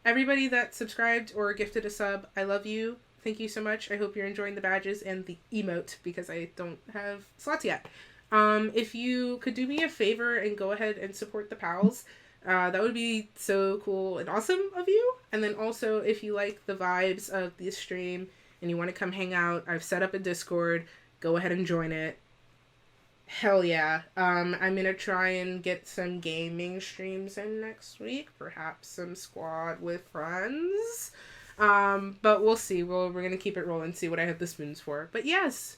Everybody that subscribed or gifted a sub, I love you. Thank you so much. I hope you're enjoying the badges and the emote, because I don't have slots yet. If you could do me a favor and go ahead and support the pals, that would be so cool and awesome of you. And then also, if you like the vibes of the stream and you want to come hang out, I've set up a Discord. Go ahead and join it. Hell yeah. I'm gonna try and get some gaming streams in next week. Perhaps some squad with friends. But we'll see. We're gonna keep it rolling, see what I have the spoons for. But yes,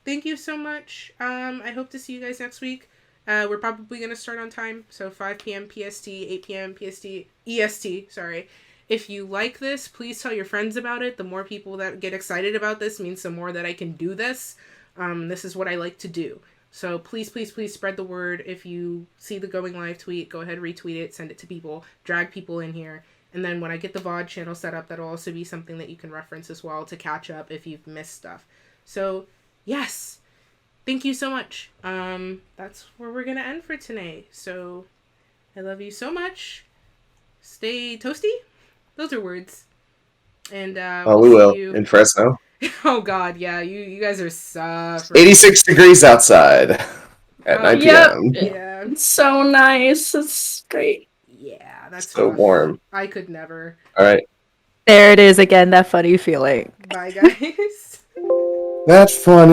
thank you so much. I hope to see you guys next week. We're probably gonna start on time, so 5 p.m. PST, 8 p.m. EST, sorry. If you like this, please tell your friends about it. The more people that get excited about this means the more that I can do this. This is what I like to do. So please, please, please spread the word. If you see the Going Live tweet, go ahead, retweet it, send it to people, drag people in here. And then when I get the VOD channel set up, that'll also be something that you can reference as well to catch up if you've missed stuff. So, yes. Thank you so much. That's where we're going to end for today. So, I love you so much. Stay toasty. Those are words. And, We will. see you. In Fresno. Oh, God, yeah. You guys are suffering. 86 degrees outside at 9 Yep. p.m. Yeah. It's so nice. It's great. Yeah, that's So rough. warm. I could never. All right. There it is again, that funny feeling. Bye, guys. That's funny.